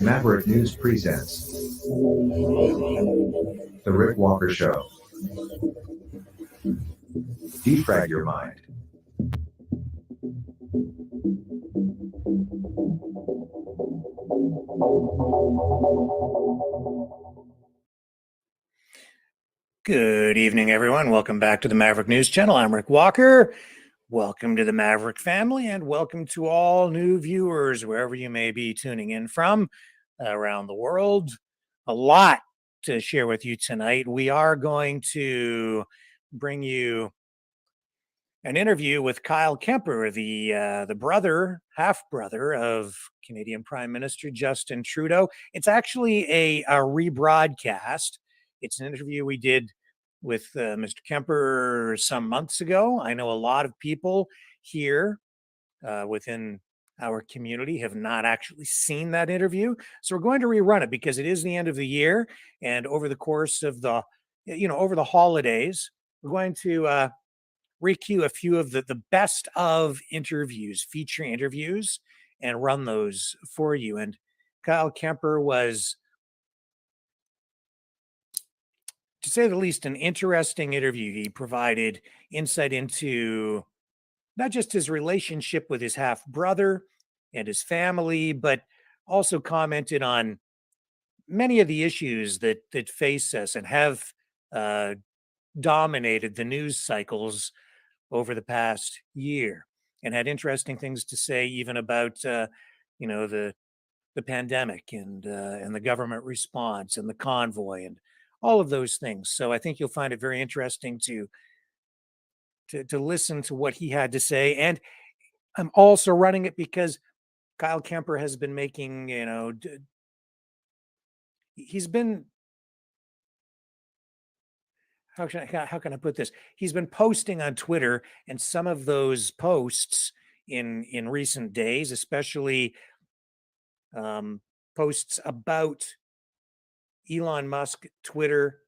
Maverick News presents The Rick Walker Show. Defrag your mind. Good evening, everyone. Welcome back to the Maverick News Channel. I'm Rick Walker. Welcome to the Maverick family, and welcome to all new viewers, wherever you may be tuning in from around the world. A lot to share with you tonight. We are going to bring you an interview with Kyle Kemper, the brother, half-brother of Canadian Prime Minister Justin Trudeau. It's actually a rebroadcast. It's an interview we did with Mr. Kemper some months ago. I know a lot of people here within our community have not actually seen that interview. So we're going to rerun it because it is the end of the year. And over the course of over the holidays, we're going to recue a few of the best of interviews, feature interviews, and run those for you. And Kyle Kemper was, to say the least, an interesting interview. He provided insight into not just his relationship with his half brother and his family, but also commented on many of the issues that face us and have dominated the news cycles over the past year, and had interesting things to say even about the pandemic and the government response and the convoy and all of those things. So I think you'll find it very interesting to listen to what he had to say. And I'm also running it because Kyle Kemper has been making, he's been, how can I put this? He's been posting on Twitter, and some of those posts in recent days, especially posts about Elon Musk, Twitter,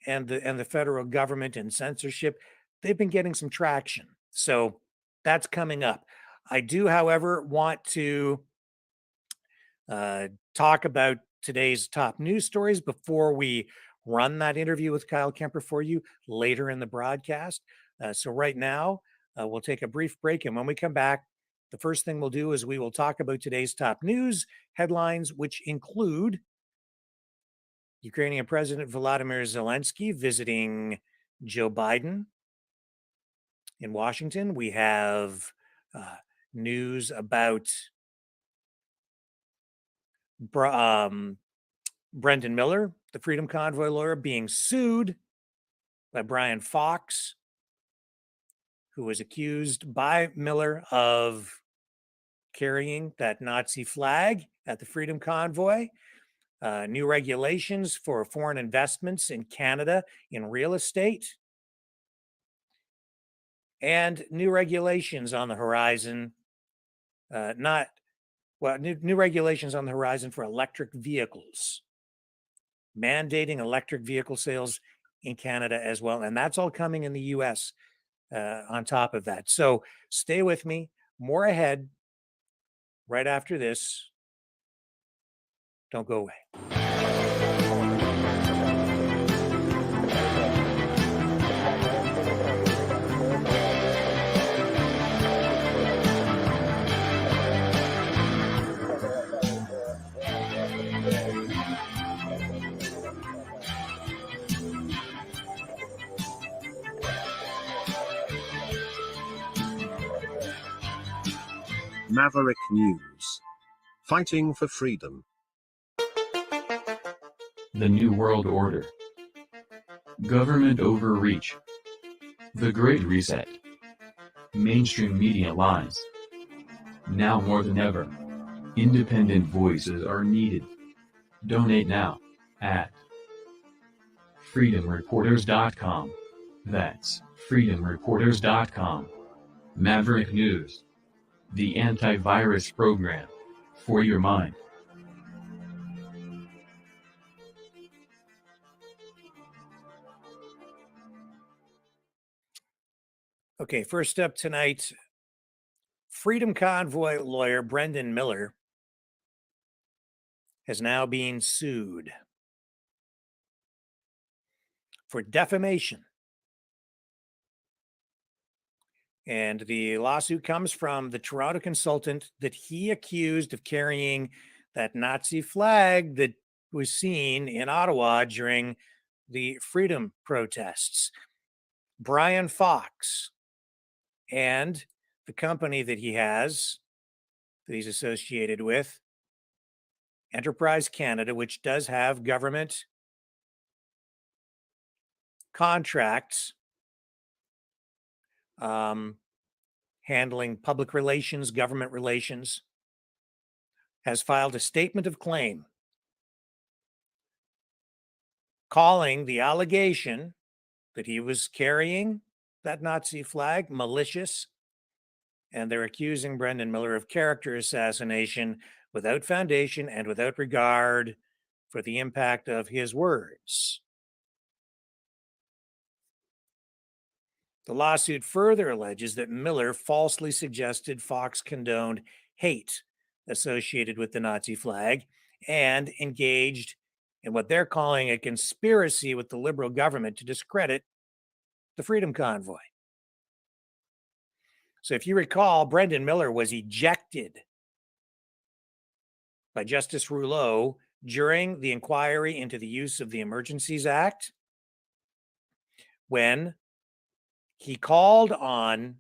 and the federal government and censorship, they've been getting some traction. So that's coming up. I do, however, want to talk about today's top news stories before we run that interview with Kyle Kemper for you later in the broadcast. So right now, we'll take a brief break. And when we come back, the first thing we'll do is we will talk about today's top news headlines, which include Ukrainian President Volodymyr Zelensky visiting Joe Biden in Washington. We have news about Brendan Miller, the Freedom Convoy lawyer, being sued by Brian Fox, who was accused by Miller of carrying that Nazi flag at the Freedom Convoy. New regulations for foreign investments in Canada in real estate. And new regulations on the horizon, new regulations on the horizon for electric vehicles, mandating electric vehicle sales in Canada as well. And that's all coming in the US on top of that. So stay with me. More ahead right after this. Don't go away. Maverick News. Fighting for freedom. The New World Order. Government overreach. The Great Reset. Mainstream media lies. Now more than ever, independent voices are needed. Donate now at freedomreporters.com. That's freedomreporters.com. Maverick News. The antivirus program for your mind. Okay, first up tonight, Freedom Convoy lawyer Brendan Miller has now been sued for defamation. And the lawsuit comes from the Toronto consultant that he accused of carrying that Nazi flag that was seen in Ottawa during the freedom protests. Brian Fox and the company that he has, that he's associated with, Enterprise Canada, which does have government contracts handling public relations, government relations, has filed a statement of claim calling the allegation that he was carrying that Nazi flag malicious, and they're accusing Brendan Miller of character assassination without foundation and without regard for the impact of his words. The lawsuit further alleges that Miller falsely suggested Fox condoned hate associated with the Nazi flag and engaged in what they're calling a conspiracy with the Liberal government to discredit the Freedom Convoy. So if you recall, Brendan Miller was ejected by Justice Rouleau during the inquiry into the use of the Emergencies Act when he called on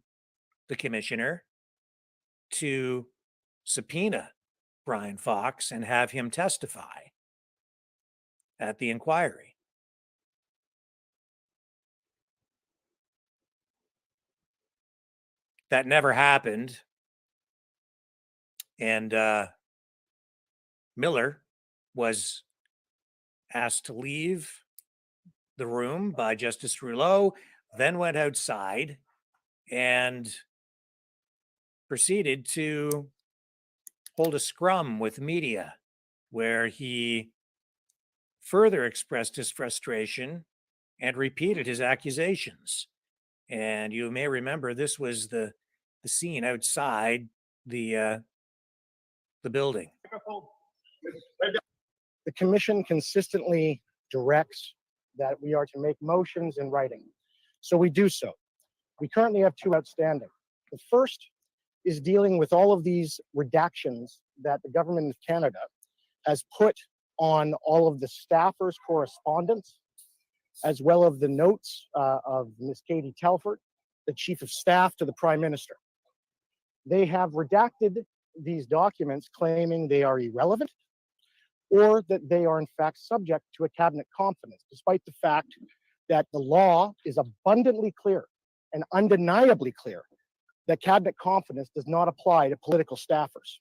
the commissioner to subpoena Brian Fox and have him testify at the inquiry. That never happened. And Miller was asked to leave the room by Justice Rouleau, then went outside and proceeded to hold a scrum with media where he further expressed his frustration and repeated his accusations. And you may remember this was the scene outside the building. The commission consistently directs that we are to make motions in writing. So we do so. We currently have two outstanding. The first is dealing with all of these redactions that the government of Canada has put on all of the staffers' correspondence, as well as the notes of Ms. Katie Telford, the Chief of Staff to the Prime Minister. They have redacted these documents claiming they are irrelevant or that they are in fact subject to a cabinet confidence, despite the fact that the law is abundantly clear and undeniably clear that cabinet confidence does not apply to political staffers.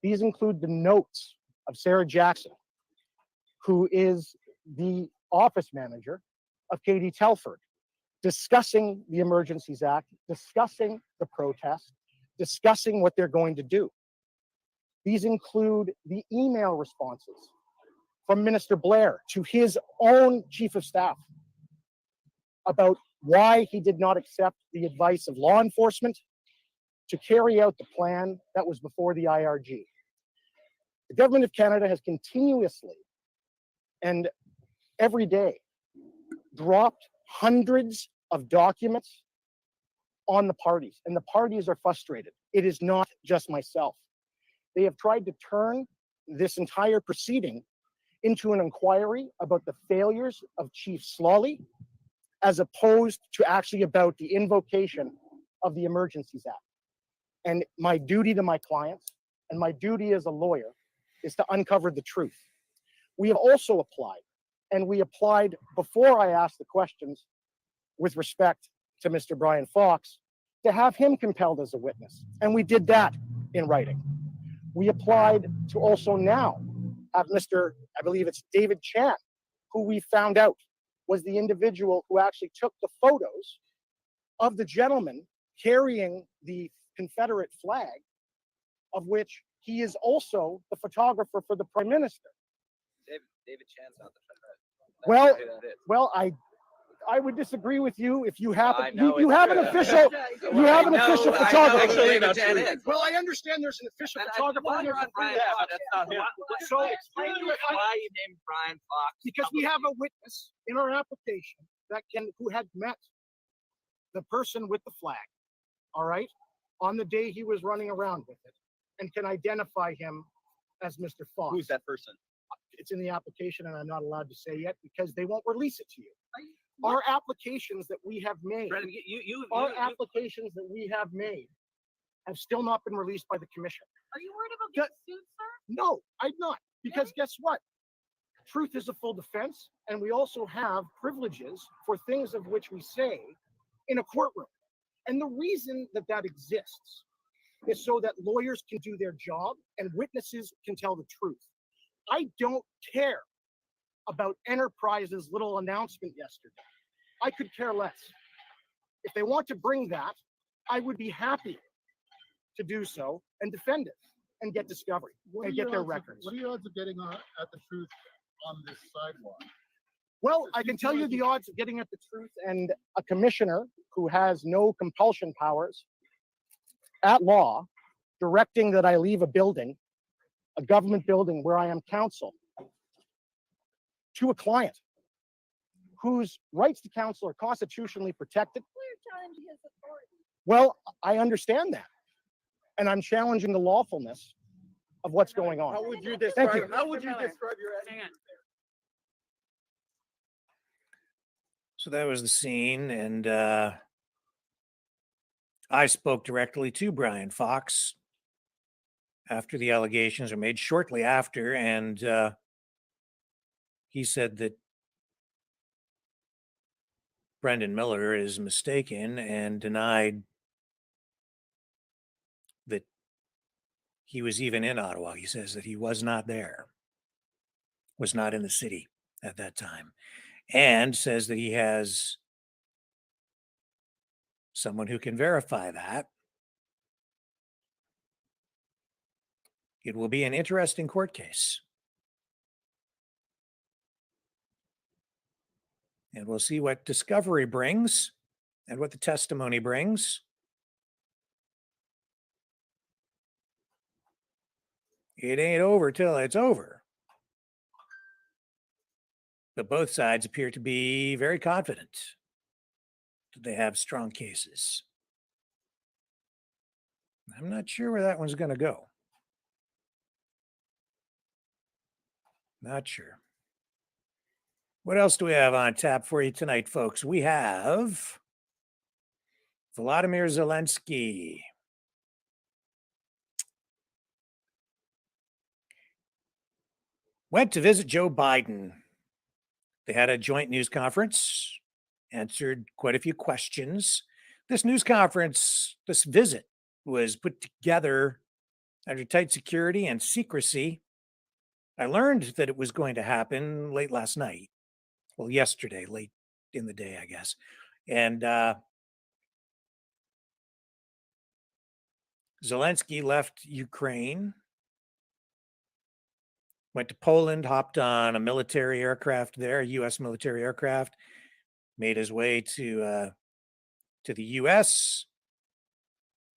These include the notes of Sarah Jackson, who is the office manager of Katie Telford, discussing the Emergencies Act, discussing the protest, discussing what they're going to do. These include the email responses from Minister Blair to his own Chief of Staff about why he did not accept the advice of law enforcement to carry out the plan that was before the IRG. The Government of Canada has continuously and every day dropped hundreds of documents on the parties, and the parties are frustrated. It is not just myself. They have tried to turn this entire proceeding into an inquiry about the failures of Chief Slawley, as opposed to actually about the invocation of the Emergencies Act. And my duty to my clients and my duty as a lawyer is to uncover the truth. We have also applied, and we applied before I asked the questions with respect to Mr. Brian Fox, to have him compelled as a witness. And we did that in writing. We applied to also now have Mr., I believe it's David Chan, who we found out was the individual who actually took the photos of the gentleman carrying the Confederate flag, of which he is also the photographer for the Prime Minister. David Chan's not the Confederate. Well, I would disagree with you if you have I know you it's have an true. official you have an official photographer. Well, Well, I understand there's an official photographer. While you're on Brian Fox, that's not him. So explain to me Why you named Brian Fox? because we have a witness in our application who had met the person with the flag, all right, on the day he was running around with it, and can identify him as Mr. Fox. Who's that person? It's in the application, and I'm not allowed to say yet because they won't release it to you. Our applications that we have made, Brendan, applications that we have made, have still not been released by the commission. Are you worried about getting sued, sir? No, I'm not, because guess what? Truth is a full defense, and we also have privileges for things of which we say in a courtroom. And the reason that that exists is so that lawyers can do their job and witnesses can tell the truth. I don't care about Enterprise's little announcement yesterday. I could care less. If they want to bring that, I would be happy to do so and defend it and get discovery and get their records. What are your odds of getting at the truth on this sidewalk? Well, I can tell you the odds of getting at the truth, and a commissioner who has no compulsion powers at law directing that I leave a building, a government building where I am counsel, to a client whose rights to counsel are constitutionally protected. We're challenging his authority. Well, I understand that. And I'm challenging the lawfulness of what's going on. How would you Thank you. How would you describe your attitude? So that was the scene, and I spoke directly to Brian Fox after the allegations were made, shortly after, and he said that Brendan Miller is mistaken and denied that he was even in Ottawa. He says that he was not there, was not in the city at that time, and says that he has someone who can verify that. It will be an interesting court case. And we'll see what discovery brings and what the testimony brings. It ain't over till it's over. But both sides appear to be very confident that they have strong cases. I'm not sure where that one's going to go. Not sure. What else do we have on tap for you tonight, folks? We have Volodymyr Zelensky. Went to visit Joe Biden. They had a joint news conference, answered quite a few questions. This news conference, this visit, was put together under tight security and secrecy. I learned that it was going to happen late last night. Well, yesterday, late in the day, I guess. And Zelensky left Ukraine, went to Poland, hopped on a military aircraft there, a U.S. military aircraft, made his way to the U.S.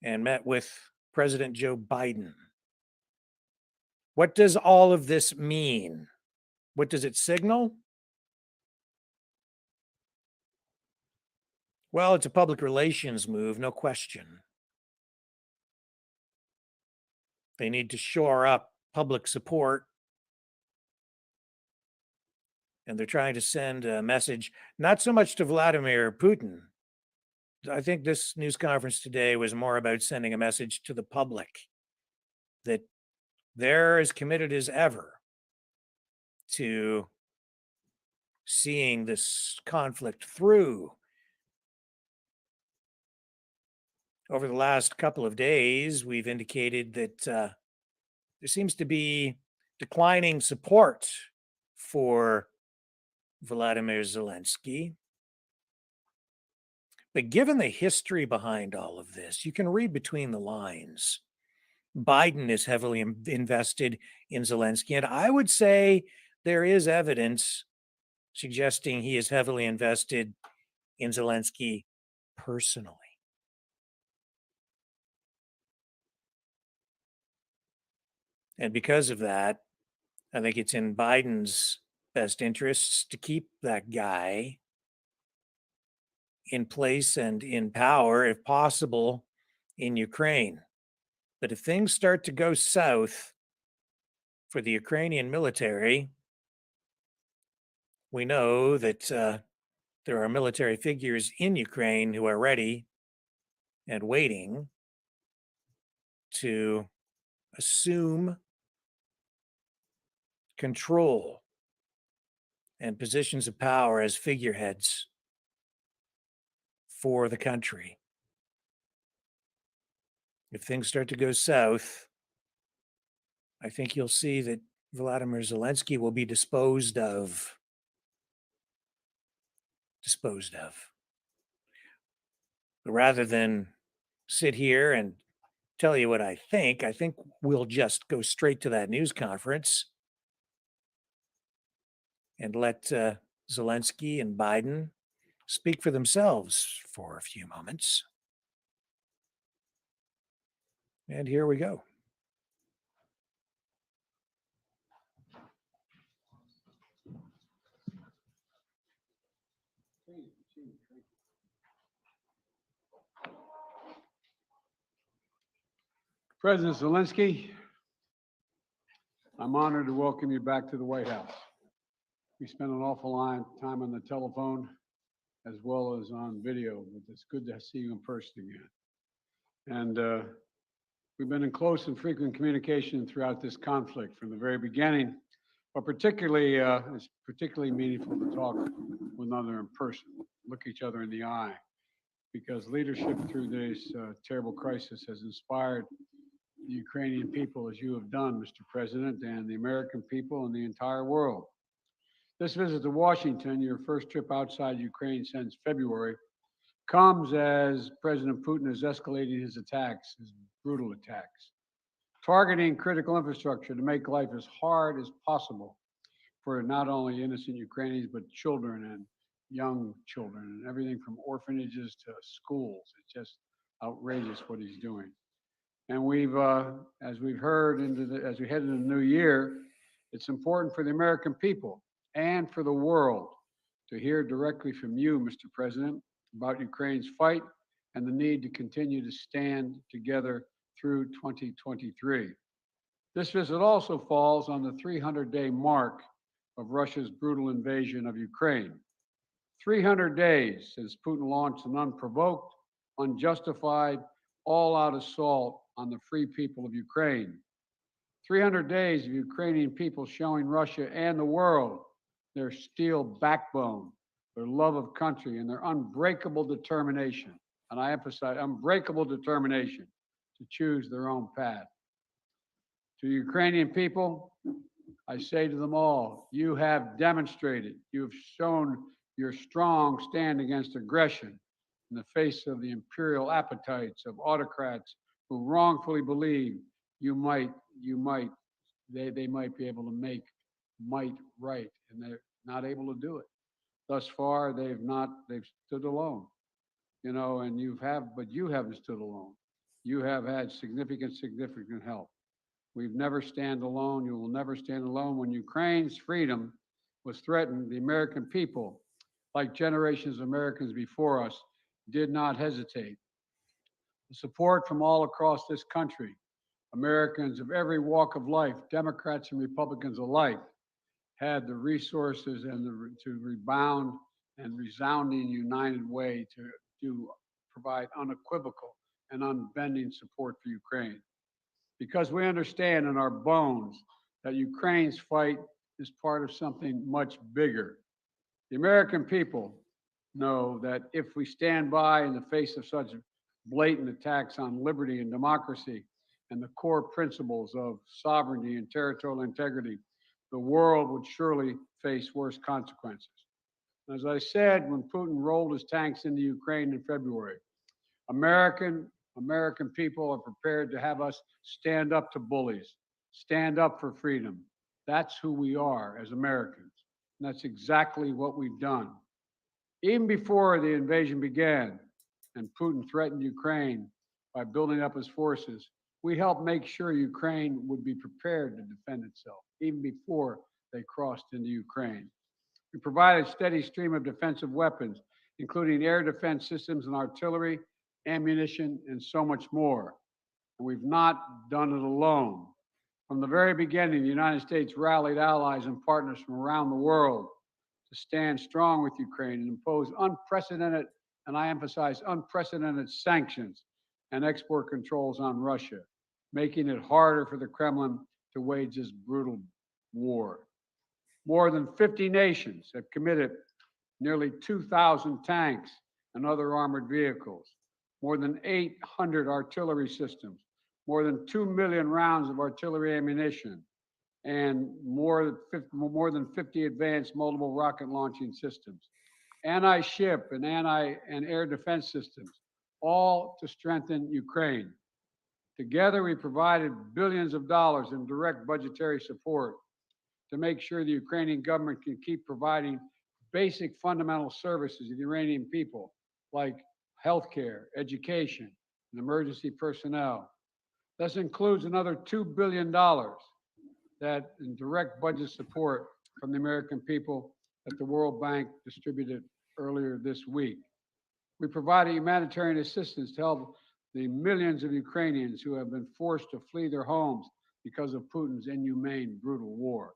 and met with President Joe Biden. What does all of this mean? What does it signal? Well, it's a public relations move, no question. They need to shore up public support. And they're trying to send a message, not so much to Vladimir Putin. I think this news conference today was more about sending a message to the public that they're as committed as ever to seeing this conflict through. Over the last couple of days, we've indicated that there seems to be declining support for Volodymyr Zelensky. But given the history behind all of this, you can read between the lines. Biden is heavily invested in Zelensky, and I would say there is evidence suggesting he is heavily invested in Zelensky personally. And because of that, I think it's in Biden's best interests to keep that guy in place and in power, if possible, in Ukraine. But if things start to go south for the Ukrainian military, we know that there are military figures in Ukraine who are ready and waiting to assume control and positions of power as figureheads for the country. If things start to go south, I think you'll see that Vladimir Zelensky will be disposed of. But rather than sit here and tell you what I think we'll just go straight to that news conference and let Zelensky and Biden speak for themselves for a few moments. And here we go. President Zelensky, I'm honored to welcome you back to the White House. We spent an awful lot of time on the telephone as well as on video, but it's good to see you in person again. And we've been in close and frequent communication throughout this conflict from the very beginning, but particularly, it's particularly meaningful to talk with one another in person, look each other in the eye, because leadership through this terrible crisis has inspired the Ukrainian people, as you have done, Mr. President, and the American people and the entire world. This visit to Washington, your first trip outside Ukraine since February, comes as President Putin is escalating his attacks, his brutal attacks, targeting critical infrastructure to make life as hard as possible for not only innocent Ukrainians, but children and young children, and everything from orphanages to schools. It's just outrageous what he's doing. And we've, as we've heard as we head into the new year, it's important for the American people and for the world to hear directly from you, Mr. President, about Ukraine's fight and the need to continue to stand together through 2023. This visit also falls on the 300-day mark of Russia's brutal invasion of Ukraine. 300 days since Putin launched an unprovoked, unjustified, all-out assault on the free people of Ukraine. 300 days of Ukrainian people showing Russia and the world their steel backbone, their love of country, and their unbreakable determination, and I emphasize unbreakable determination to choose their own path. To Ukrainian people, I say to them all, you have demonstrated, you have shown your strong stand against aggression in the face of the imperial appetites of autocrats who wrongfully believe they might be able to make might right, and they're not able to do it. Thus far, they've stood alone, and you haven't stood alone. You have had significant help. We've never stand alone. You will never stand alone. When Ukraine's freedom was threatened, the American people, like generations of Americans before us, did not hesitate. The support from all across this country, Americans of every walk of life, Democrats and Republicans alike, had the resources and to rebound and resounding united way to provide unequivocal and unbending support for Ukraine. Because we understand in our bones that Ukraine's fight is part of something much bigger. The American people know that if we stand by in the face of such blatant attacks on liberty and democracy and the core principles of sovereignty and territorial integrity, the world would surely face worse consequences. As I said, when Putin rolled his tanks into Ukraine in February, American people are prepared to have us stand up to bullies, stand up for freedom. That's who we are as Americans. And that's exactly what we've done. Even before the invasion began and Putin threatened Ukraine by building up his forces, we helped make sure Ukraine would be prepared to defend itself, even before they crossed into Ukraine. We provided a steady stream of defensive weapons, including air defense systems and artillery, ammunition, and so much more. And we've not done it alone. From the very beginning, the United States rallied allies and partners from around the world to stand strong with Ukraine and impose unprecedented, and I emphasize unprecedented sanctions and export controls on Russia, making it harder for the Kremlin to wage this brutal war. More than 50 nations have committed nearly 2,000 tanks and other armored vehicles, more than 800 artillery systems, more than 2 million rounds of artillery ammunition, and more than 50 advanced multiple rocket launching systems, anti-ship and air defense systems, all to strengthen Ukraine. Together, we provided billions of dollars in direct budgetary support to make sure the Ukrainian government can keep providing basic fundamental services to the Iranian people, like healthcare, education, and emergency personnel. This includes another $2 billion that in direct budget support from the American people that the World Bank distributed earlier this week. We provided humanitarian assistance to help the millions of Ukrainians who have been forced to flee their homes because of Putin's inhumane, brutal war.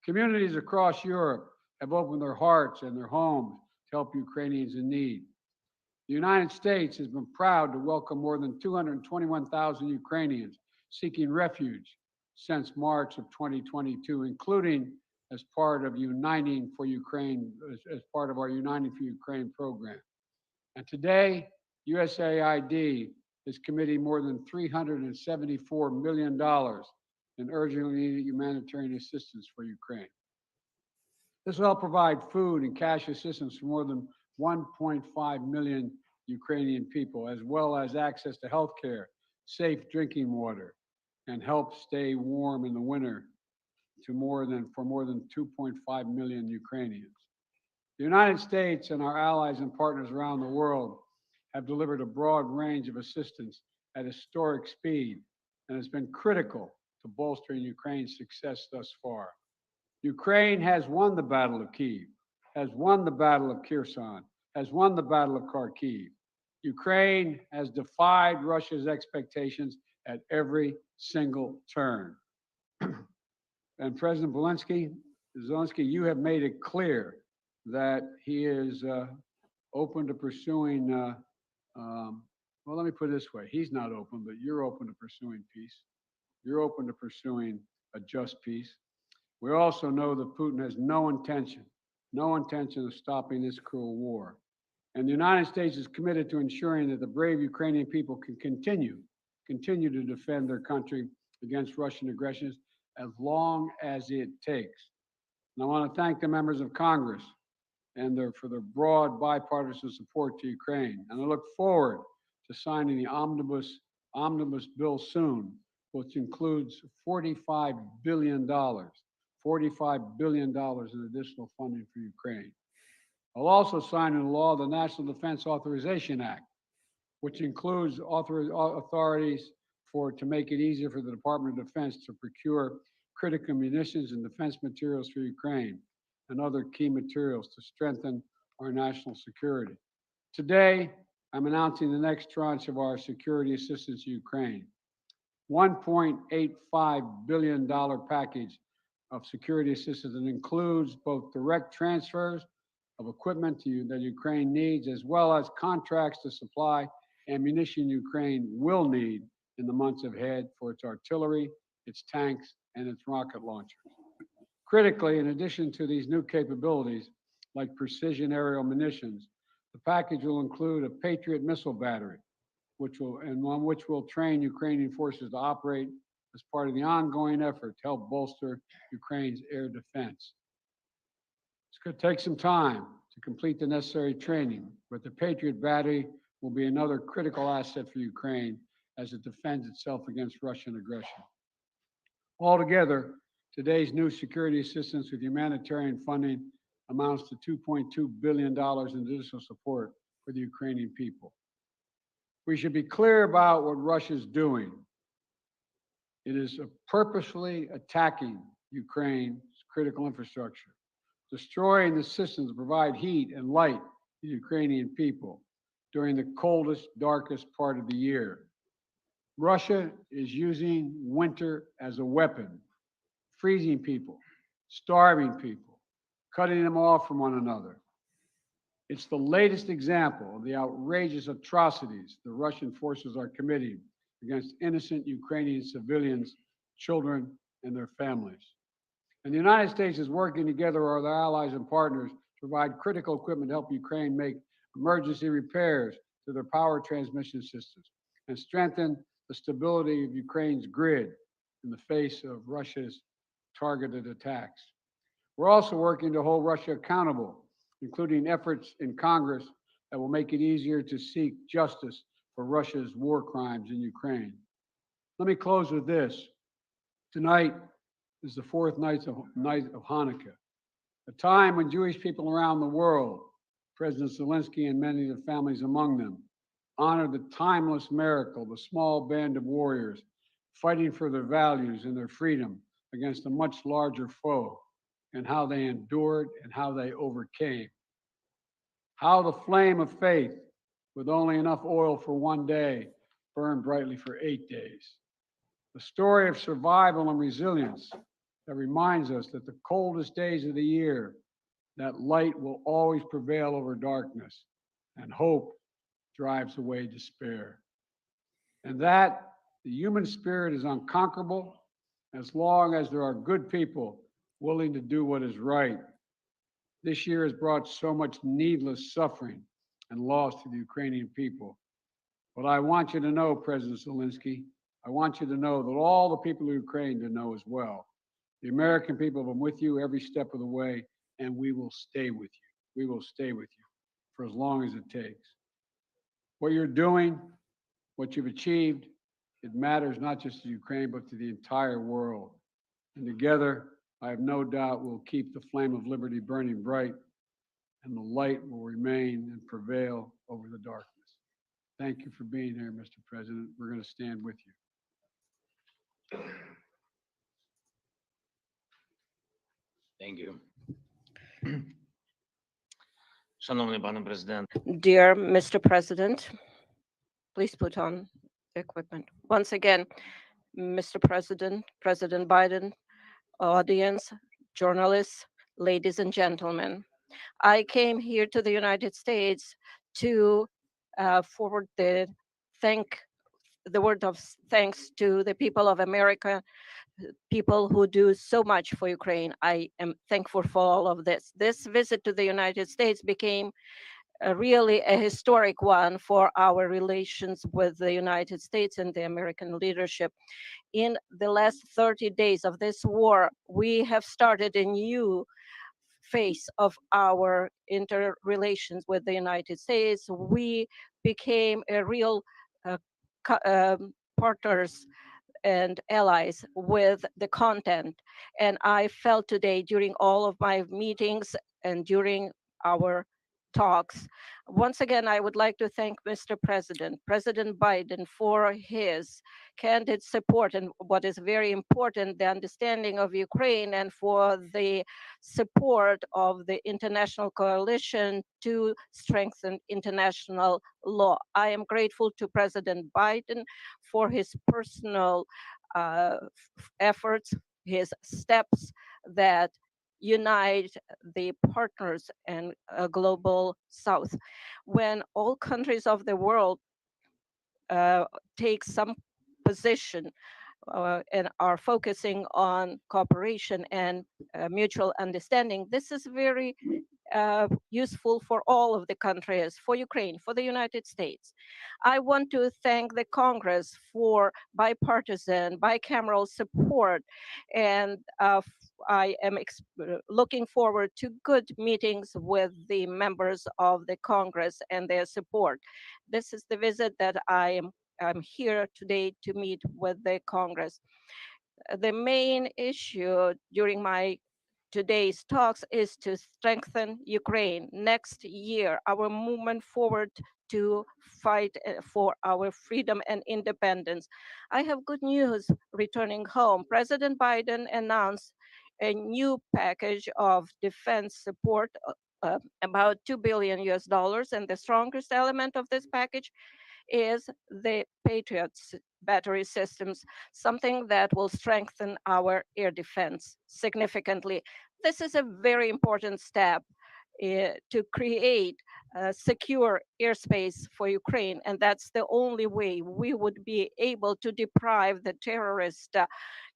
Communities across Europe have opened their hearts and their homes to help Ukrainians in need. The United States has been proud to welcome more than 221,000 Ukrainians seeking refuge since March of 2022, including as part of Uniting for Ukraine, as part of our Uniting for Ukraine program. And today, USAID is committing more than $374 million in urgently needed humanitarian assistance for Ukraine. This will help provide food and cash assistance for more than 1.5 million Ukrainian people, as well as access to health care, safe drinking water, and help stay warm in the winter for more than 2.5 million Ukrainians. The United States and our allies and partners around the world have delivered a broad range of assistance at historic speed and has been critical to bolstering Ukraine's success thus far. Ukraine has won the Battle of Kyiv, has won the Battle of Kherson, has won the Battle of Kharkiv. Ukraine has defied Russia's expectations at every single turn. And President Zelensky, you have made it clear that he is open to pursuing, well, let me put it this way. He's not open, but you're open to pursuing peace. You're open to pursuing a just peace. We also know that Putin has no intention of stopping this cruel war. And the United States is committed to ensuring that the brave Ukrainian people can continue to defend their country against Russian aggression as long as it takes. And I want to thank the members of Congress and for their broad bipartisan support to Ukraine. And I look forward to signing the omnibus bill soon, which includes $45 billion in additional funding for Ukraine. I'll also sign into law the National Defense Authorization Act, which includes authorities to make it easier for the Department of Defense to procure critical munitions and defense materials for Ukraine and other key materials to strengthen our national security. Today, I'm announcing the next tranche of our security assistance to Ukraine. $1.85 billion package of security assistance that includes both direct transfers of equipment that Ukraine needs, as well as contracts to supply ammunition Ukraine will need in the months ahead for its artillery, its tanks, and its rocket launchers. Critically, in addition to these new capabilities, like precision aerial munitions, the package will include a Patriot missile battery, which will train Ukrainian forces to operate as part of the ongoing effort to help bolster Ukraine's air defense. It's going to take some time to complete the necessary training, but the Patriot battery will be another critical asset for Ukraine as it defends itself against Russian aggression. Altogether, today's new security assistance with humanitarian funding amounts to $2.2 billion in additional support for the Ukrainian people. We should be clear about what Russia's doing. It is purposefully attacking Ukraine's critical infrastructure, destroying the systems that provide heat and light to the Ukrainian people during the coldest, darkest part of the year. Russia is using winter as a weapon, freezing people, starving people, cutting them off from one another. It's the latest example of the outrageous atrocities the Russian forces are committing against innocent Ukrainian civilians, children, and their families. And the United States is working together with our allies and partners to provide critical equipment to help Ukraine make emergency repairs to their power transmission systems and strengthen the stability of Ukraine's grid in the face of Russia's targeted attacks. We're also working to hold Russia accountable, including efforts in Congress that will make it easier to seek justice for Russia's war crimes in Ukraine. Let me close with this. Tonight is the fourth night of Hanukkah, a time when Jewish people around the world, President Zelensky and many of the families among them, honor the timeless miracle, the small band of warriors fighting for their values and their freedom against a much larger foe, and how they endured and how they overcame. How the flame of faith, with only enough oil for one day, burned brightly for 8 days. The story of survival and resilience that reminds us that the coldest days of the year, that light will always prevail over darkness, and hope drives away despair. And that the human spirit is unconquerable as long as there are good people willing to do what is right. This year has brought so much needless suffering and loss to the Ukrainian people. But I want you to know, President Zelensky, I want you to know that all the people of Ukraine to know as well. The American people have been with you every step of the way, and we will stay with you. We will stay with you for as long as it takes. What you're doing, what you've achieved, it matters not just to Ukraine, but to the entire world. And together, I have no doubt we'll keep the flame of liberty burning bright, and the light will remain and prevail over the darkness. Thank you for being here, Mr. President. We're going to stand with you. Thank you. Шановний пане президент. Dear Mr. President, please put on the equipment. Once again, Mr. President, President Biden, audience, journalists, ladies and gentlemen, I came here to the United States to forward the word of thanks to the people of America, people who do so much for Ukraine. I am thankful for all of this. This visit to the United States became really a historic one for our relations with the United States and the American leadership. In the last 30 days of this war, we have started a new phase of our interrelations with the United States. We became a real partners and allies with the content. And I felt today during all of my meetings and during our talks, once again, I would like to thank Mr. President, President Biden, for his candid support and what is very important, the understanding of Ukraine, and for the support of the international coalition to strengthen international law. I am grateful to President Biden for his personal efforts, his steps that unite the partners and global South. When all countries of the world take some position and are focusing on cooperation and mutual understanding, this is very useful for all of the countries, for Ukraine, for the United States. I want to thank the Congress for bipartisan, bicameral support, and I am looking forward to good meetings with the members of the Congress and their support. This is the visit that I'm here today to meet with the Congress. The main issue during my today's talks is to strengthen Ukraine. Next year, our movement forward to fight for our freedom and independence. I have good news returning home. President Biden announced a new package of defense support, about $2 billion US, and the strongest element of this package is the Patriot's battery systems, something that will strengthen our air defense significantly. This is a very important step to create secure airspace for Ukraine, and that's the only way we would be able to deprive the terrorist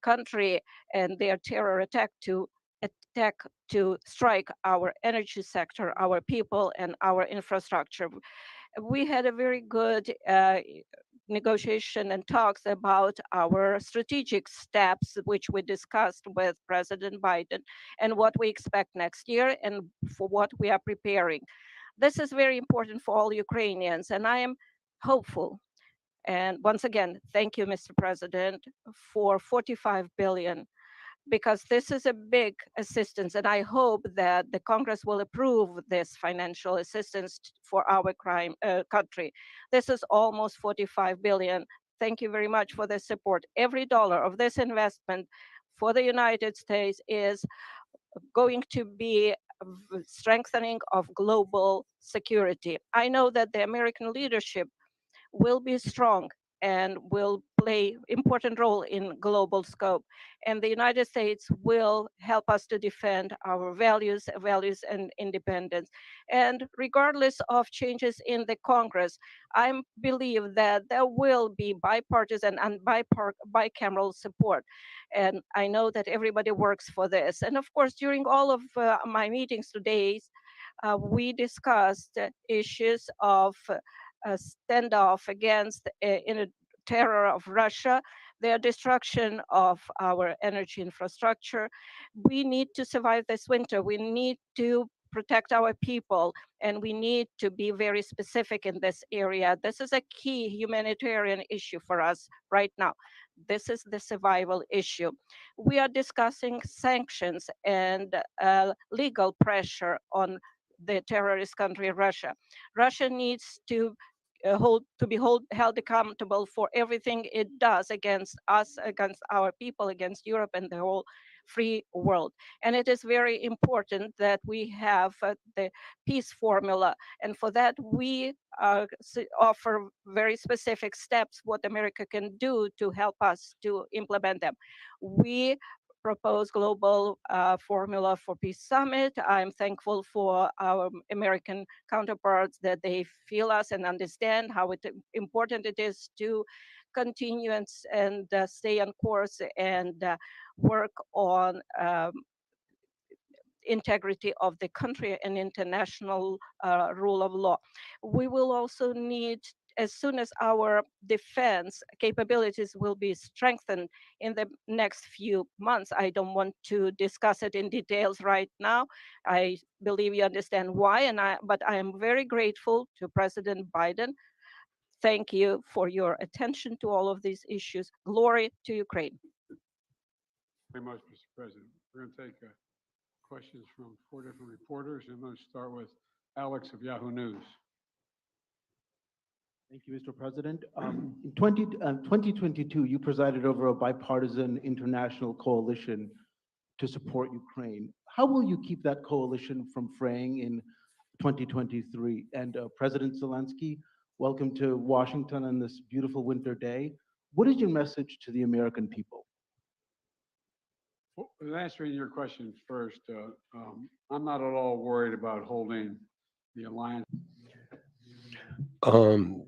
country and their terror attack to strike our energy sector, our people, and our infrastructure. We had a very good negotiation and talks about our strategic steps, which we discussed with President Biden, and what we expect next year and for what we are preparing. This is very important for all Ukrainians, and I am hopeful. And once again, thank you, Mr. President, for 45 billion, because this is a big assistance, and I hope that the Congress will approve this financial assistance for our country. This is almost 45 billion. Thank you very much for the support. Every dollar of this investment for the United States is going to be strengthening of global security. I know that the American leadership will be strong and will play important role in global scope. And the United States will help us to defend our values and independence. And regardless of changes in the Congress, I believe that there will be bipartisan and bicameral support. And I know that everybody works for this. And of course, during all of my meetings today, we discussed issues of standoff against in a terror of Russia, their destruction of our energy infrastructure. We need to survive this winter. We need to protect our people, and we need to be very specific in this area. This is a key humanitarian issue for us right now. This is the survival issue. We are discussing sanctions and legal pressure on the terrorist country Russia. Russia needs to be held accountable for everything it does against us, against our people, against Europe and the whole free world. And it is very important that we have the peace formula. And for that, we offer very specific steps what America can do to help us to implement them. We propose global formula for peace summit. I'm thankful for our American counterparts that they feel us and understand how important it is to continue and stay on course and work on integrity of the country and international rule of law. We will also need, as soon as our defense capabilities will be strengthened in the next few months. I don't want to discuss it in details right now. I believe you understand why, but I am very grateful to President Biden. Thank you for your attention to all of these issues. Glory to Ukraine. Very much, Mr. President. We're going to take questions from 4 different reporters. I'm going to start with Alex of Yahoo News. Thank you, Mr. President. In 2022, you presided over a bipartisan international coalition to support Ukraine. How will you keep that coalition from fraying in 2023? And President Zelensky, welcome to Washington on this beautiful winter day. What is your message to the American people? Well, answering your question first, I'm not at all worried about holding the alliance.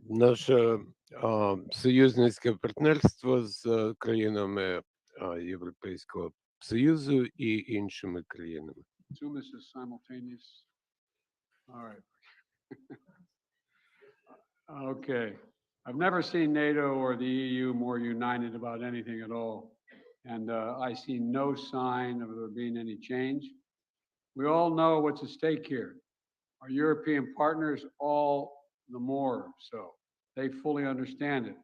Наше союзницьке партнерство з країнами Європейського Союзу і іншими країнами. Assume this is simultaneous. All right. Okay. I've never seen NATO or the EU more united about anything at all. And I see no sign of there being any change. We all know what's at stake here. Our European partners all the more so. They fully understand it.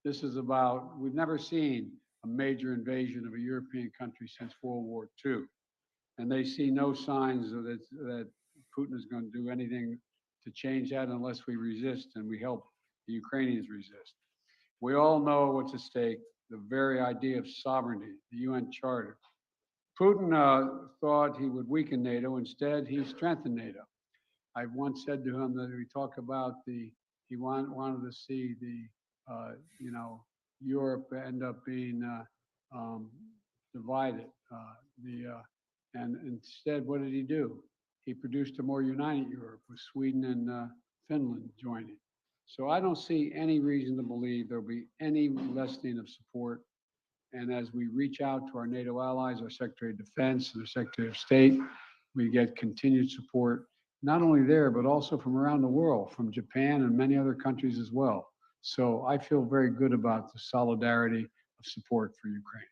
This is about, we've never seen a major invasion of a European country since World War II. And they see no signs that Putin is going to do anything to change that unless we resist and we help the Ukrainians resist. We all know what's at stake, the very idea of sovereignty, the UN Charter. Putin thought he would weaken NATO. Instead, he strengthened NATO. I once said to him that we talk about he wanted to see Europe end up being divided. And instead, what did he do? He produced a more united Europe with Sweden and Finland joining. So I don't see any reason to believe there'll be any lessening of support. And as we reach out to our NATO allies, our Secretary of Defense and our Secretary of State, we get continued support, not only there, but also from around the world, from Japan and many other countries as well. So I feel very good about the solidarity of support for Ukraine.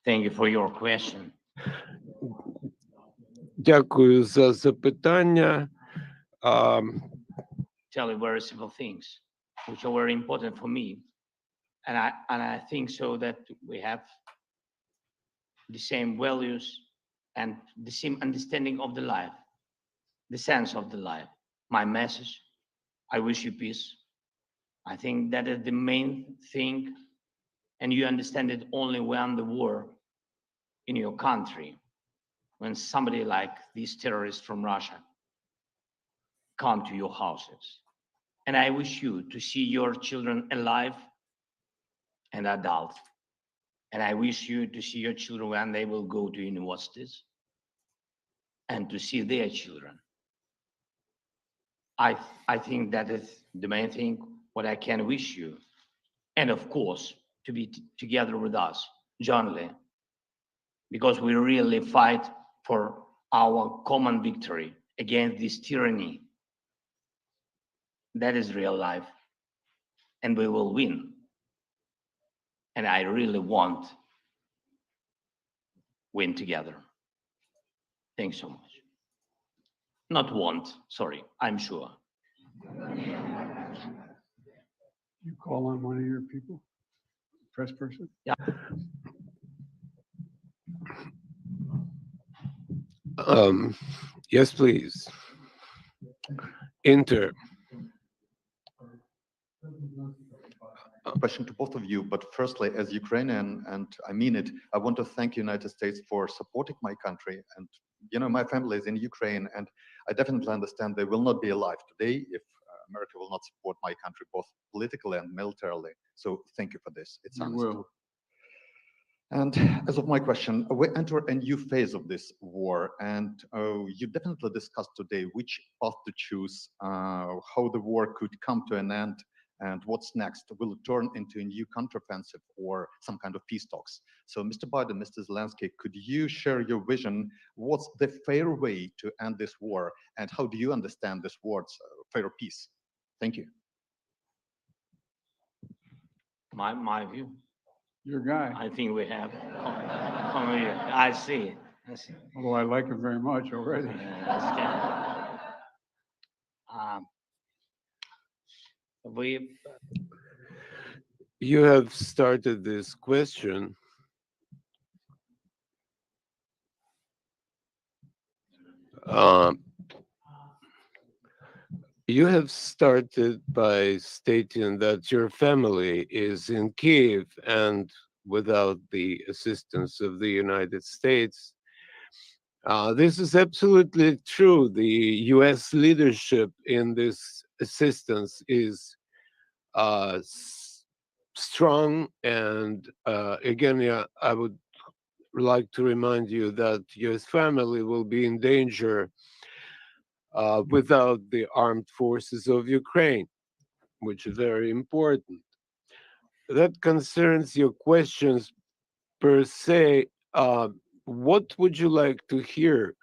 Thank you for your question. Дякую за запитання. Tell you very simple things, which are very important for me. And I think so that we have the same values and the same understanding of the life, the sense of the life. My message, I wish you peace. I think that is the main thing, and you understand it only when the war in your country, when somebody like these terrorists from Russia come to your houses. And I wish you to see your children alive and adult. And I wish you to see your children when they will go to universities and to see their children. I think that is the main thing, what I can wish you. And of course, to be together with us, jointly, because we really fight for our common victory against this tyranny. That is real life. And we will win. And I really want win together. Thanks so much. Not want, sorry, I'm sure. You call on one of your people, press person? Yeah. Yes, please. Enter. Question to both of you, but firstly, as Ukrainian, and I mean it, I want to thank the United States for supporting my country. And you know, my family is in Ukraine, and I definitely understand they will not be alive today if America will not support my country both politically and militarily. So thank you for this. It's honest. Will. And as of my question, we enter a new phase of this war, and you definitely discussed today which path to choose, how the war could come to an end, and what's next. Will it turn into a new counteroffensive or some kind of peace talks? So Mr. Biden, Mr. Zelensky, could you share your vision? What's the fair way to end this war? And how do you understand this word's fair peace? Thank you. My view. Your guy. I think we have. I see. Although I like him very much already. You have started this question. You have started by stating that your family is in Kiev and without the assistance of the United States. This is absolutely true. The US leadership in this assistance is strong. And again, yeah, I would like to remind you that US family will be in danger without the armed forces of Ukraine, which is very important. That concerns your questions per se. What would you like to hear?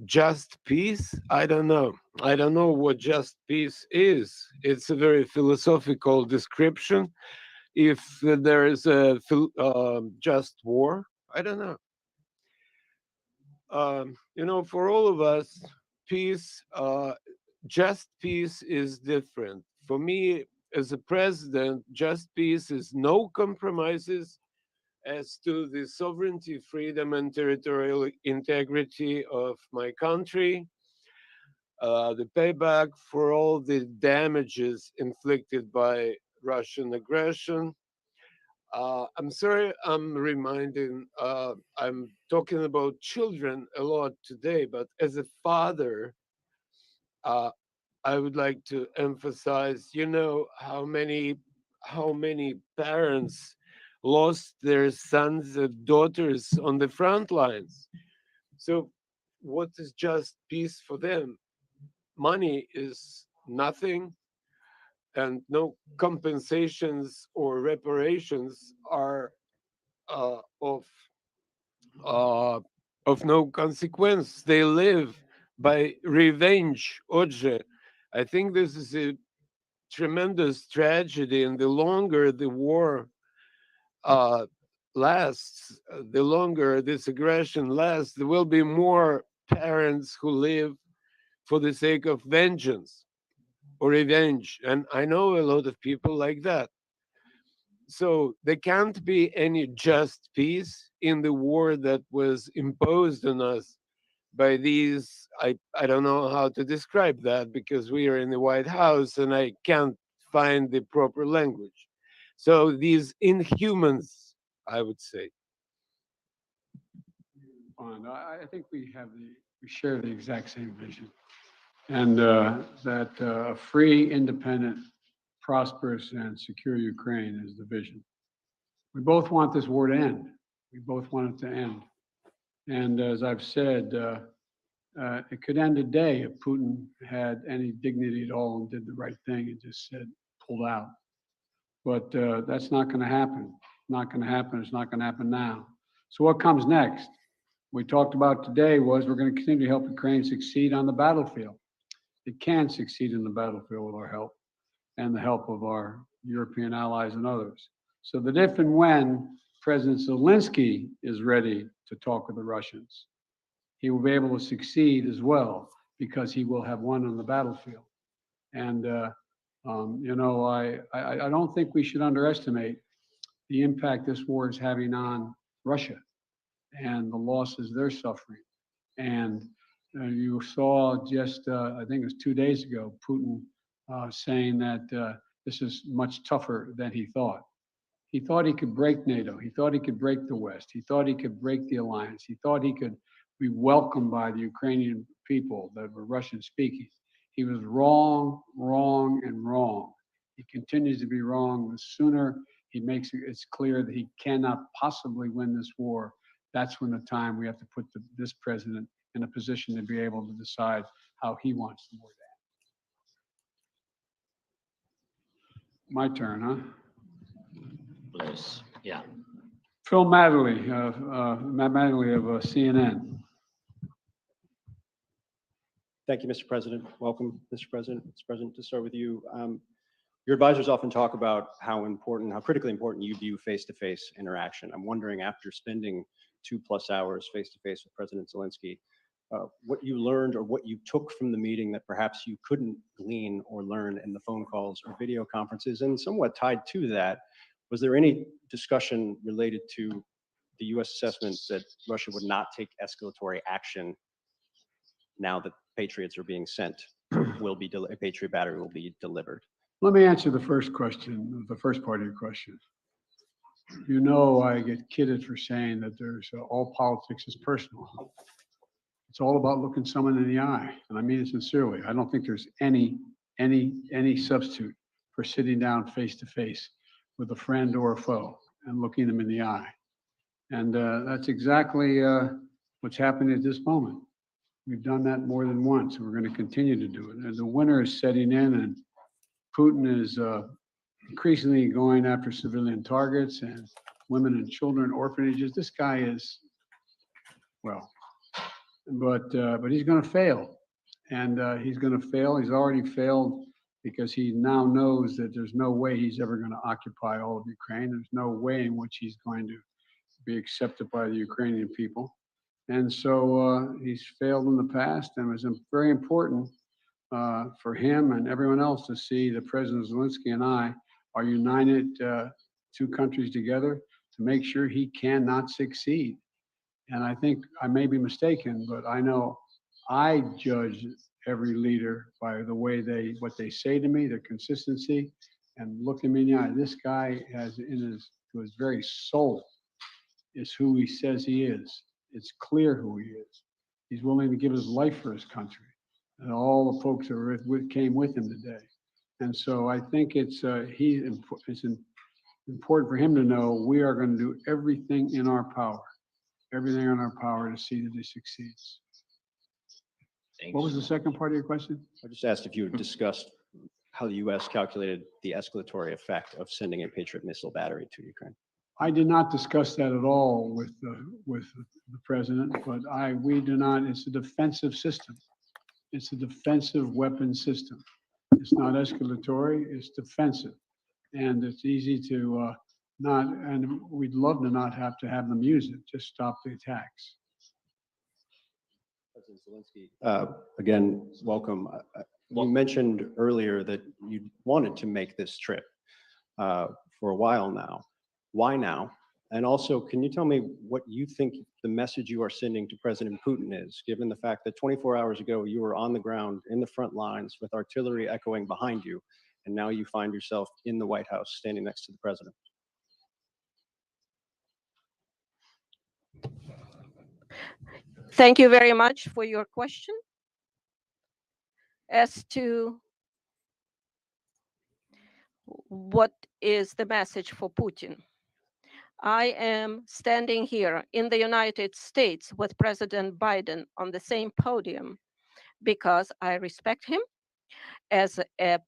Just peace? I don't know. I don't know what just peace is. It's a very philosophical description. If there is a just war, I don't know. You know, for all of us, peace, just peace is different. For me, as a president, just peace is no compromises, as to the sovereignty, freedom, and territorial integrity of my country, the payback for all the damages inflicted by Russian aggression. I'm sorry, I'm talking about children a lot today, but as a father, I would like to emphasize, how many parents lost their sons and daughters on the front lines. So what is just peace for them? Money is nothing, and no compensations or reparations are uh, of of no consequence. They live by revenge. Oje, I think this is a tremendous tragedy, and the longer the war uh, lasts, the longer this aggression lasts, there will be more parents who live for the sake of vengeance or revenge. And I know a lot of people like that. So there can't be any just peace in the war that was imposed on us by these. I don't know how to describe that because we are in the White House and I can't find the proper language. So these inhumans, I would say. Fine. I think we share the exact same vision. And that a free, independent, prosperous, and secure Ukraine is the vision. We both want this war to end. We both want it to end. And as I've said, it could end today if Putin had any dignity at all and did the right thing and just said, pulled out. But that's not going to happen. Not going to happen. It's not going to happen now. So what comes next? We talked about today was we're going to continue to help Ukraine succeed on the battlefield. It can succeed in the battlefield with our help and the help of our European allies and others. So that if and when President Zelensky is ready to talk with the Russians, he will be able to succeed as well because he will have won on the battlefield. And I don't think we should underestimate the impact this war is having on Russia and the losses they're suffering. And you saw just, I think it was 2 days ago, Putin saying that this is much tougher than he thought. He thought he could break NATO. He thought he could break the West. He thought he could break the alliance. He thought he could be welcomed by the Ukrainian people that were Russian speaking. He was wrong, wrong, and wrong. He continues to be wrong. The sooner he makes it's clear that he cannot possibly win this war, that's when the time we have to put this president in a position to be able to decide how he wants the war to end. My turn, huh? Please, yeah. Phil Matterly, Matt Matterly of CNN. Thank you, Mr. President. Welcome, Mr. President. Mr. President, to start with you, your advisors often talk about how critically important you view face-to-face interaction. I'm wondering, after spending 2+ hours face-to-face with President Zelensky, what you learned or what you took from the meeting that perhaps you couldn't glean or learn in the phone calls or video conferences, and somewhat tied to that, was there any discussion related to the U.S. assessment that Russia would not take escalatory action now that Patriots are being sent, a Patriot battery will be delivered? Let me answer the first question, the first part of your question. You know, I get kidded for saying that there's all politics is personal. It's all about looking someone in the eye, and I mean it sincerely. I don't think there's any substitute for sitting down face to face with a friend or a foe and looking them in the eye. And that's exactly what's happening at this moment. We've done that more than once, and we're going to continue to do it. And the winter is setting in, and Putin is increasingly going after civilian targets and women and children, orphanages. This guy is, well, but he's going to fail. And he's going to fail. He's already failed because he now knows that there's no way he's ever going to occupy all of Ukraine. There's no way in which he's going to be accepted by the Ukrainian people. And so he's failed in the past, and it was very important for him and everyone else to see that President Zelensky and I are united, two countries together, to make sure he cannot succeed. And I think I may be mistaken, but I know I judge every leader by the way what they say to me, their consistency, and looking me in the eye. This guy has to his very soul is who he says he is. It's clear who he is. He's willing to give his life for his country, and all the folks that came with him today. And so I think it's important for him to know we are going to do everything in our power to see that he succeeds. Thanks. What was the second part of your question? I just asked if you had discussed how the U.S. calculated the escalatory effect of sending a Patriot missile battery to Ukraine. I did not discuss that at all with the president, but we do not. It's a defensive system. It's a defensive weapon system. It's not escalatory. It's defensive, and it's easy to not. And we'd love to not have to have them use it. Just stop the attacks. President Zelensky, again, welcome. You mentioned earlier that you wanted to make this trip for a while now. Why now? And also, can you tell me what you think the message you are sending to President Putin is, given the fact that 24 hours ago you were on the ground in the front lines with artillery echoing behind you, and now you find yourself in the White House standing next to the president? Thank you very much for your question. As to what is the message for Putin, I am standing here in the United States with President Biden on the same podium because I respect him as a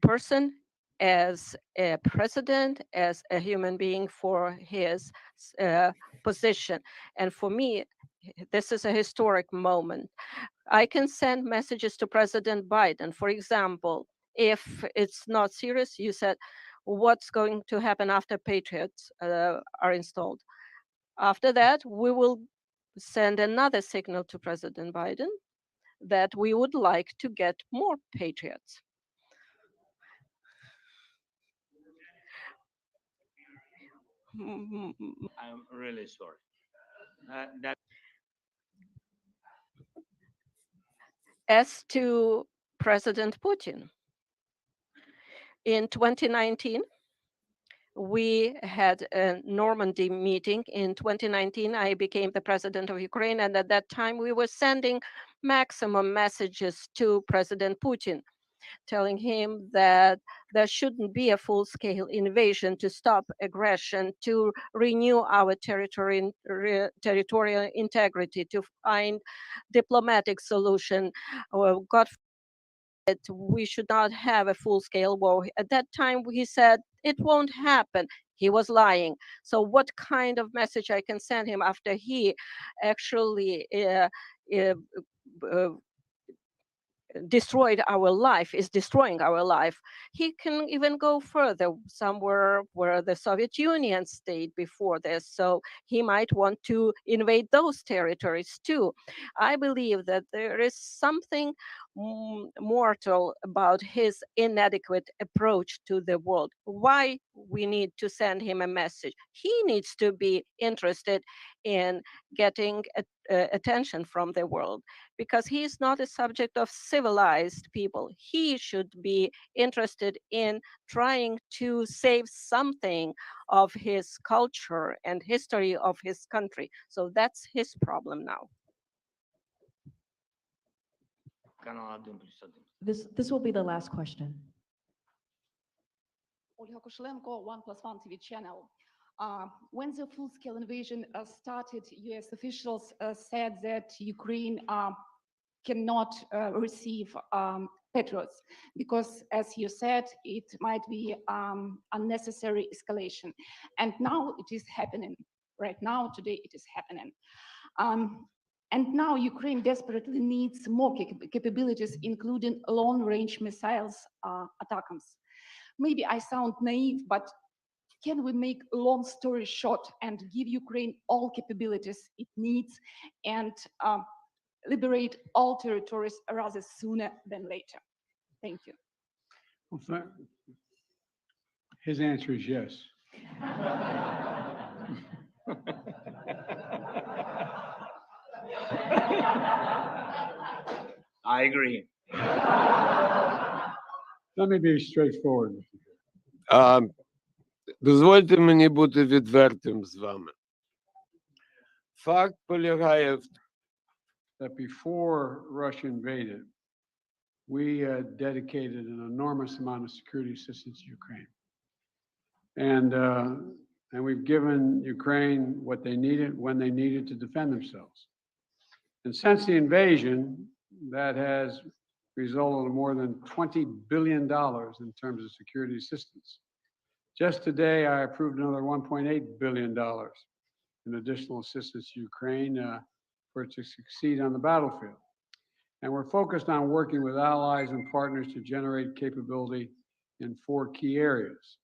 person, as a president, as a human being for his position. And for me, this is a historic moment. I can send messages to President Biden. For example, if it's not serious, you said, what's going to happen after Patriots are installed? After that, we will send another signal to President Biden that we would like to get more Patriots. I'm really sorry. As to President Putin, in 2019, we had a Normandy meeting. In 2019, I became the president of Ukraine, and at that time, we were sending maximum messages to President Putin, telling him that there shouldn't be a full-scale invasion, to stop aggression, to renew our territorial integrity, to find diplomatic solution. God forbid we should not have a full-scale war. At that time, he said it won't happen. He was lying. So what kind of message I can send him after he actually destroyed our life, is destroying our life? He can even go further, somewhere where the Soviet Union stayed before this. So he might want to invade those territories too. I believe that there is something mortal about his inadequate approach to the world. Why we need to send him a message? He needs to be interested in getting attention from the world, because he is not a subject of civilized people. He should be interested in trying to save something of his culture and history of his country. So that's his problem now. This will be the last question. Olga Koshelenko, 1+1 TV channel. When the full-scale invasion started, U.S. officials said that Ukraine cannot receive Patriots because, as you said, it might be unnecessary escalation. And now it is happening. Right now, today, it is happening. And now Ukraine desperately needs more capabilities, including long-range missiles, ATACMS. Maybe I sound naive, but can we make a long story short and give Ukraine all capabilities it needs and liberate all territories rather sooner than later? Thank you. Well, his answer is yes. I agree. Let me be straightforward with you. Дозвольте мені бути відвертим з вами. Факт полягає в That before Russia invaded, we dedicated an enormous amount of security assistance to Ukraine. And we've given Ukraine what they needed when they needed to defend themselves. And since the invasion, that has resulted in more than $20 billion in terms of security assistance. Just today, I approved another $1.8 billion in additional assistance to Ukraine for it to succeed on the battlefield. And we're focused on working with allies and partners to generate capability in 4 key areas.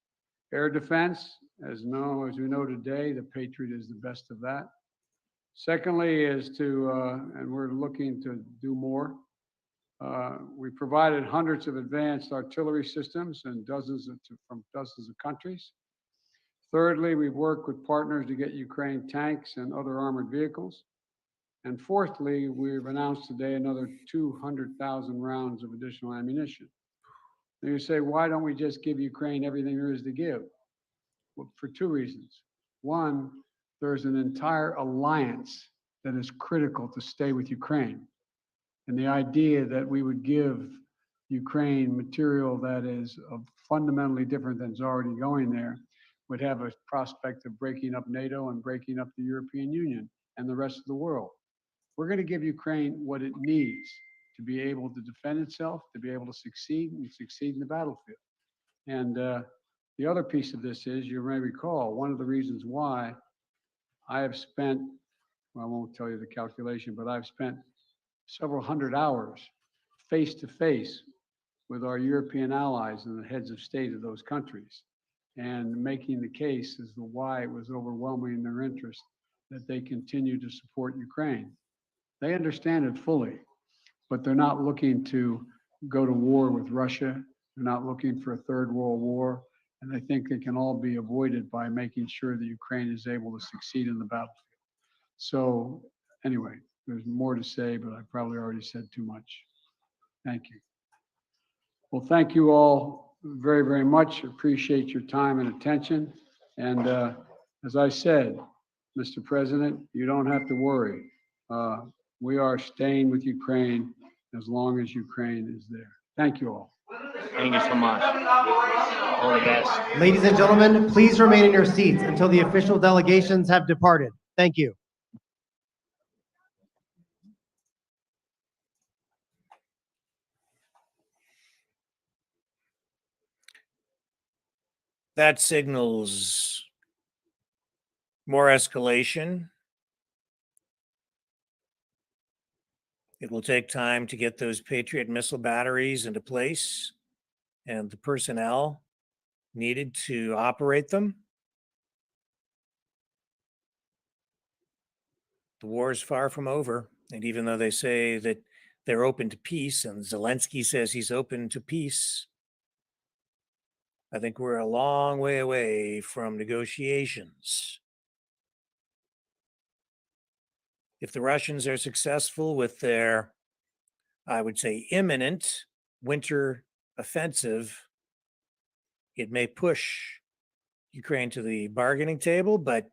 Air defense, as we know today, the Patriot is the best of that. Secondly is to, and we're looking to do more, we provided hundreds of advanced artillery systems and from dozens of countries. Thirdly, we've worked with partners to get Ukraine tanks and other armored vehicles. And fourthly, we've announced today another 200,000 rounds of additional ammunition. And you say, why don't we just give Ukraine everything there is to give? Well, for 2 reasons. One, there's an entire alliance that is critical to stay with Ukraine. And the idea that we would give Ukraine material that is fundamentally different than is already going there would have a prospect of breaking up NATO and breaking up the European Union and the rest of the world. We're going to give Ukraine what it needs to be able to defend itself, to be able to succeed and succeed in the battlefield. And the other piece of this is, you may recall, one of the reasons why I have spent, well, I won't tell you the calculation, but I've spent several hundred hours face to face with our European allies and the heads of state of those countries, and making the case as to why it was overwhelming in their interest that they continue to support Ukraine. They understand it fully, but they're not looking to go to war with Russia. They're not looking for a third world war. And I think they can all be avoided by making sure that Ukraine is able to succeed in the battlefield. So anyway, there's more to say, but I probably already said too much. Thank you. Well, thank you all very, very much. Appreciate your time and attention. And as I said, Mr. President, you don't have to worry. We are staying with Ukraine as long as Ukraine is there. Thank you all. Thank you so much. All the best. Ladies and gentlemen, please remain in your seats until the official delegations have departed. Thank you. That signals more escalation. It will take time to get those Patriot missile batteries into place and the personnel needed to operate them. The war is far from over. And even though they say that they're open to peace, and Zelensky says he's open to peace, I think we're a long way away from negotiations. If the Russians are successful with their, I would say, imminent winter offensive, it may push Ukraine to the bargaining table, but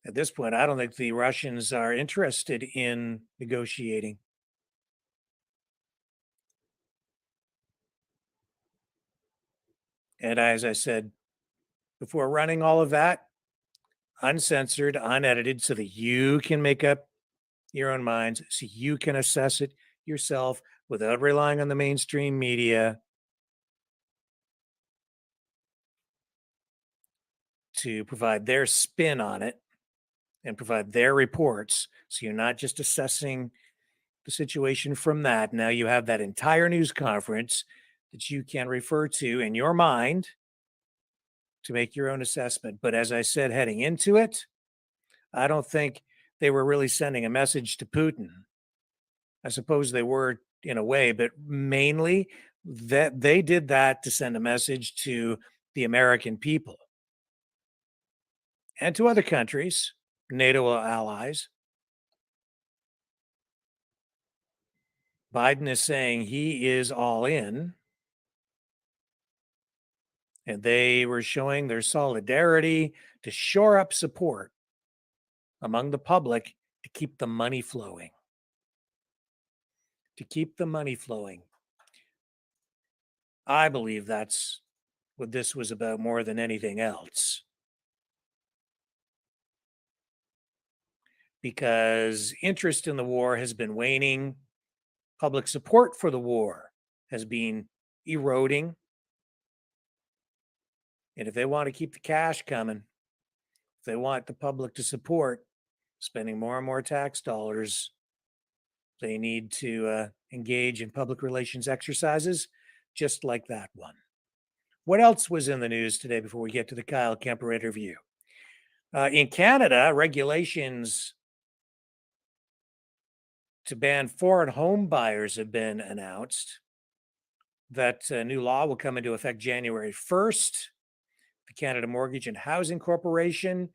at this point, I don't think the Russians are interested in negotiating. And as I said before, running all of that uncensored, unedited, so that you can make up your own minds, so you can assess it yourself without relying on the mainstream media to provide their spin on it and provide their reports. So you're not just assessing the situation from that. Now you have that entire news conference that you can refer to in your mind to make your own assessment. But as I said, heading into it, I don't think they were really sending a message to Putin. I suppose they were in a way, but mainly that they did that to send a message to the American people. and to other countries, NATO allies. Biden is saying he is all in. And they were showing their solidarity to shore up support among the public to keep the money flowing. To keep the money flowing. I believe that's what this was about more than anything else. Because interest in the war has been waning. Public support for the war has been eroding. And if they want to keep the cash coming, if they want the public to support spending more and more tax dollars, they need to engage in public relations exercises just like that one. What else was in the news today before we get to the Kyle Kemper interview? In Canada, regulations to ban foreign home buyers have been announced. That new law will come into effect January 1st. The Canada Mortgage and Housing Corporation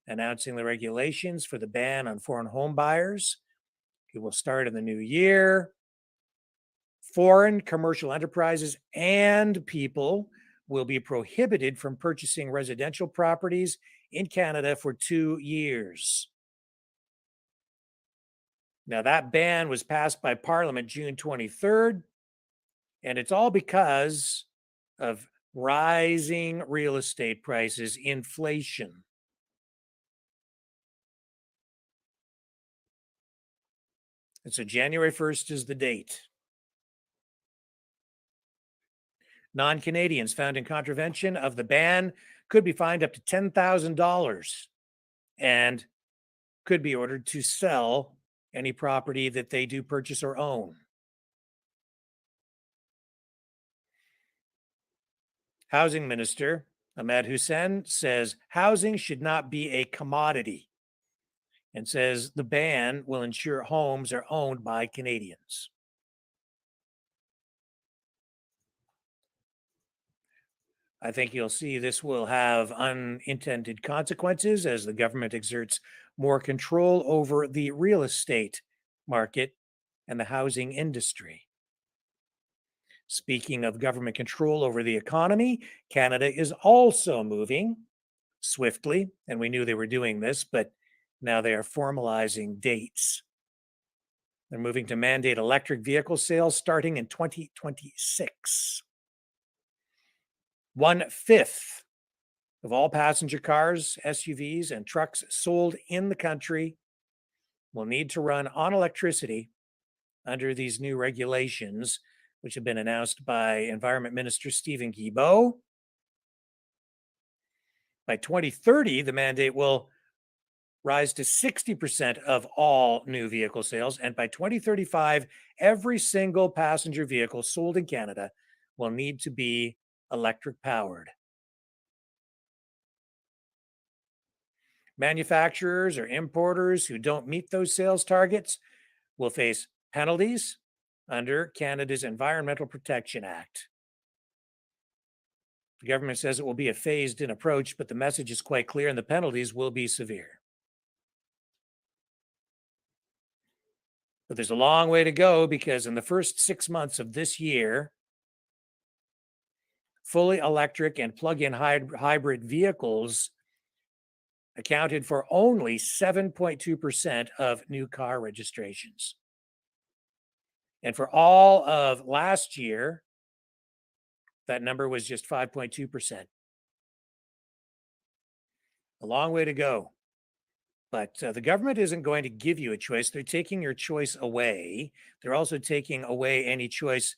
announcing the regulations for the ban on foreign home buyers. It will start in the new year. Foreign commercial enterprises and people will be prohibited from purchasing residential properties in Canada for 2 years. Now, that ban was passed by Parliament June 23rd, and it's all because of rising real estate prices, inflation. And so January 1st is the date. Non-Canadians found in contravention of the ban could be fined up to $10,000 and could be ordered to sell any property that they do purchase or own. Housing Minister Ahmed Hussein says housing should not be a commodity and says the ban will ensure homes are owned by Canadians. I think you'll see this will have unintended consequences as the government exerts more control over the real estate market and the housing industry. Speaking of government control over the economy, Canada is also moving swiftly, and we knew they were doing this, but now they are formalizing dates. They're moving to mandate electric vehicle sales starting in 2026. 1/5 of all passenger cars, SUVs, and trucks sold in the country will need to run on electricity under these new regulations, which have been announced by Environment Minister Stephen Guilbeault. By 2030, the mandate will rise to 60% of all new vehicle sales. And by 2035, every single passenger vehicle sold in Canada will need to be electric powered. Manufacturers or importers who don't meet those sales targets will face penalties under Canada's Environmental Protection Act. The government says it will be a phased-in approach, but the message is quite clear and the penalties will be severe. But there's a long way to go because in the first 6 months of this year, fully electric and plug-in hybrid vehicles accounted for only 7.2% of new car registrations. And for all of last year, that number was just 5.2%. A long way to go. But the government isn't going to give you a choice. They're taking your choice away. They're also taking away any choice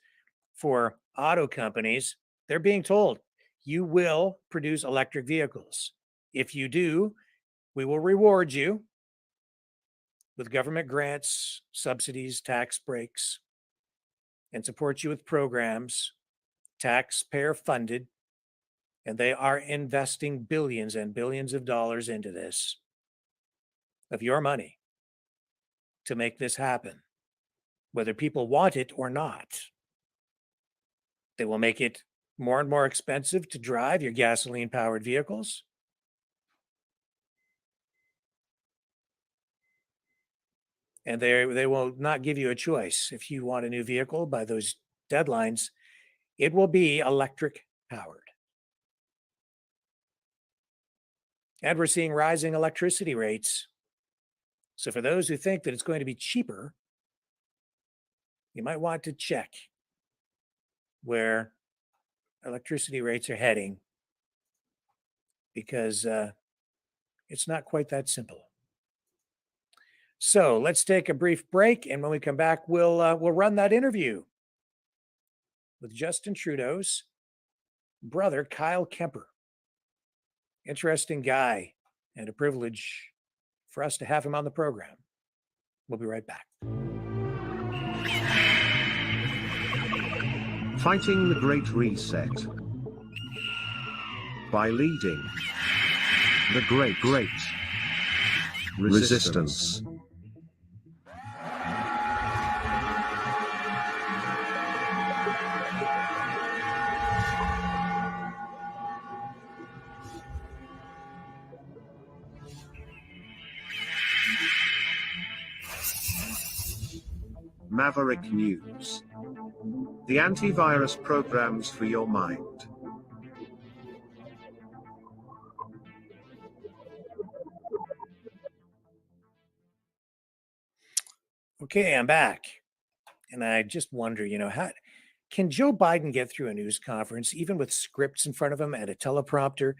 for auto companies. They're being told, you will produce electric vehicles. If you do, we will reward you with government grants, subsidies, tax breaks, and support you with programs, taxpayer funded, and they are investing billions and billions of dollars into this, of your money, to make this happen, whether people want it or not. They will make it more and more expensive to drive your gasoline-powered vehicles. And they will not give you a choice. If you want a new vehicle by those deadlines, it will be electric powered. And we're seeing rising electricity rates. So for those who think that it's going to be cheaper, you might want to check where electricity rates are heading, because it's not quite that simple. So let's take a brief break, and when we come back, we'll run that interview with Justin Trudeau's brother, Kyle Kemper. Interesting guy, and a privilege for us to have him on the program. We'll be right back. Fighting the Great Reset by leading the Great Resistance. Maverick News. The antivirus programs for your mind. Okay, I'm back. And I just wonder, how can Joe Biden get through a news conference, even with scripts in front of him and a teleprompter,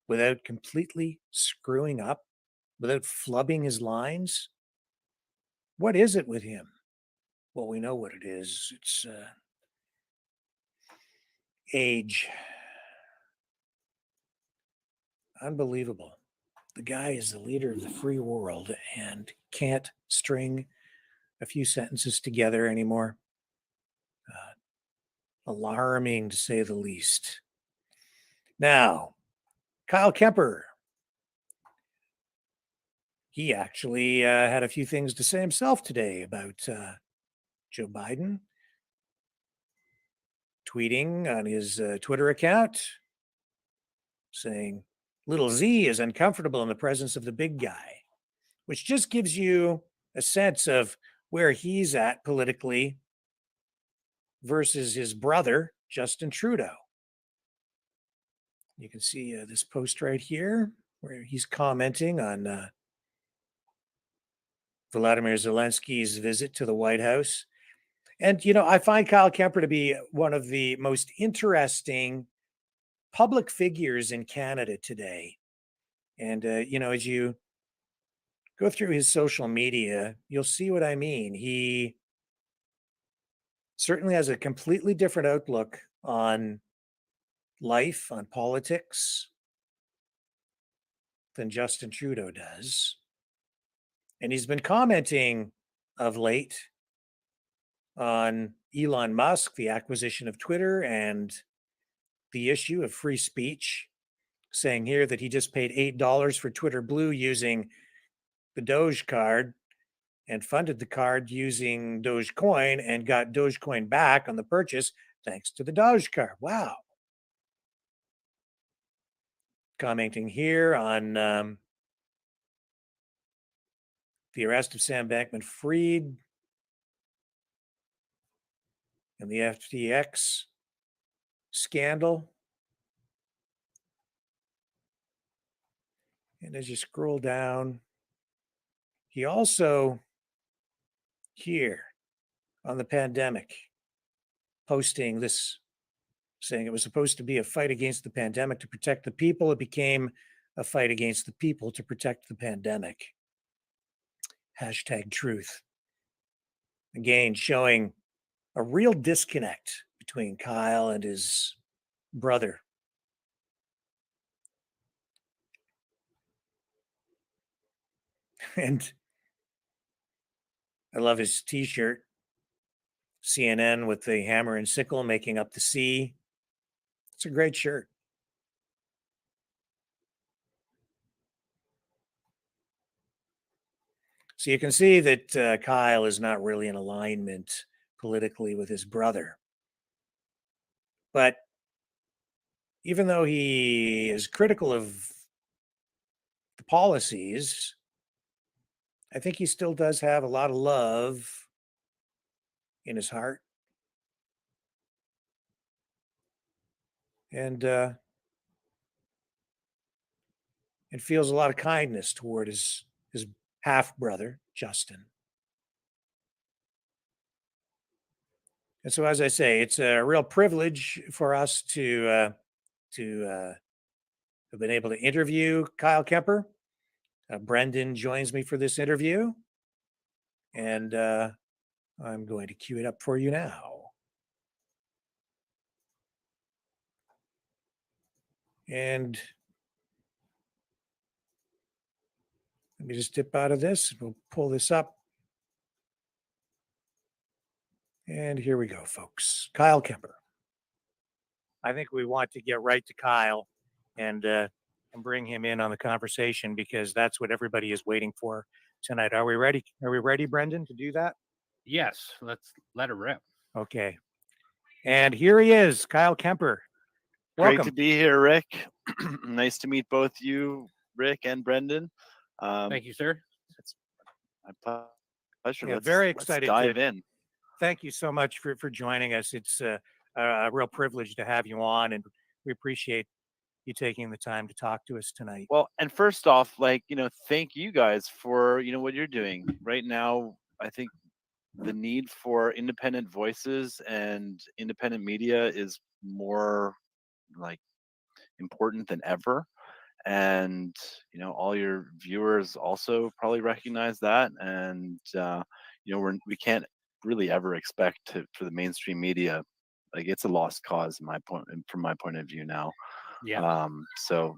without completely screwing up, without flubbing his lines? What is it with him? Well, we know what it is. It's age. Unbelievable. The guy is the leader of the free world and can't string a few sentences together anymore. Alarming, to say the least. Now, Kyle Kemper. He actually had a few things to say himself today about Joe Biden, tweeting on his Twitter account, saying, "Little Z is uncomfortable in the presence of the big guy," which just gives you a sense of where he's at politically versus his brother, Justin Trudeau. You can see this post right here where he's commenting on Vladimir Zelensky's visit to the White House. And, I find Kyle Kemper to be one of the most interesting public figures in Canada today. And, as you go through his social media, you'll see what I mean. He certainly has a completely different outlook on life, on politics, than Justin Trudeau does. And he's been commenting of late on Elon Musk, the acquisition of Twitter, and the issue of free speech, saying here that he just paid $8 for Twitter Blue using the Doge card and funded the card using Dogecoin and got Dogecoin back on the purchase thanks to the Doge card. Wow. Commenting here on the arrest of Sam Bankman-Fried and the FTX scandal. And as you scroll down, he also here on the pandemic posting this, saying it was supposed to be a fight against the pandemic to protect the people. It became a fight against the people to protect the pandemic. #truth. Again, showing a real disconnect between Kyle and his brother. And I love his t-shirt. CNN with the hammer and sickle making up the C. It's a great shirt. So you can see that Kyle is not really in alignment politically with his brother. But even though he is critical of the policies I think he still does have a lot of love in his heart. And feels a lot of kindness toward his half brother, Justin. And so, as I say, it's a real privilege for us to have been able to interview Kyle Kemper. Brendan joins me for this interview, and I'm going to cue it up for you now. And let me just dip out of this. We'll pull this up. And here we go, folks. Kyle Kemper. I think we want to get right to Kyle and bring him in on the conversation, because that's what everybody is waiting for tonight. Are we ready? Are we ready, Brendan, to do that? Yes, let's let it rip. Okay. And here he is, Kyle Kemper. Welcome. Great to be here, Rick. Nice to meet both you, Rick and Brendan. Thank you, sir. It's my pleasure. Yeah, Let's, very let's excited dive to in. Thank you so much for joining us. It's a real privilege to have you on, and we appreciate you taking the time to talk to us tonight. Well, and first off, thank you guys for, what you're doing right now. I think the need for independent voices and independent media is more important than ever. And, all your viewers also probably recognize that. And, we can't really ever expect for the mainstream media, it's a lost cause from my point of view now. Yeah. So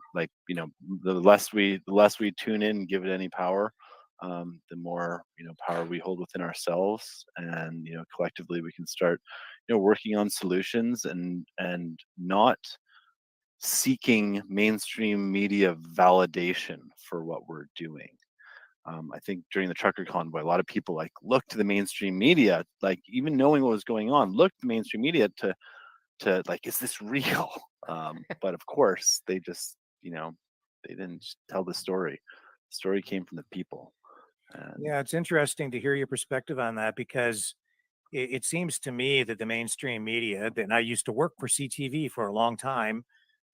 the less we tune in and give it any power, the more power we hold within ourselves, and collectively we can start working on solutions and not seeking mainstream media validation for what we're doing. I think during the trucker convoy, a lot of people looked to the mainstream media, even knowing what was going on, looked to the mainstream media to is this real? But of course, they just they didn't tell the story. The story came from the people. Yeah, it's interesting to hear your perspective on that, because it seems to me that the mainstream media, and I used to work for CTV for a long time,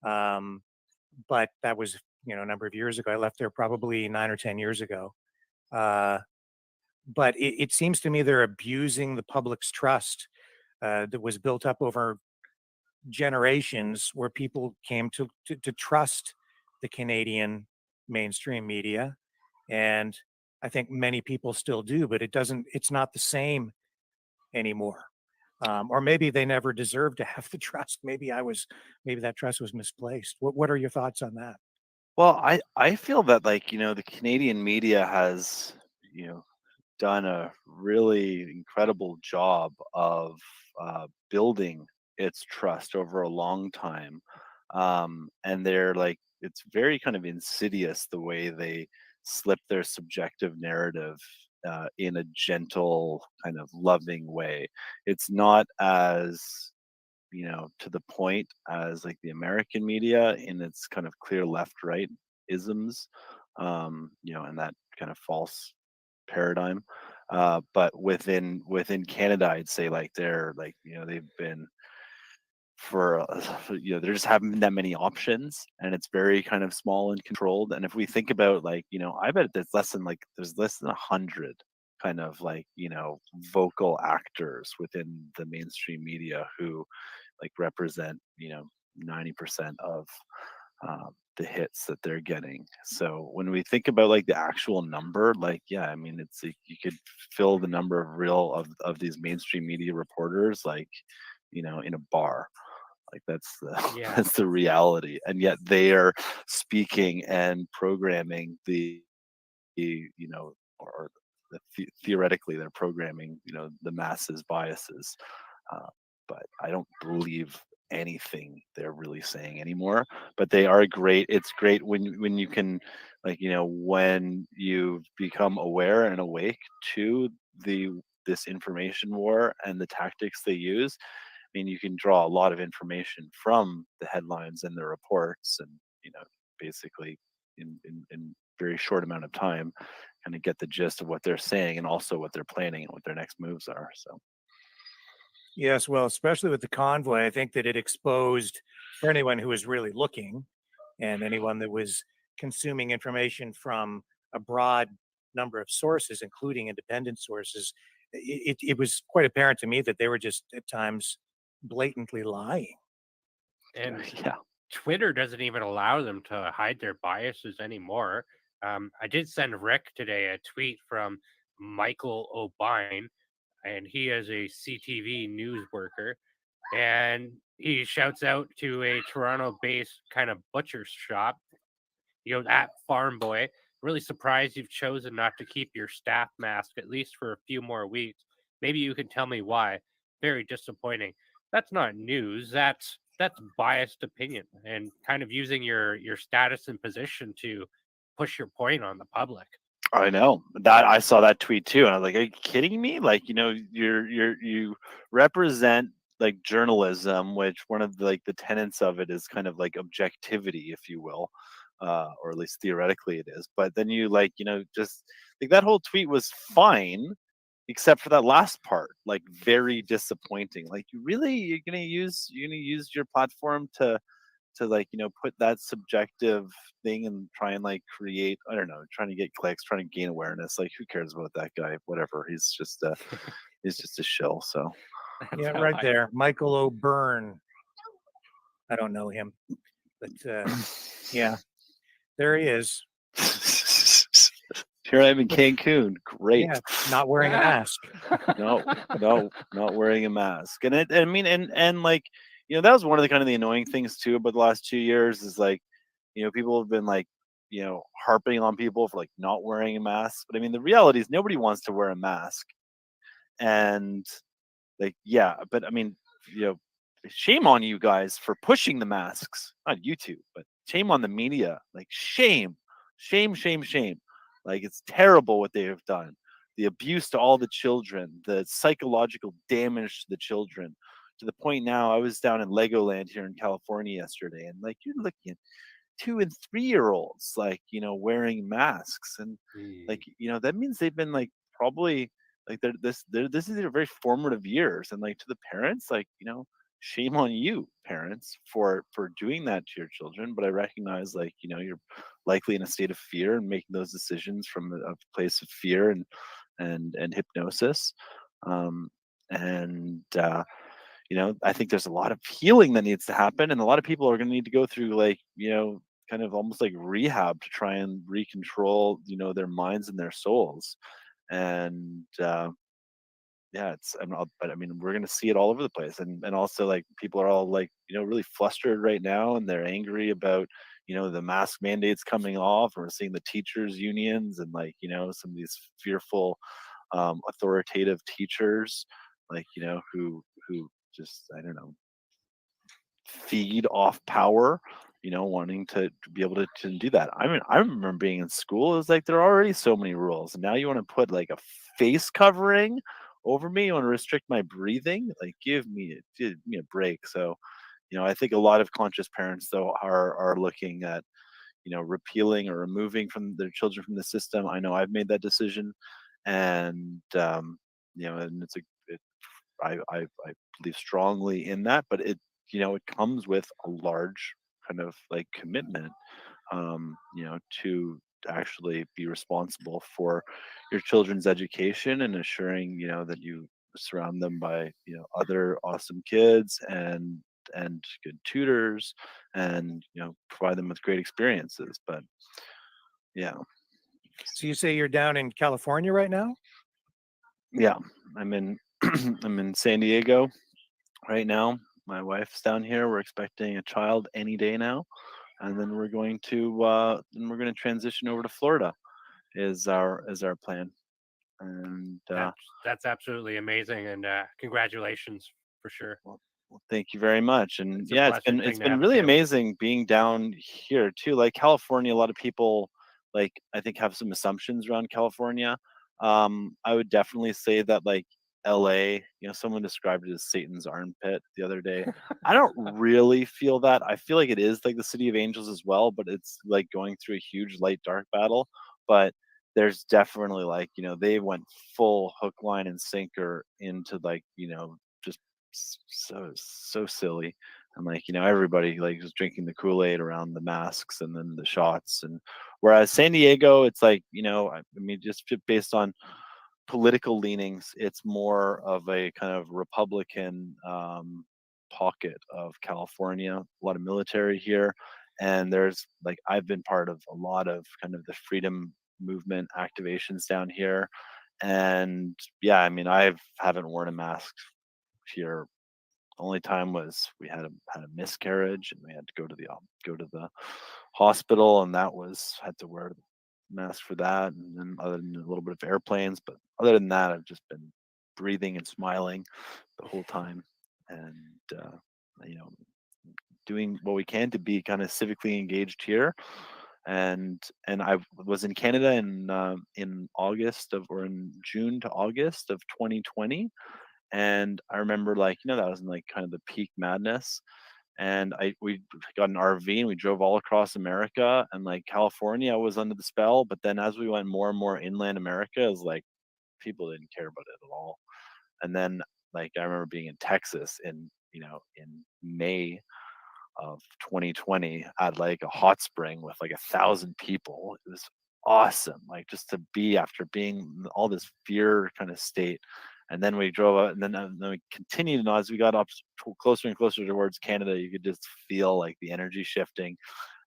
but that was a number of years ago. I left there probably 9 or 10 years ago. But it seems to me they're abusing the public's trust that was built up over generations, where people came to trust the Canadian mainstream media. And I think many people still do, but it's not the same anymore. Or maybe they never deserved to have the trust. Maybe that trust was misplaced. What are your thoughts on that? Well, I feel that the Canadian media has done a really incredible job of building its trust over a long time, and it's very kind of insidious the way they slip their subjective narrative in a gentle kind of loving way. It's not as to the point as the American media in its kind of clear left right isms, and that kind of false paradigm. But within Canada, I'd say they're they've been there just haven't been that many options, and it's very kind of small and controlled. And if we think about I bet there's less than 100 kind of vocal actors within the mainstream media who represent 90% of the hits that they're getting. So when we think about the actual number, yeah, I mean, it's you could fill the number of these mainstream media reporters in a bar. That's Yeah. that's the reality. And yet they are speaking and programming or theoretically they're programming the masses biases. But I don't believe anything they're really saying anymore. But they are great. It's great when you can when you become aware and awake to this information war and the tactics they use. I mean, you can draw a lot of information from the headlines and the reports, and basically in very short amount of time kind of get the gist of what they're saying and also what they're planning and what their next moves are. So. Yes, well, especially with the convoy, I think that it exposed for anyone who was really looking and anyone that was consuming information from a broad number of sources, including independent sources, it was quite apparent to me that they were just at times blatantly lying. And yeah, Twitter doesn't even allow them to hide their biases anymore. I did send Rick today a tweet from Michael O'Bine, and he is a CTV news worker, and he shouts out to a Toronto-based kind of butcher shop, at Farm Boy. Really surprised you've chosen not to keep your staff mask at least for a few more weeks. Maybe you can tell me why. Very disappointing. That's not news. That's biased opinion and kind of using your status and position to push your point on the public. I know that I saw that tweet too, and I was like, "Are you kidding me? Like, you represent like journalism, which one of the tenets of it is kind of like objectivity, if you will, or at least theoretically it is. But then you just like that whole tweet was fine, except for that last part, like very disappointing. Like, you're gonna use your platform to put that subjective thing and try and like create, I don't know, trying to get clicks, trying to gain awareness. Like, who cares about that guy? Whatever. He's just a shill. So Yeah, right there. Michael O'Byrne. I don't know him, but yeah, there he is. Here I am in Cancun. Great. Yeah, not wearing a mask. No, not wearing a mask. And like, that was one of the kind of the annoying things too about the last 2 years is like, people have been like, harping on people for like not wearing a mask. But I mean, the reality is nobody wants to wear a mask. And like, yeah, but I mean, shame on you guys for pushing the masks. Not you two, but shame on the media. Like, shame. Like, it's terrible what they have done. The abuse to all the children, the psychological damage to the children, to the point now I was down in Legoland here in California yesterday, and like, you're looking at 2 and 3-year-olds, like, wearing masks. And like, that means they've been like, probably like this is their very formative years. And like, to the parents, like, shame on you parents for doing that to your children. But I recognize, like, you're likely in a state of fear and making those decisions from a place of fear and hypnosis. I think there's a lot of healing that needs to happen, and a lot of people are going to need to go through, like, kind of almost like rehab to try and recontrol, their minds and their souls. And yeah, but I mean, we're going to see it all over the place. And also, like, people are all like, really flustered right now, and they're angry about, the mask mandates coming off. And we're seeing the teachers unions and, like, some of these fearful, authoritative teachers, like, who just, I don't know, feed off power, wanting to be able to do that. I mean, I remember being in school, it was like, there are already so many rules, and now you want to put like a face covering over me, you want to restrict my breathing, like, give me a break. So, I think a lot of conscious parents though are looking at, repealing or removing from their children from the system. I know I've made that decision, and and I believe strongly in that, but it comes with a large kind of like commitment, to actually be responsible for your children's education and assuring, that you surround them by, other awesome kids and good tutors, and, provide them with great experiences. But yeah. So you say you're down in California right now? Yeah, I'm in I'm in San Diego right now. My wife's down here. We're expecting a child any day now, and then we're going to transition over to Florida. Is our plan. And That's absolutely amazing, and congratulations for sure. Well, thank you very much. And It's a yeah, blessed thing it's to been have a really family. amazing being down here too. Like, California, a lot of people, like, I think, have some assumptions around California. I would definitely say that, like, LA, someone described it as Satan's armpit the other day. I don't really feel that. I feel like it is like the city of angels as well, but it's like going through a huge light dark battle. But there's definitely like, they went full hook, line, and sinker into like, just so silly. And like, everybody like was drinking the Kool-Aid around the masks and then the shots. And whereas San Diego, it's like, I mean, just based on political leanings, it's more of a kind of Republican pocket of California, a lot of military here. And there's like, I've been part of a lot of kind of the freedom movement activations down here. And yeah, I mean, haven't worn a mask here. Only time was we had a miscarriage and we had to go to the hospital, and that was had to wear the mask for that, and then other than a little bit of airplanes, but other than that, I've just been breathing and smiling the whole time, and you know, doing what we can to be kind of civically engaged here. And I was in Canada in August of or in June to August of 2020, and I remember like that was in like kind of the peak madness. And we got an RV and we drove all across America, and like California was under the spell, but then as we went more and more inland America, it was like people didn't care about it at all. And then like I remember being in Texas in May of 2020 at like a hot spring with like 1,000 people. It was awesome, like just to be after being in all this fear kind of state. And then we drove out, and then we continued. And as we got up closer and closer towards Canada, you could just feel like the energy shifting.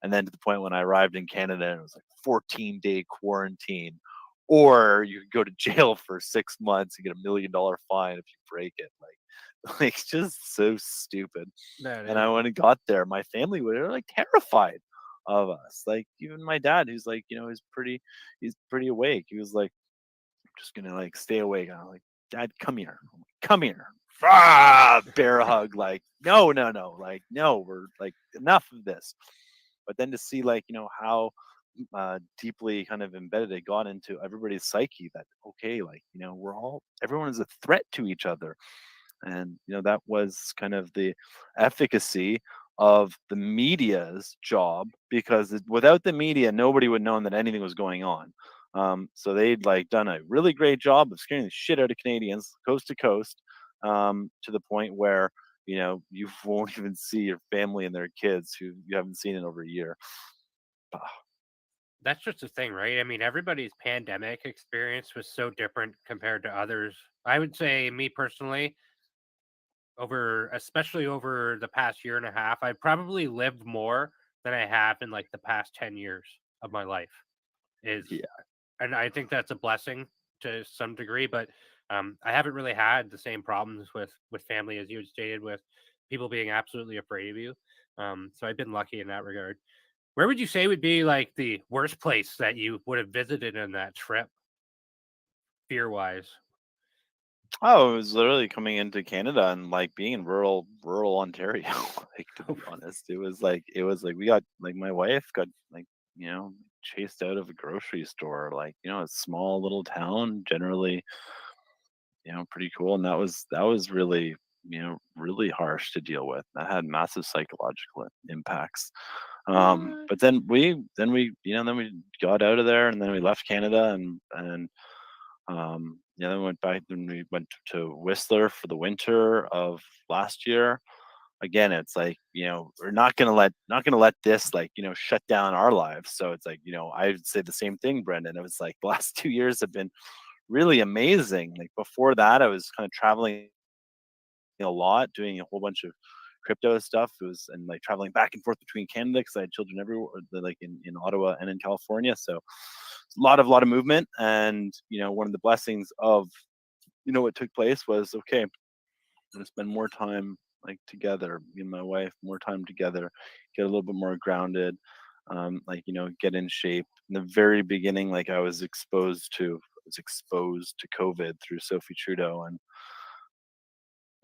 And then to the point when I arrived in Canada, and it was like 14-day quarantine, or you could go to jail for 6 months and get $1 million fine if you break it. Like it's just so stupid. That And I is. when I got there, my family were like terrified of us. Like even my dad, who's like, he's pretty awake. He was like, just gonna like stay awake. And I'm like, Dad, come here, come here. Bear hug. Like, no, no, no. Like, no, we're like enough of this. But then to see like how deeply kind of embedded it got into everybody's psyche that okay, like everyone is a threat to each other. And that was kind of the efficacy of the media's job, because without the media nobody would know that anything was going on. So they'd like done a really great job of scaring the shit out of Canadians coast to coast, to the point where you won't even see your family and their kids who you haven't seen in over a year. That's just the thing, right? I mean, everybody's pandemic experience was so different compared to others. I would say, me personally, especially over the past year and a half, I probably lived more than I have in like the past 10 years of my life. And I think that's a blessing to some degree, but I haven't really had the same problems with family as you had stated, with people being absolutely afraid of you. So I've been lucky in that regard. Where would you say would be like the worst place that you would have visited in that trip, fear wise? Oh, it was literally coming into Canada and like being in rural Ontario. Like to be honest, it was like we got like my wife got like chased out of a grocery store, like a small little town, generally pretty cool. And that was really really harsh to deal with. That had massive psychological impacts. But then we got out of there, and then we left Canada, and then we went back. Then we went to Whistler for the winter of last year. Again, it's like we're not gonna let this like shut down our lives. So it's like I would say the same thing, Brendan. It was like the last 2 years have been really amazing. Like before that, I was kind of traveling a lot, doing a whole bunch of crypto stuff. It was and like traveling back and forth between Canada because I had children everywhere, like in Ottawa and in California. So it's a lot of movement. And one of the blessings of what took place was okay, I'm gonna spend more time like together, me and my wife, more time together, get a little bit more grounded, like get in shape. In the very beginning, like I was exposed to COVID through Sophie Trudeau, and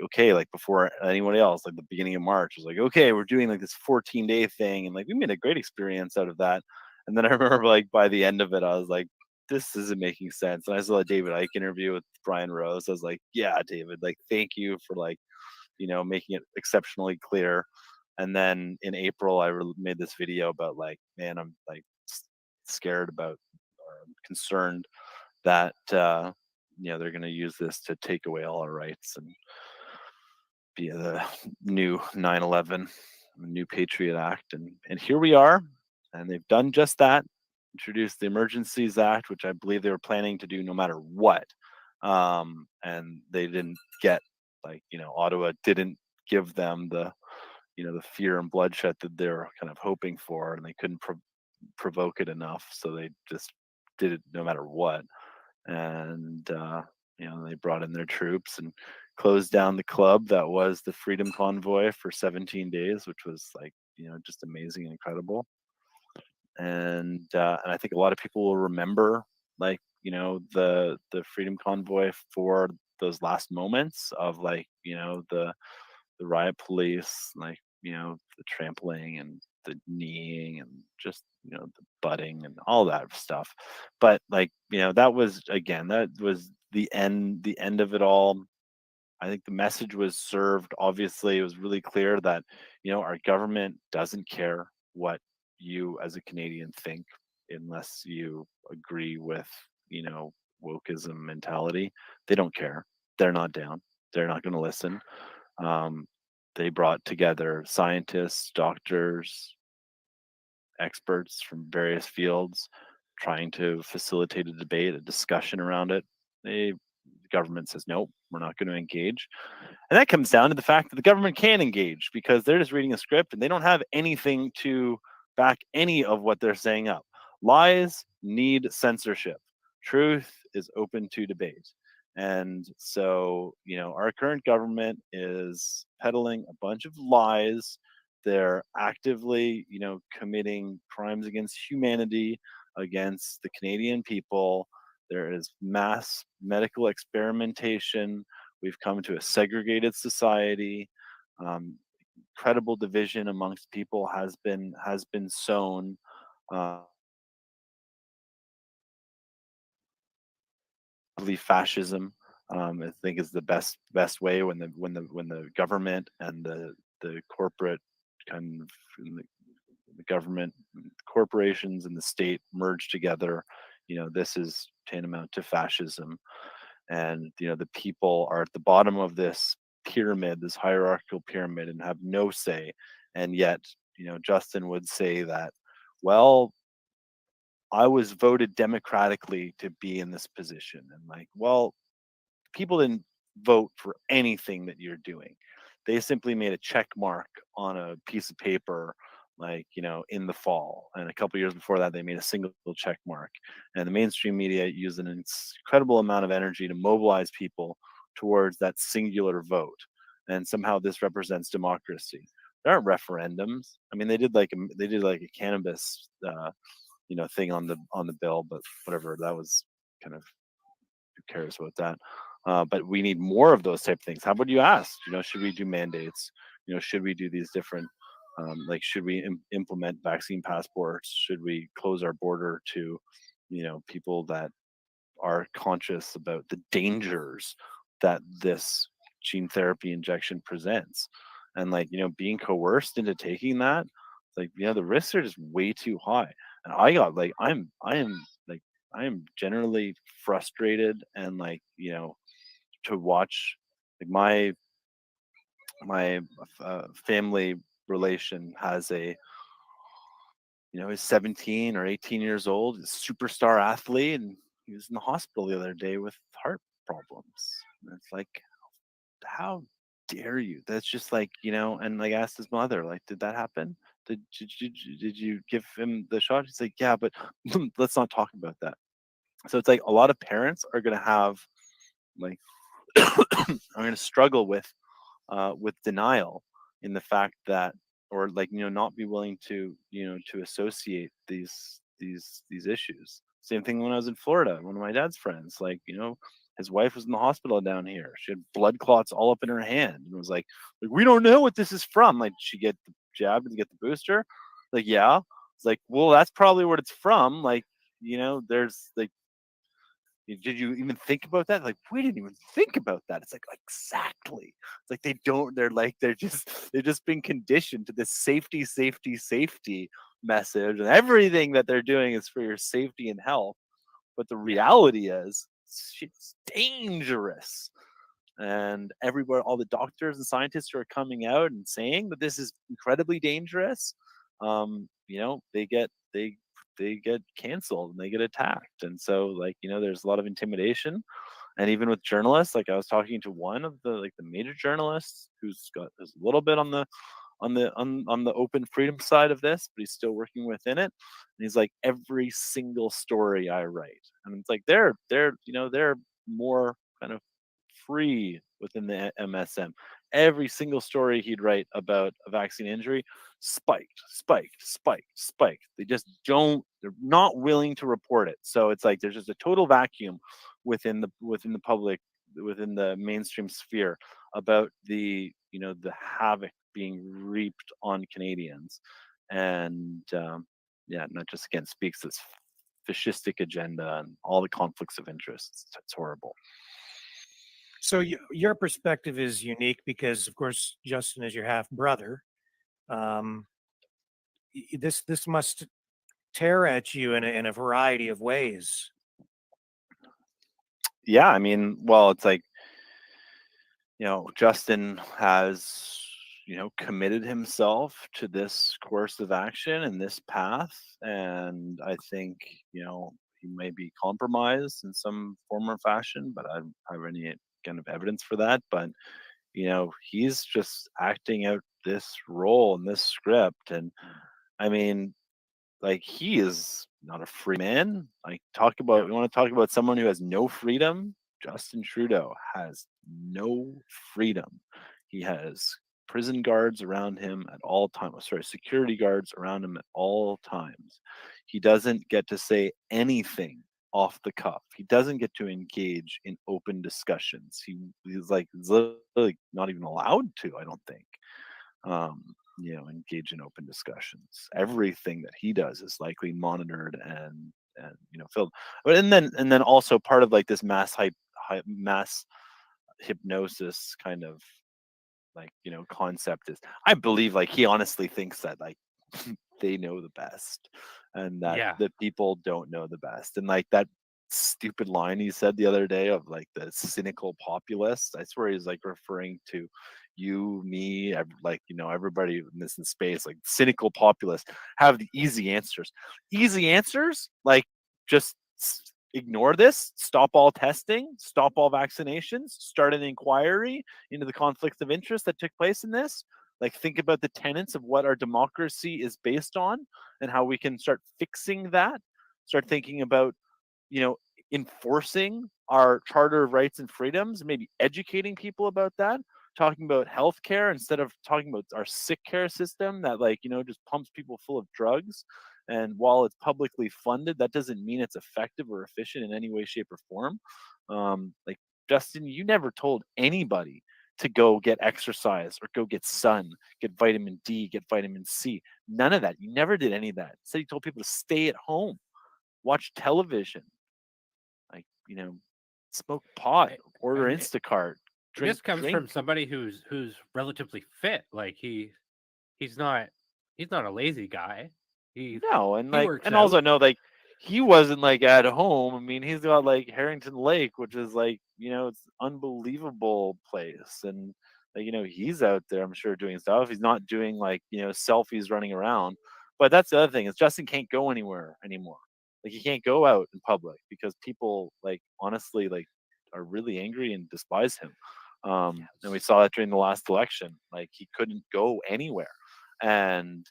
okay, like before anyone else, like the beginning of March, was like, okay, we're doing like this 14-day thing, and like we made a great experience out of that. And then I remember like by the end of it, I was like, this isn't making sense. And I saw a David Icke interview with Brian Rose. I was like, yeah, David, like thank you for like making it exceptionally clear. And then in April, I made this video about like, man, I'm like scared about concerned that they're going to use this to take away all our rights and be the new 9/11, the new Patriot Act, and here we are, and they've done just that. Introduced the Emergencies Act, which I believe they were planning to do no matter what, and they didn't get, Ottawa didn't give them the the fear and bloodshed that they're kind of hoping for, and they couldn't provoke it enough, so they just did it no matter what. And they brought in their troops and closed down the club that was the Freedom Convoy for 17 days, which was just amazing and incredible. And I think a lot of people will remember the Freedom Convoy for those last moments of the riot police, the trampling and the kneeing and just the butting and all that stuff. But that was the end of it all. I think the message was served. Obviously, it was really clear that our government doesn't care what you as a Canadian think unless you agree with wokeism mentality. They don't care. They're not down. They're not going to listen. They brought together scientists, doctors, experts from various fields, trying to facilitate a debate, a discussion around it. The government says, nope, we're not going to engage. And that comes down to the fact that the government can engage because they're just reading a script and they don't have anything to back any of what they're saying up. Lies need censorship. Truth is open to debate. And so, our current government is peddling a bunch of lies. They're actively, committing crimes against humanity, against the Canadian people. There is mass medical experimentation. We've come to a segregated society. Incredible division amongst people has been sown. Fascism, I think, is the best way when the government and the corporate kind of the government, corporations, and the state merge together. This is tantamount to fascism, and the people are at the bottom of this pyramid, this hierarchical pyramid, and have no say. And yet, Justin would say that, well, I was voted democratically to be in this position. And well, people didn't vote for anything that you're doing. They simply made a check mark on a piece of paper, in the fall. And a couple years before that, they made a single check mark. And the mainstream media used an incredible amount of energy to mobilize people towards that singular vote. And somehow this represents democracy. There aren't referendums. I mean, they did like a cannabis thing on the bill, but whatever, that was kind of, who cares about that. But we need more of those type of things. How about you ask, should we do mandates? Should we do these different, should we implement vaccine passports? Should we close our border to, people that are conscious about the dangers that this gene therapy injection presents? And being coerced into taking that, the risks are just way too high. And I am generally frustrated and to watch my family relation has he's 17 or 18 years old, he's a superstar athlete, and he was in the hospital the other day with heart problems. And it's how dare you? That's just and asked his mother, did that happen? Did you give him the shot? He's like, yeah, but let's not talk about that. So it's a lot of parents are going to have are going to struggle with denial in the fact that, or not be willing to to associate these issues. Same thing when I was in Florida. One of my dad's friends, his wife was in the hospital down here. She had blood clots all up in her hand, and was like we don't know what this is from. Did she get the jab and get the booster? Yeah. It's well, that's probably what it's from. There's did you even think about that? We didn't even think about that. It's exactly. It's they've just been conditioned to this safety message, and everything that they're doing is for your safety and health. but the reality is shit's dangerous. And everywhere, all the doctors and scientists who are coming out and saying that this is incredibly dangerous, they get canceled and they get attacked. And so, like, there's a lot of intimidation. And even with journalists, like I was talking to one of the major journalists who's a little bit on the open freedom side of this, but he's still working within it. And he's like, every single story I write, and it's like they're more kind of free within the MSM. Every single story he'd write about a vaccine injury spiked. They just they're not willing to report it. So it's like there's just a total vacuum within the public, within the mainstream sphere about the havoc being reaped on Canadians. And that just again speaks this fascistic agenda and all the conflicts of interest. It's horrible. So your perspective is unique because, of course, Justin is your half brother. This must tear at you in a variety of ways. Yeah, I mean, well, it's like, Justin has, committed himself to this course of action and this path. And I think, he may be compromised in some form or fashion, but I don't have any kind of evidence for that. But, he's just acting out this role in this script. And I mean, like, he is not a free man. We want to talk about someone who has no freedom. Justin Trudeau has no freedom. He has prison guards around him at all times. Security guards around him at all times. He doesn't get to say anything off the cuff. He doesn't get to engage in open discussions. He's literally not even allowed to, I don't think. Engage in open discussions. Everything that he does is likely monitored and filled. But and then also part of like this mass hypnosis kind of concept is, I believe, like, he honestly thinks that like they know the best and that the people don't know the best. And like that stupid line he said the other day of like the cynical populist, I swear he's like referring to you, me, everybody in this space. Like, cynical populists have the easy answers, like just ignore this, stop all testing, stop all vaccinations, start an inquiry into the conflicts of interest that took place in this. Like, think about the tenets of what our democracy is based on and how we can start fixing that. Start thinking about, enforcing our Charter of Rights and Freedoms, maybe educating people about that, talking about healthcare instead of talking about our sick care system that just pumps people full of drugs. And while it's publicly funded, that doesn't mean it's effective or efficient in any way, shape, or form. Like, Justin, you never told anybody to go get exercise or go get sun, get vitamin D, get vitamin C. None of that. You never did any of that. Instead, you told people to stay at home, watch television, smoke pot, order Instacart. This comes from somebody who's relatively fit. Like, he's not a lazy guy. And also know, like, he wasn't like at home. I mean, he's got like Harrington Lake, which is like, it's unbelievable place. And he's out there, I'm sure, doing stuff. He's not doing like, selfies running around. But that's the other thing, is Justin can't go anywhere anymore. Like, he can't go out in public because people, like, honestly, like, are really angry and despise him. And we saw that during the last election. Like, he couldn't go anywhere. And,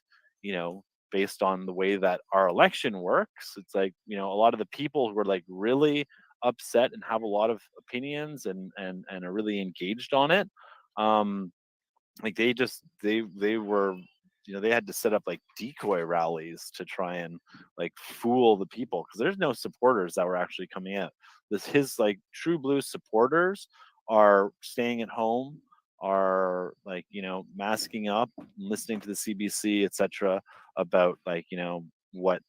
based on the way that our election works, it's like, a lot of the people who are like really upset and have a lot of opinions and are really engaged on it, like, they were, they had to set up like decoy rallies to try and like fool the people, because there's no supporters that were actually coming out. His like true blue supporters are staying at home, are like, masking up, listening to the CBC, etc., about like, what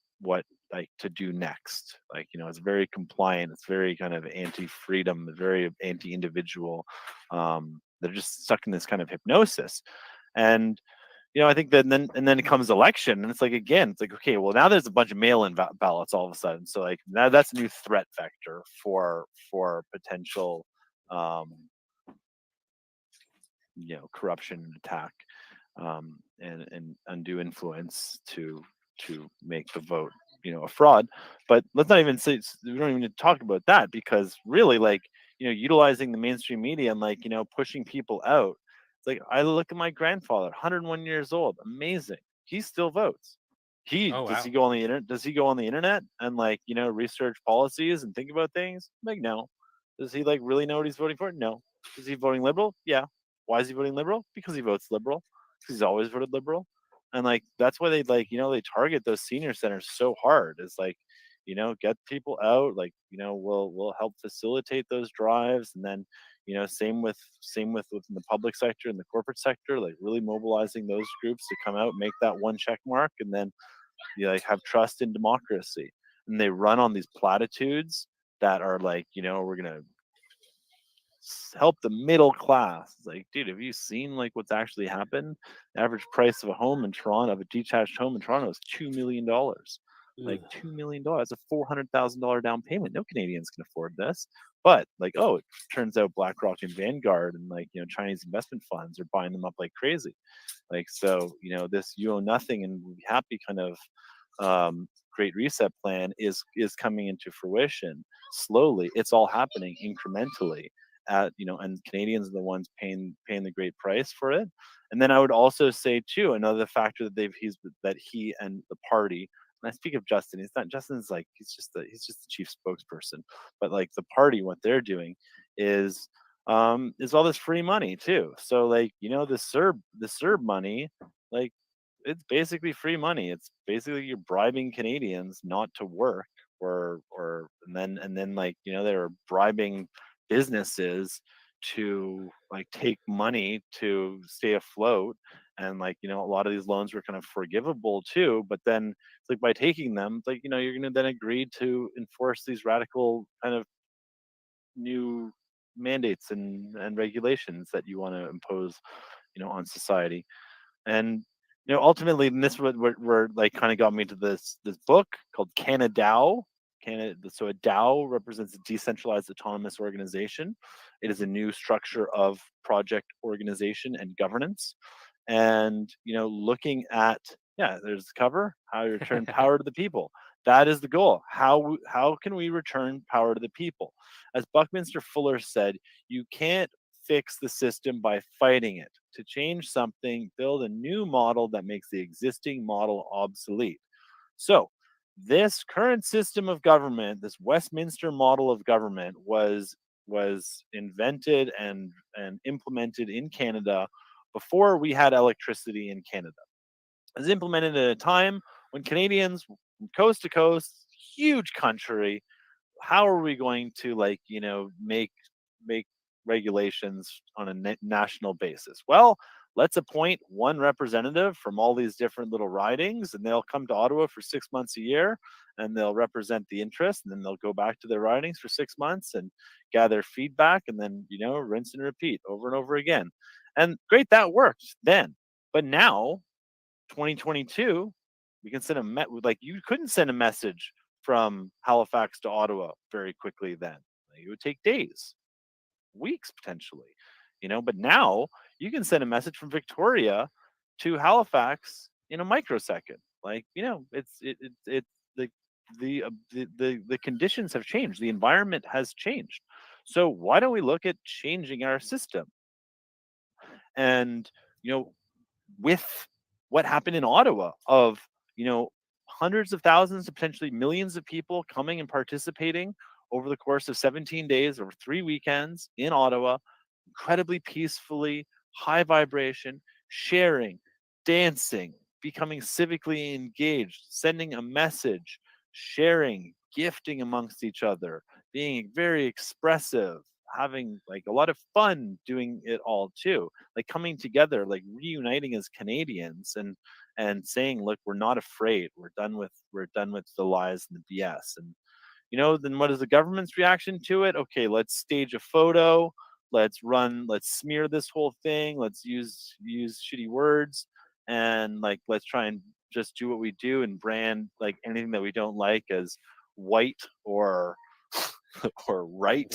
like to do next. Like, it's very compliant, it's very kind of anti-freedom, very anti-individual. They're just stuck in this kind of hypnosis. And I think that then it comes election, and it's like, again, it's like, okay, well, now there's a bunch of mail-in ballots all of a sudden, so like now that's a new threat vector for potential corruption and attack, and undue influence to make the vote a fraud. But let's not even say we don't even need to talk about that, because really, like, utilizing the mainstream media and like pushing people out. It's like, I look at my grandfather, 101 years old, amazing, he still votes. Oh, Does wow. he go on the internet? Does he go on the internet and like research policies and think about things? Like, no. Does he like really know what he's voting for? No. Is he voting liberal? Yeah. Why is he voting liberal? Because he votes liberal. Because he's always voted liberal. And like that's why they like they target those senior centers so hard. Is like get people out. Like we'll help facilitate those drives, and then same with within the public sector and the corporate sector, like really mobilizing those groups to come out, make that one check mark, and then like have trust in democracy. And they run on these platitudes that are like we're gonna help the middle class. It's like, dude, have you seen like what's actually happened? The average price of a home in Toronto, of a detached home in Toronto, is $2 million. Like $2 million. That's a $400,000 down payment. No Canadians can afford this. But like, oh, it turns out BlackRock and Vanguard and like Chinese investment funds are buying them up like crazy. Like, so this you own nothing and be happy kind of Great Reset plan is coming into fruition slowly. It's all happening incrementally. And Canadians are the ones paying the great price for it. And then I would also say too, another factor that he and the party. And I speak of Justin. Justin's like he's just the chief spokesperson. But like the party, what they're doing is all this free money too. So like the CERB money, like it's basically free money. It's basically you're bribing Canadians not to work, or and then like they're bribing businesses to like take money to stay afloat. And like a lot of these loans were kind of forgivable too, but then it's like by taking them, it's like you're going to then agree to enforce these radical kind of new mandates and regulations that you want to impose on society. And ultimately, and this where like kind of got me to this book called Canadao. So a DAO represents a decentralized autonomous organization. It is a new structure of project organization and governance. And looking at, yeah, there's the cover, how you return power to the people. That is the goal. How can we return power to the people? As Buckminster Fuller said, you can't fix the system by fighting it. To change something, build a new model that makes the existing model obsolete. So this current system of government, this Westminster model of government, was invented and implemented in Canada before we had electricity in Canada. It was implemented at a time when Canadians from coast to coast, huge country, how are we going to make regulations on a national basis? Well, let's appoint one representative from all these different little ridings, and they'll come to Ottawa for 6 months a year, and they'll represent the interest, and then they'll go back to their ridings for 6 months and gather feedback, and then rinse and repeat over and over again. And great, that worked then. But now 2022, we can send like you couldn't send a message from Halifax to Ottawa very quickly then. It would take days, weeks potentially, but now you can send a message from Victoria to Halifax in a microsecond. Like, it's the conditions have changed, the environment has changed. So why don't we look at changing our system? And with what happened in Ottawa of hundreds of thousands to potentially millions of people coming and participating over the course of 17 days, over 3 weekends in Ottawa, incredibly peacefully, high vibration, sharing, dancing, becoming civically engaged, sending a message, sharing, gifting amongst each other, being very expressive, having like a lot of fun doing it all too, like coming together, like reuniting as Canadians and saying, look, we're not afraid, we're done with the lies and the BS. And then what is the government's reaction to it? Okay, let's stage a photo, let's smear this whole thing, let's use shitty words, and like let's try and just do what we do and brand like anything that we don't like as white or or right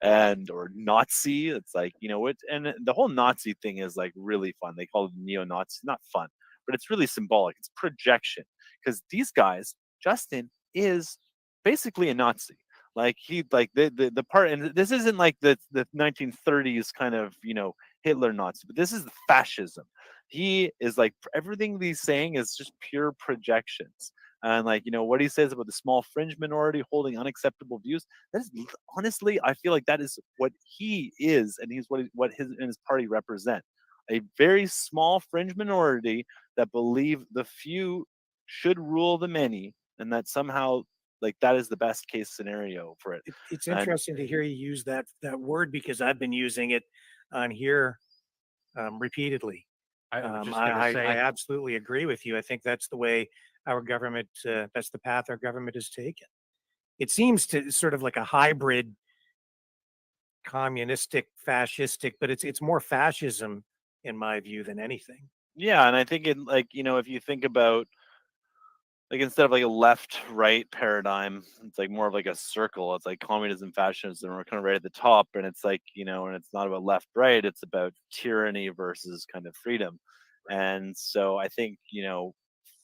and or Nazi. It's like, you know what, and the whole Nazi thing is like really fun. They call it neo-Nazi, not fun, but it's really symbolic. It's projection, because these guys, Justin is basically a Nazi. Like he like the part, and this isn't like the 1930s kind of, you know, Hitler Nazi, but this is fascism. He is like everything he's saying is just pure projections. And like, you know, what he says about the small fringe minority holding unacceptable views, that is honestly, I feel like that is what he is, and he's what his and his party represent. A very small fringe minority that believe the few should rule the many, and that somehow like that is the best case scenario for it. It's And interesting to hear you use that word, because I've been using it on here repeatedly. I was just gonna say, I absolutely agree with you. I think that's the way our government, that's the path our government has taken. It seems to sort of like a hybrid communistic, fascistic, but it's more fascism in my view than anything. yeah, and I think in like, you know, if you think about like instead of like a left right paradigm, it's like more of like a circle. It's like communism, fascism, we're kind of right at the top, and it's like, you know, and it's not about left right, it's about tyranny versus kind of freedom. And so I think, you know,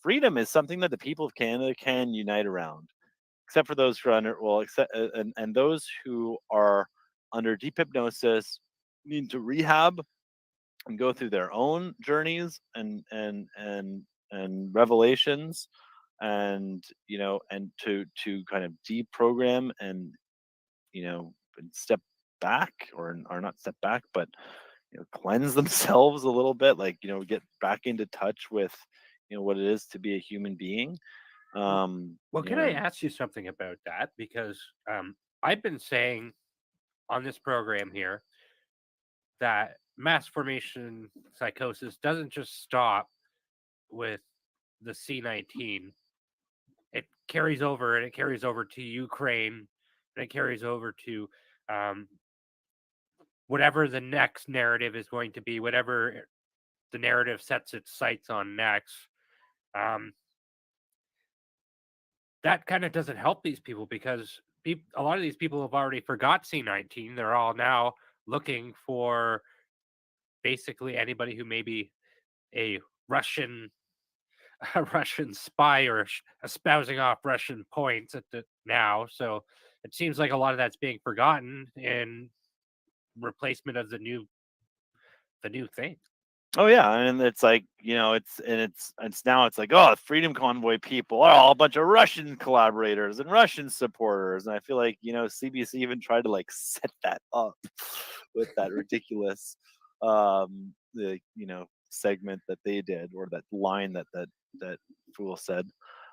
freedom is something that the people of Canada can unite around, except for those who are under, well, except and those who are under deep hypnosis need to rehab and go through their own journeys and revelations, and you know, and to kind of deprogram and, you know, and step back, or not step back, but you know, cleanse themselves a little bit, like, you know, get back into touch with, you know, what it is to be a human being. well, You can know, I and ask you something about that? Because I've been saying on this program here that mass formation psychosis doesn't just stop with the C-19. It carries over, and it carries over to Ukraine, and it carries over to whatever the next narrative is going to be, whatever the narrative sets its sights on next. That kind of doesn't help these people, because a lot of these people have already forgot C-19. They're all now looking for basically anybody who may be a Russian spy or espousing off Russian points at the now. So it seems like a lot of that's being forgotten in replacement of the new thing. oh yeah, and it's like, you know, it's now it's like, oh, the Freedom Convoy people are all a bunch of Russian collaborators and Russian supporters, and I feel like, you know, CBC even tried to like set that up with that ridiculous, the, you know, segment that they did, or that line that fool said,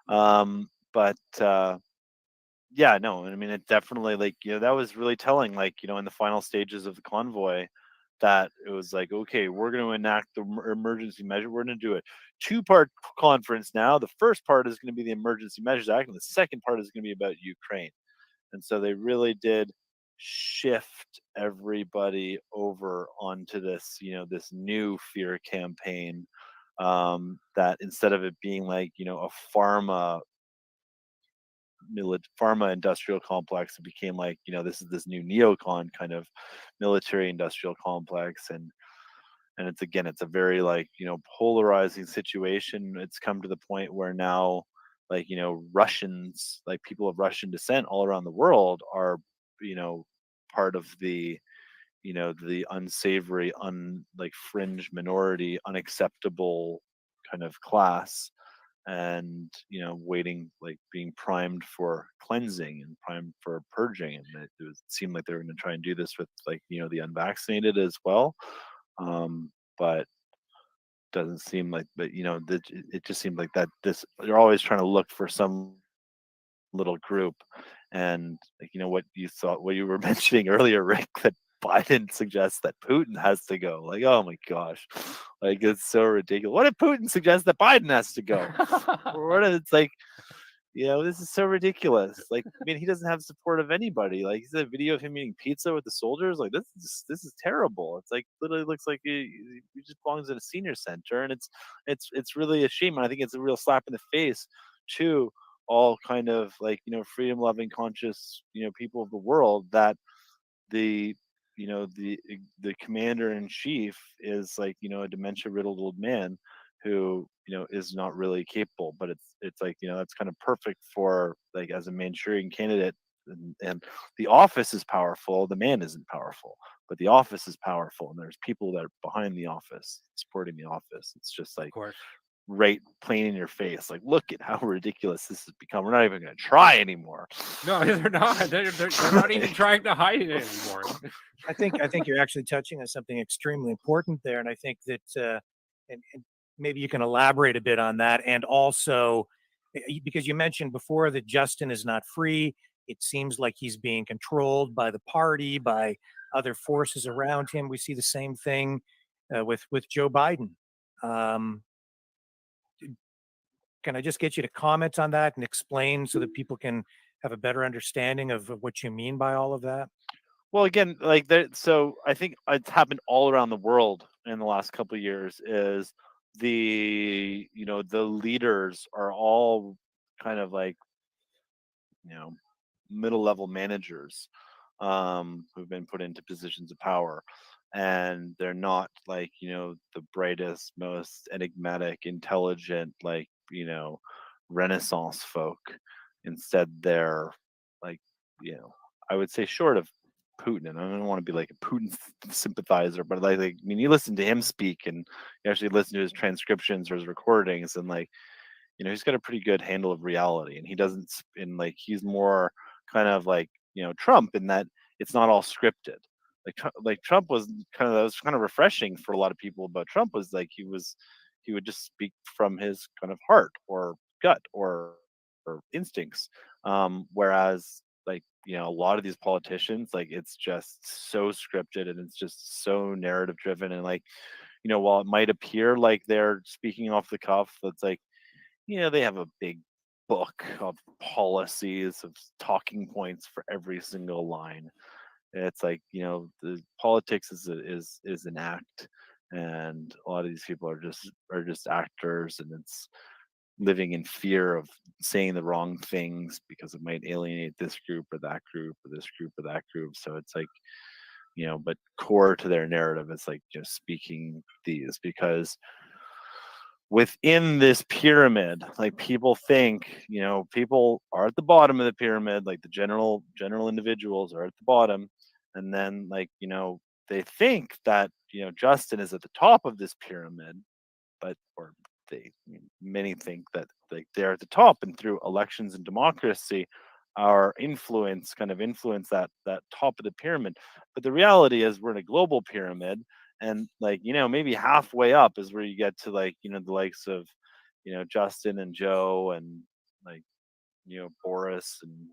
but yeah, no, I mean, it definitely, like, you know, that was really telling, like, you know, in the final stages of the convoy, that it was like, okay, we're going to enact the emergency measure. We're going to do a two-part conference now. The first part is going to be the Emergency Measures Act, and the second part is going to be about Ukraine. And so they really did shift everybody over onto this, you know, this new fear campaign, that instead of it being like, you know, a pharma industrial complex, it became like, you know, this is this new neocon kind of military industrial complex. And it's, again, it's a very, like, you know, polarizing situation. It's come to the point where now, like, you know, Russians, like people of Russian descent all around the world are, you know, part of the, you know, the unsavory, like fringe minority, unacceptable kind of class, and, you know, waiting, like being primed for cleansing and primed for purging. And it seemed like they were going to try and do this with, like, you know, the unvaccinated as well, but doesn't seem like, but you know, it just seemed like that this, they're always trying to look for some little group. And like, you know, what you were mentioning earlier, Rick, that Biden suggests that Putin has to go. Like, oh my gosh, like it's so ridiculous. What if Putin suggests that Biden has to go? It's like, This is so ridiculous. Like, I mean, he doesn't have support of anybody. Like, he's a video of him eating pizza with the soldiers. Like, this is terrible. It's like literally looks like he just belongs in a senior center, and it's really a shame. And I think it's a real slap in the face to all kind of like freedom loving, conscious people of the world that the the commander in chief is like a dementia riddled old man who is not really capable, but it's like that's kind of perfect for like as a Manchurian candidate. And the office is powerful, the man isn't powerful, but the office is powerful, and there's people that are behind the office supporting the office. It's just like right plain in your face, like look at how ridiculous this has become. We're not even going to try anymore. No, they're not. They're not even trying to hide it anymore. I think you're actually touching on something extremely important there, and I think that and maybe you can elaborate a bit on that. And also, because you mentioned before that Justin is not free, it seems like he's being controlled by the party, by other forces around him. We see the same thing with Joe Biden. Can I just get you to comment on that and explain so that people can have a better understanding of what you mean by all of that? Well, again, like so I think it's happened all around the world in the last couple of years. Is the the leaders are all kind of like middle level managers who've been put into positions of power, and they're not like the brightest, most enigmatic, intelligent, like Renaissance folk. Instead, they're like I would say short of Putin, and I don't want to be like a Putin sympathizer, but like I mean, you listen to him speak, and you actually listen to his transcriptions or his recordings, and like he's got a pretty good handle of reality, and he doesn't and like he's more kind of like Trump in that it's not all scripted. Like Trump was kind of that was kind of refreshing for a lot of people about Trump was like he would just speak from his kind of heart or gut or instincts, whereas like a lot of these politicians, like it's just so scripted and it's just so narrative driven, and like while it might appear like they're speaking off the cuff, that's like they have a big book of policies of talking points for every single line. It's like the politics is an act, and a lot of these people are just actors, and it's living in fear of saying the wrong things because it might alienate this group or that group or this group or that group. So it's like but core to their narrative, it's like just speaking these because within this pyramid, like people think people are at the bottom of the pyramid, like the general individuals are at the bottom, and then like they think that Justin is at the top of this pyramid, but or many think that like they're at the top, and through elections and democracy our influence that top of the pyramid. But the reality is we're in a global pyramid, and like maybe halfway up is where you get to like the likes of Justin and Joe and like Boris and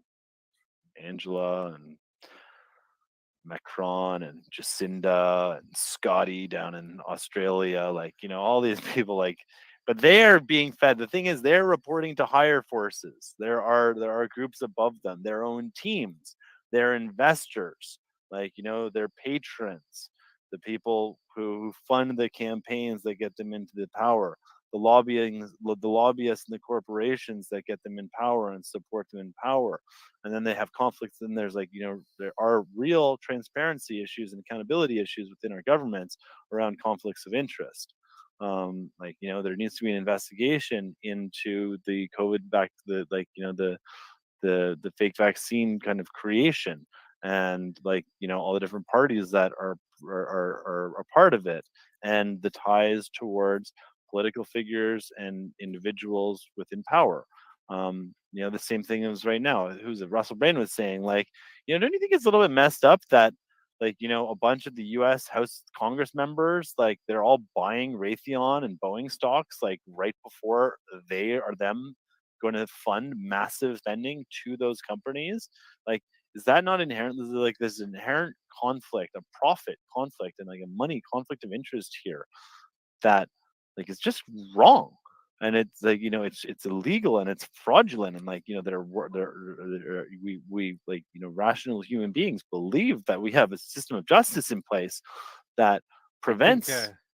Angela and Macron and Jacinda and Scotty down in Australia, like all these people, like, but they are being fed. The thing is, they're reporting to higher forces. There are groups above them, their own teams, their investors, like their patrons, the people who fund the campaigns that get them into the power, the lobbyists and the corporations that get them in power and support them in power. And then they have conflicts, and there's like there are real transparency issues and accountability issues within our governments around conflicts of interest. Like there needs to be an investigation into the COVID back the like the fake vaccine kind of creation, and like all the different parties that are a part of it, and the ties towards political figures and individuals within power. The same thing is right now. Who's it? Russell Brand was saying, like, don't you think it's a little bit messed up that, like, a bunch of the U.S. House Congress members, like, they're all buying Raytheon and Boeing stocks, like, right before they are them going to fund massive spending to those companies? Like, is that not inherent? Like, there's an inherent conflict, a profit conflict, and like a money conflict of interest here that, like, is just wrong. and it's like, it's illegal and it's fraudulent, and like, we like, rational human beings believe that we have a system of justice in place that prevents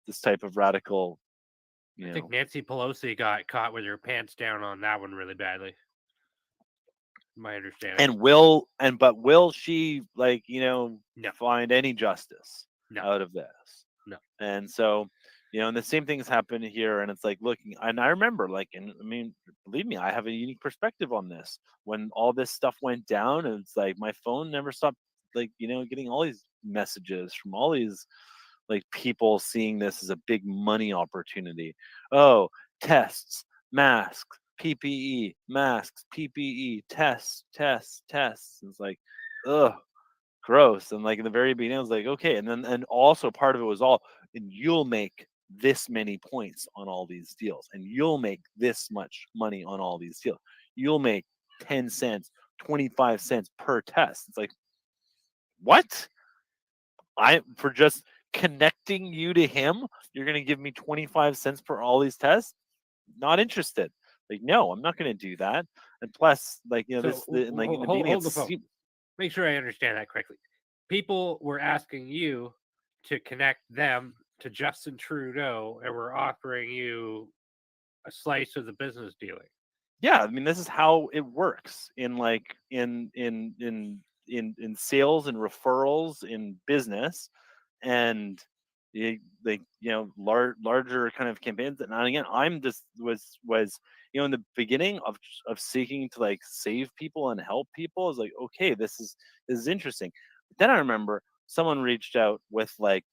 this type of radical. I think Nancy Pelosi got caught with her pants down on that one really badly. My understanding. And will she, like, find any justice out of this? No. And so, and the same things happen here, and it's like looking, and I remember, like, and I mean, believe me, I have a unique perspective on this. When all this stuff went down, and it's like my phone never stopped, like, getting all these messages from all these, like, people seeing this as a big money opportunity. Oh, tests, masks, PPE, masks, PPE, tests. It's like, ugh, gross. And like in the very beginning, I was like, okay. And also part of it was all, and you'll make this many points on all these deals, and you'll make this much money on all these deals. You'll make 10 cents, 25 cents per test. It's like, what? For just connecting you to him, you're going to give me 25 cents for all these tests? Not interested. Like, no, I'm not going to do that. And plus, like, So, in the hold beginning, the phone. Make sure I understand that correctly. People were asking you to connect them to Justin Trudeau, and we're offering you a slice of the business dealing. Yeah, I mean, this is how it works in like in sales and referrals in business, and larger kind of campaigns. And again, I'm just was in the beginning of seeking to like save people and help people. I was like, okay, this is interesting. But then I remember someone reached out with like,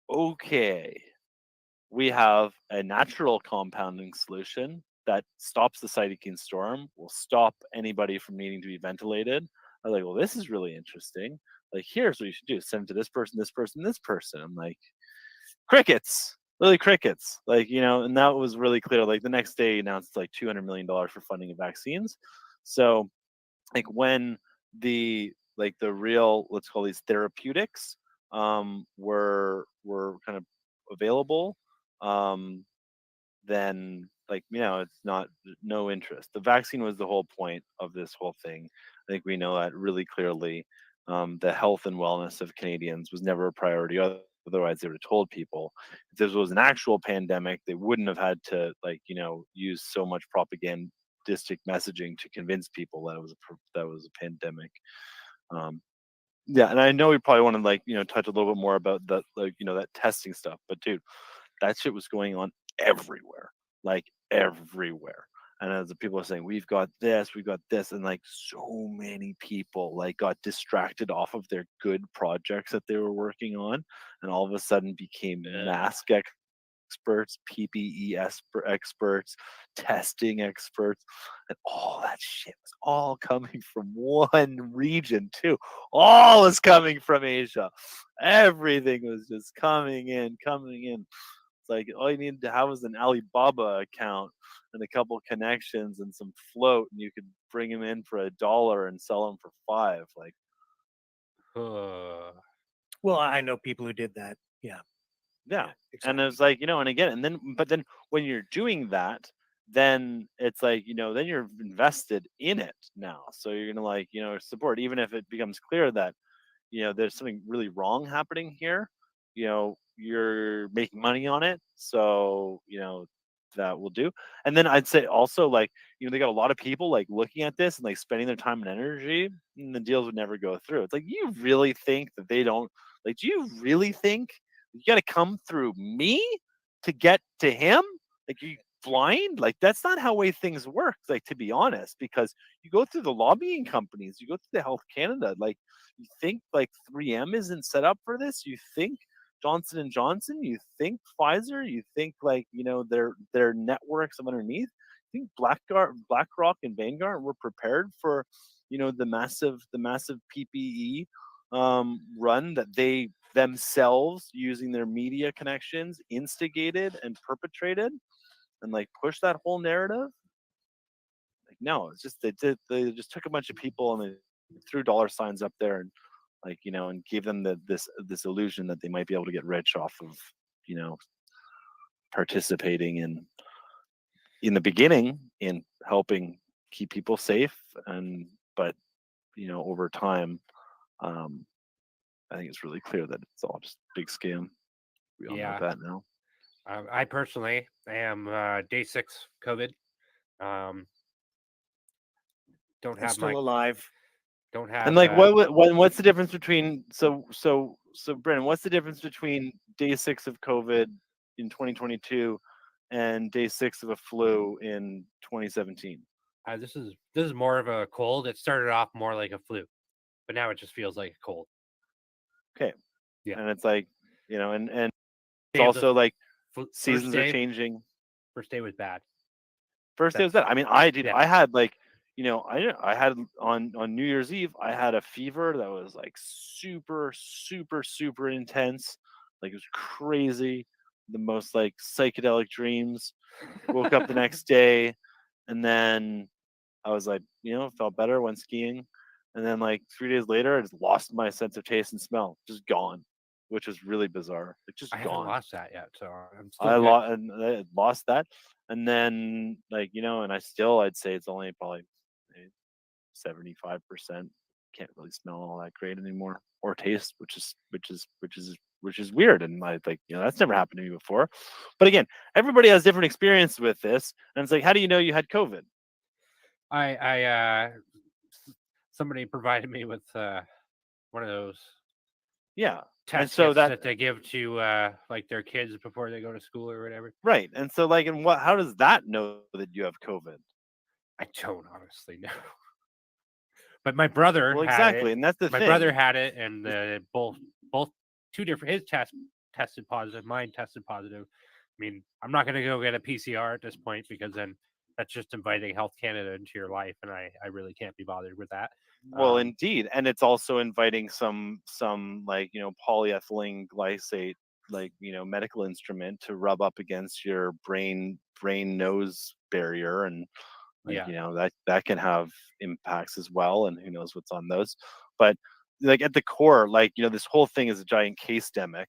okay, we have a natural compounding solution that stops the cytokine storm, will stop anybody from needing to be ventilated. I was like, well, this is really interesting. Like, here's what you should do: send it to this person, this person, this person. I'm like, crickets, really crickets. Like, and that was really clear. Like the next day, he announced like $200 million for funding of vaccines. So, like when the real, let's call these therapeutics, were kind of available, then it's not, no interest. The vaccine was the whole point of this whole thing. I think we know that really clearly. The health and wellness of Canadians was never a priority. Otherwise, they would have told people. If this was an actual pandemic, they wouldn't have had to use so much propagandistic messaging to convince people that it was a pandemic. Yeah, and I know we probably want to touch a little bit more about that, that testing stuff, but dude, that shit was going on everywhere, like everywhere. And as the people are saying, we've got this, and like so many people like got distracted off of their good projects that they were working on, and all of a sudden became mask experts, PPE experts, testing experts, and all that shit was all coming from one region too. All is coming from Asia. Everything was just coming in. It's like all you needed to have was an Alibaba account and a couple connections and some float, and you could bring them in for $1 and sell them for $5. Like, well, I know people who did that. Yeah. Exactly. And it's like, and again, but then when you're doing that, then it's like, then you're invested in it now. So you're gonna support, even if it becomes clear that, there's something really wrong happening here, you're making money on it. So, that will do. And then I'd say also they got a lot of people looking at this and spending their time and energy, and the deals would never go through. It's like, you really think that they don't, do you really think you got to come through me to get to him? Like, you blind? Like, that's not how way things work, to be honest, because you go through the lobbying companies, you go through the Health Canada, you think 3M isn't set up for this? You think Johnson and Johnson, you think Pfizer, you think their networks of underneath, you think BlackRock and Vanguard were prepared for the massive PPE run that they themselves, using their media connections, instigated and perpetrated, and pushed that whole narrative? No, it's just they just took a bunch of people and they threw dollar signs up there and and gave them this illusion that they might be able to get rich off of participating in in the beginning in helping keep people safe, but over time, I think it's really clear that it's all just a big scam. We all know that now. I personally am day 6 COVID. Don't have still my alive. Don't have. And like, what's the difference between so Brennan? What's the difference between day 6 of COVID in 2022 and day 6 of a flu in 2017? This is more of a cold. It started off more like a flu, but now it just feels like a cold. Okay. Yeah. And it's like, and it's Day of the also like first seasons are day- changing. First day was bad. First day was bad. I mean, Yeah. I had like, I had on New Year's Eve, I had a fever that was like super, super, super intense. Like it was crazy. The most like psychedelic dreams. Woke up the next day, and then I was like, felt better, went skiing. And then like 3 days later, I just lost my sense of taste and smell, just gone, which was really bizarre. It just I haven't gone. lost that yet, so I'm still. I good. lost that, and then and I'd say it's only probably 75%. Can't really smell all that great anymore, or taste, which is weird, and that's never happened to me before. But again, everybody has different experience with this, and it's like, how do you know you had COVID? Somebody provided me with one of those. Yeah. Test And so kits that that they give to like their kids before they go to school or whatever. right. And so how does that know that you have COVID? I don't honestly know. But my brother Well, had exactly, it. and that's the my thing. brother had it, and both two different. His tested positive. Mine tested positive. I mean, I'm not going to go get a PCR at this point because then that's just inviting Health Canada into your life, and I really can't be bothered with that. Well, indeed, and it's also inviting some polyethylene glycate medical instrument to rub up against your brain nose barrier, and that can have impacts as well, and who knows what's on those. But at the core, this whole thing is a giant case demic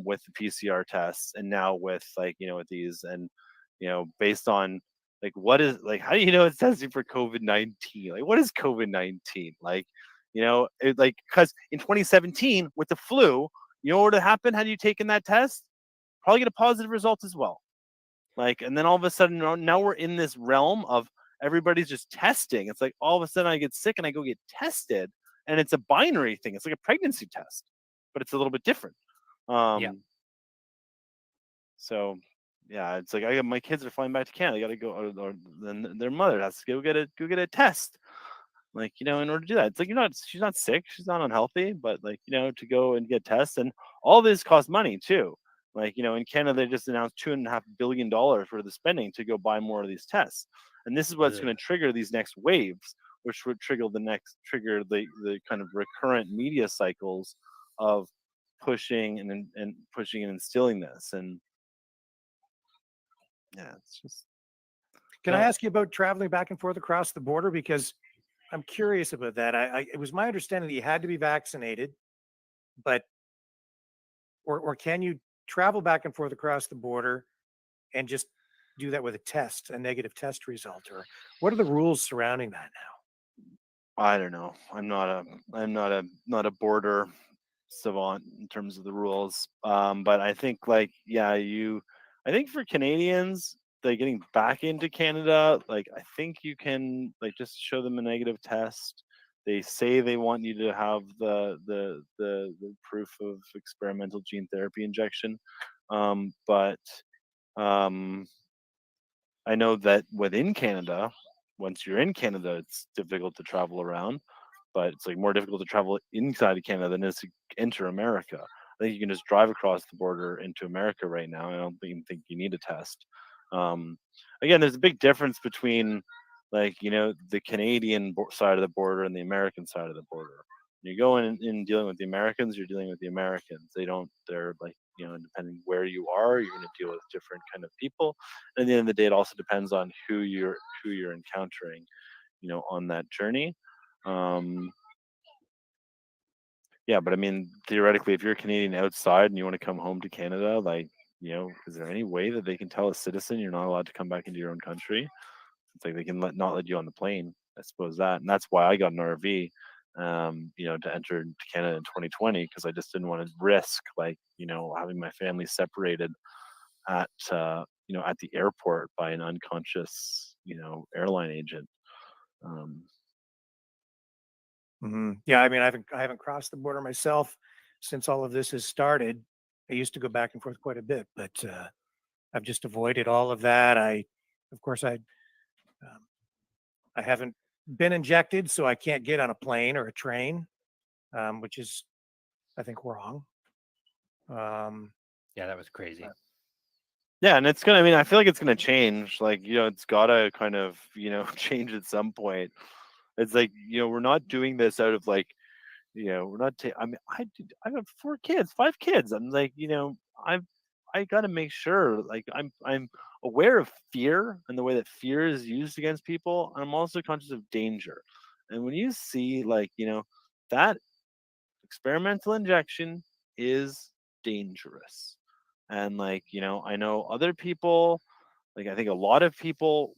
with the PCR tests, and now with with these, and based on what is how do you know it's testing for COVID-19? What is COVID-19? Because in 2017 with the flu, what would have happened had you taken that test? Probably get a positive result as well. And then all of a sudden now we're in this realm of everybody's just testing. It's like all of a sudden I get sick and I go get tested, and it's a binary thing. It's like a pregnancy test, but it's a little bit different. So yeah, it's like my kids are flying back to Canada. They got to go, or then their mother has to go get a test. In order to do that, it's like she's not sick, she's not unhealthy, but to go and get tests, and all this costs money too. In Canada, they just announced $2.5 billion worth of spending to go buy more of these tests, and this is what's going to trigger these next waves, which would trigger the kind of recurrent media cycles of pushing and pushing and instilling this, and yeah, it's just. Can I ask you about traveling back and forth across the border? Because I'm curious about that. It was my understanding that you had to be vaccinated, but or can you travel back and forth across the border and just do that with a negative test result, or what are the rules surrounding that now? I don't know. I'm not a border savant in terms of the rules. But I think I think for Canadians, getting back into Canada, I think you can just show them a negative test. They say they want you to have the proof of experimental gene therapy injection, but I know that within Canada, once you're in Canada, it's difficult to travel around, but it's more difficult to travel inside of Canada than it is to enter America. I think you can just drive across the border into America right now. I don't even think you need a test. Again, there's a big difference between the Canadian side of the border and the American side of the border. When you go in dealing with the Americans, you're dealing with the Americans. They're depending where you are, you're going to deal with different kind of people. And at the end of the day, it also depends on who you're encountering, on that journey. Yeah, but I mean, theoretically, if you're a Canadian outside and you want to come home to Canada, is there any way that they can tell a citizen you're not allowed to come back into your own country? It's like they can not let you on the plane. I suppose that, and that's why I got an RV, to enter into Canada in 2020, because I just didn't want to risk having my family separated at at the airport by an unconscious airline agent. Yeah, I mean, I haven't crossed the border myself since all of this has started. I used to go back and forth quite a bit, but I've just avoided all of that. Of course, I haven't been injected, so I can't get on a plane or a train, which is, I think, wrong. Yeah, that was crazy. Yeah, and it's gonna. I mean, I feel like it's gonna change. It's gotta kind of change at some point. It's like we're not doing this out of we're not. I mean, I have 4 kids, 5 kids. I'm like, I gotta make sure I'm aware of fear and the way that fear is used against people, and I'm also conscious of danger. And when you see that experimental injection is dangerous, and I know other people, I think a lot of people,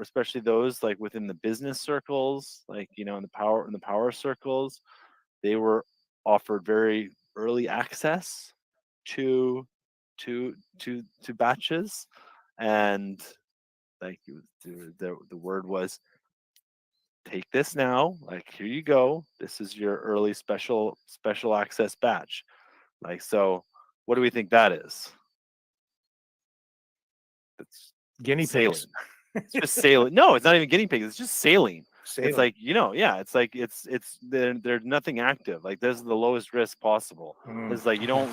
especially those within the business circles, in the power circles, they were offered very early access to batches, and the word was, take this now, here you go, this is your early special access batch. So what do we think that is? It's guinea saline. pigs. It's just saline. No, it's not even guinea pigs, it's just saline. It's Saline. yeah, it's they're nothing active. This is the lowest risk possible. It's you don't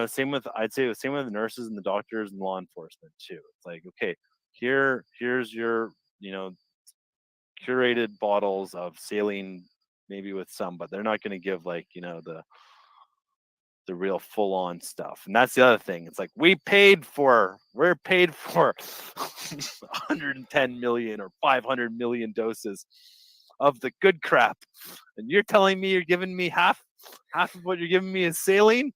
same with, I'd say the same with the nurses and the doctors and law enforcement too. It's okay, here's your curated bottles of saline, maybe with some, but they're not going to give the real full-on stuff. And that's the other thing. It's we're paid for 110 million or 500 million doses of the good crap, and you're telling me you're giving me half of what you're giving me is saline?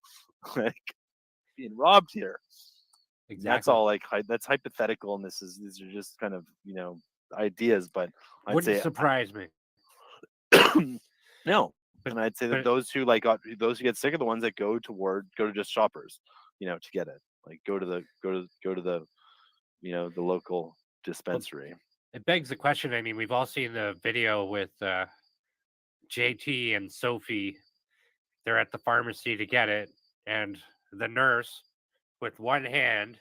Being robbed here. Exactly. That's all that's hypothetical, and these are just kind of ideas, but Wouldn't surprise me. No. And I'd say that those who those who get sick are the ones that go to just shoppers, to get it. Go to the the local dispensary. It begs the question. I mean, we've all seen the video with JT and Sophie. They're at the pharmacy to get it, and the nurse, with one hand,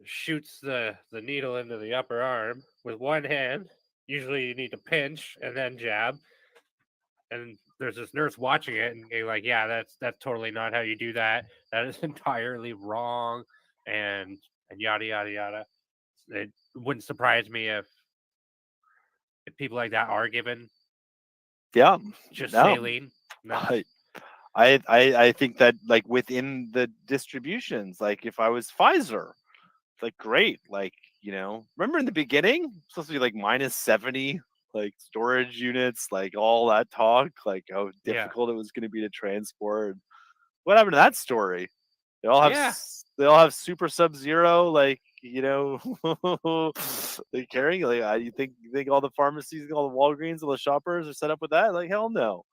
shoots the needle into the upper arm with one hand. Usually, you need to pinch and then jab. And there's this nurse watching it, and they're like, "Yeah, that's totally not how you do that. That is entirely wrong," and yada yada yada. It wouldn't surprise me if people like that are given, just saline. I think that within the distributions, if I was Pfizer, great, remember in the beginning, it's supposed to be -70. Storage units, all that talk, how difficult it was going to be to transport. What happened to that story? They all have super sub-zero, carrying. You think all the pharmacies, all the Walgreens, all the shoppers are set up with that? Hell no.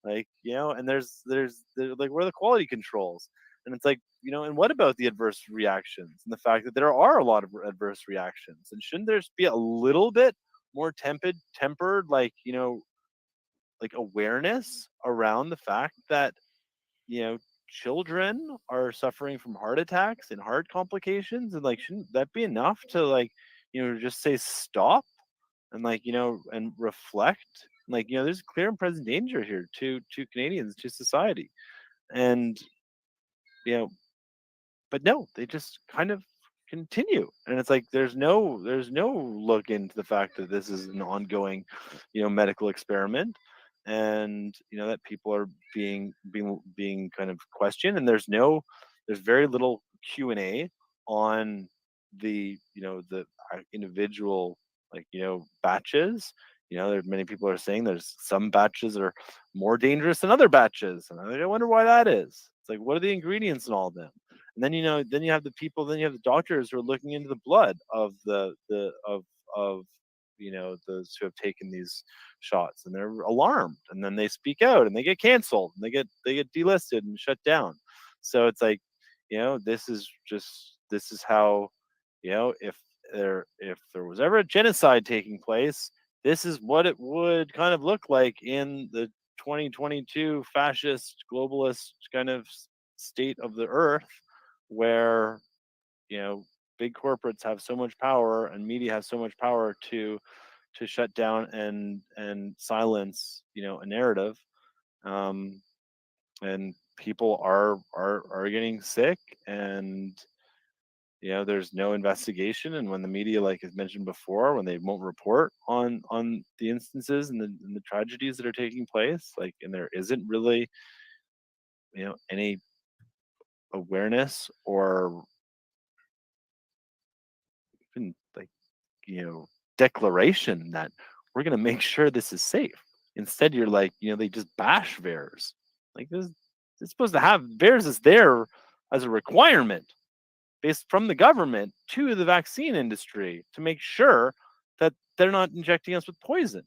And there's where are the quality controls? And it's and what about the adverse reactions and the fact that there are a lot of adverse reactions? And shouldn't there be a little bit more tempered awareness around the fact that children are suffering from heart attacks and heart complications, and shouldn't that be enough to just say stop and and reflect? There's clear and present danger here to Canadians, to society. And but no, they just kind of continue, and it's there's no look into the fact that this is an ongoing medical experiment, and that people are being kind of questioned, and there's very little Q&A on the the individual batches. Many people are saying there's some batches that are more dangerous than other batches, and I wonder why that is. It's what are the ingredients in all of them? And then then you have the people, then you have the doctors who are looking into the blood of of those who have taken these shots, and they're alarmed, and then they speak out, and they get canceled, and they get delisted and shut down. So it's like, this is how, if there was ever a genocide taking place, this is what it would kind of look like in the 2022 fascist globalist kind of state of the earth, where big corporates have so much power and media have so much power to shut down and silence a narrative, and people are getting sick, and there's no investigation. And when the media, like as mentioned before, when they won't report on the instances and the tragedies that are taking place, like, and there isn't really any awareness or even like declaration that we're going to make sure this is safe. Instead, you're like, they just bash VAERS. Like, this it's supposed to have VAERS is there as a requirement based from the government to the vaccine industry to make sure that they're not injecting us with poison.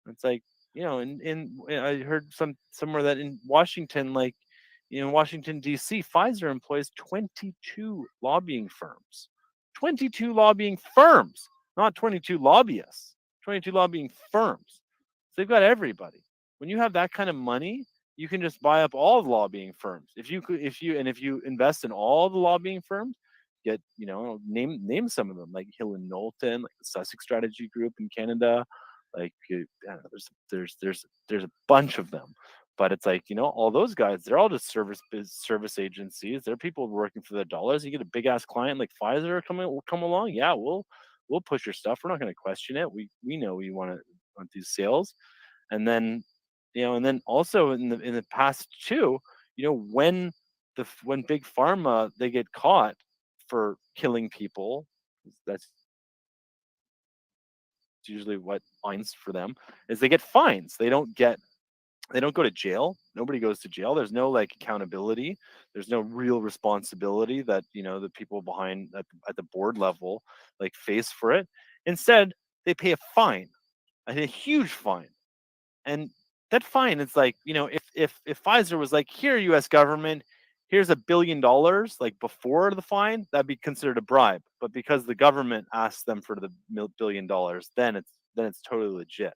It's like, I heard somewhere that in Washington, like, in Washington, D.C., Pfizer employs 22 lobbying firms. 22 lobbying firms, not 22 lobbyists, 22 lobbying firms. So they've got everybody. When you have that kind of money, you can just buy up all the lobbying firms. If you invest in all the lobbying firms, get, name some of them, like Hill and Knowlton, like the Sussex Strategy Group in Canada, like, I don't know, there's a bunch of them. But it's like, all those guys, they're all just service agencies. They're people working for the dollars. You get a big ass client like Pfizer come along. Yeah, we'll push your stuff. We're not going to question it. We know you want these sales. And then, and then also in the past too, when big pharma, they get caught for killing people, that's usually what fines for them is they get fines. They don't go to jail. Nobody goes to jail. There's no like accountability. There's no real responsibility that the people behind at the board level like face for it. Instead, they pay a fine, a huge fine, and that fine is like, if Pfizer was like, here, U.S. government, here's $1 billion, like before the fine, that'd be considered a bribe. But because the government asked them for the $1 billion, then it's totally legit.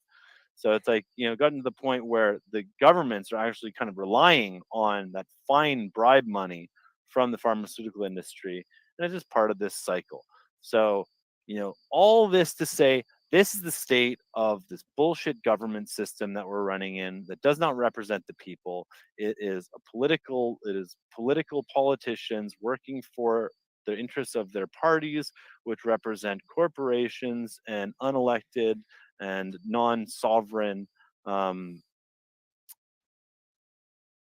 So it's like, gotten to the point where the governments are actually kind of relying on that fine bribe money from the pharmaceutical industry. And it's just part of this cycle. So, all this to say, this is the state of this bullshit government system that we're running in that does not represent the people. It is political politicians working for the interests of their parties, which represent corporations and unelected and non-sovereign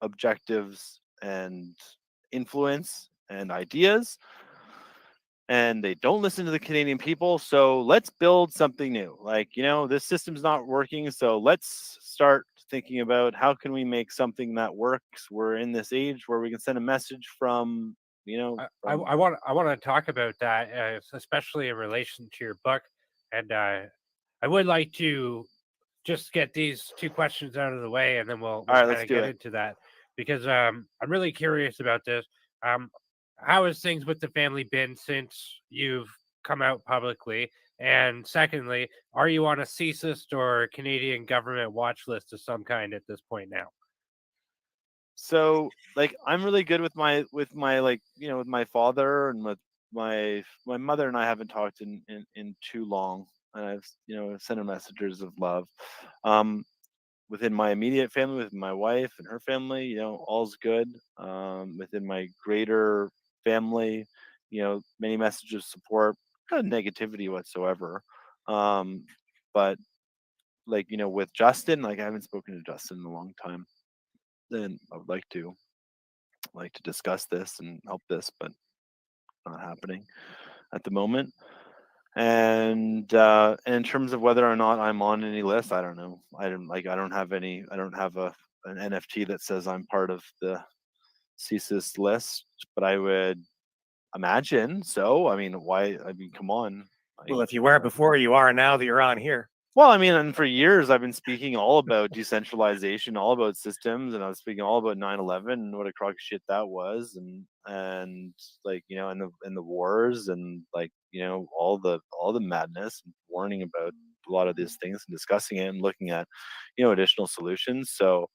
objectives and influence and ideas. And they don't listen to the Canadian people. So let's build something new. Like, this system's not working. So let's start thinking about how can we make something that works. We're in this age where we can send a message from, I want to talk about that, especially in relation to your book. And I would like to just get these two questions out of the way, and then we'll right, kind of get into that, because I'm really curious about this. How has things with the family been since you've come out publicly? And secondly, are you on a CSIS or Canadian government watch list of some kind at this point now? So, like, I'm really good with my with my father, and with my mother, and I haven't talked in too long, and I've sent her messages of love. Within my immediate family, with my wife and her family, all's good. Within my greater family, many messages of support, not negativity whatsoever. But like, with Justin, like, I haven't spoken to Justin in a long time. Then I would like to discuss this and help this, but not happening at the moment. And in terms of whether or not I'm on any list, I don't know. I don't have an NFT that says I'm part of the CSIS list, but I would imagine so. I mean, why? I mean, come on. Well, if you weren't before, you are now that you're on here. Well, I mean, and for years I've been speaking all about decentralization, all about systems, and I was speaking all about 9/11 and what a crock of shit that was, and like and the wars, and like all the madness, and warning about a lot of these things and discussing it and looking at additional solutions. So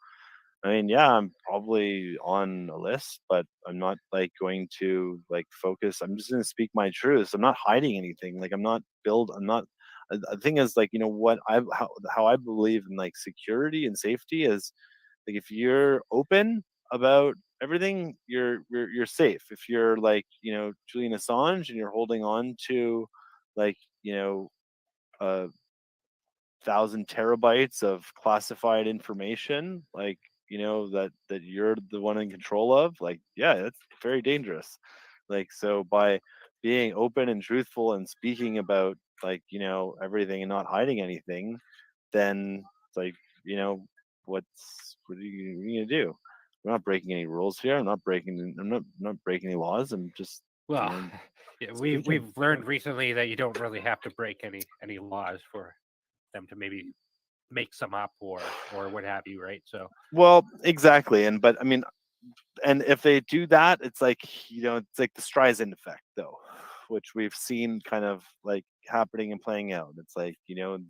I mean, yeah, I'm probably on a list, but I'm not like going to like focus. I'm just going to speak my truth. I'm not hiding anything. Like I'm not. The thing is, like what how I believe in like security and safety is like if you're open about everything, you're safe. If you're like Julian Assange and you're holding on to like a 1,000 terabytes of classified information, like that you're the one in control of, like yeah, that's very dangerous. Like so by being open and truthful and speaking about like everything and not hiding anything, then it's like what are you gonna do? I'm not breaking any rules here. I'm not breaking any laws. I'm just Well, yeah, we've speaking. learned recently that you don't really have to break any laws for them to maybe make some up or what have you, right? So Well, exactly. But I mean, and if they do that, it's like it's like the Streisand effect, though, which we've seen kind of like happening and playing out. It's like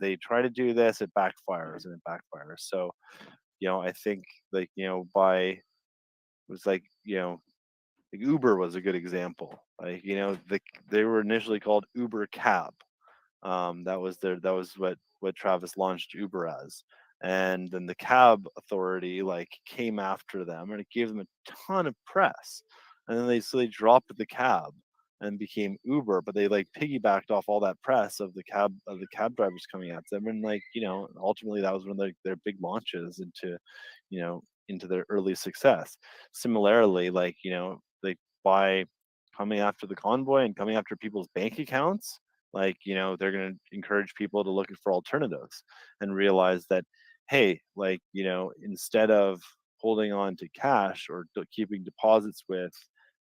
they try to do this, it backfires and it backfires. So I think like by it was like like Uber was a good example. Like they were initially called Uber Cab. That was what Travis launched Uber as. And then the cab authority like came after them and it gave them a ton of press. And then they dropped the cab and became Uber, but they like piggybacked off all that press of the cab drivers coming at them. And like, ultimately that was one of their big launches into their early success. Similarly, like, by coming after the convoy and coming after people's bank accounts, like they're going to encourage people to look for alternatives and realize that hey, like instead of holding on to cash or keeping deposits with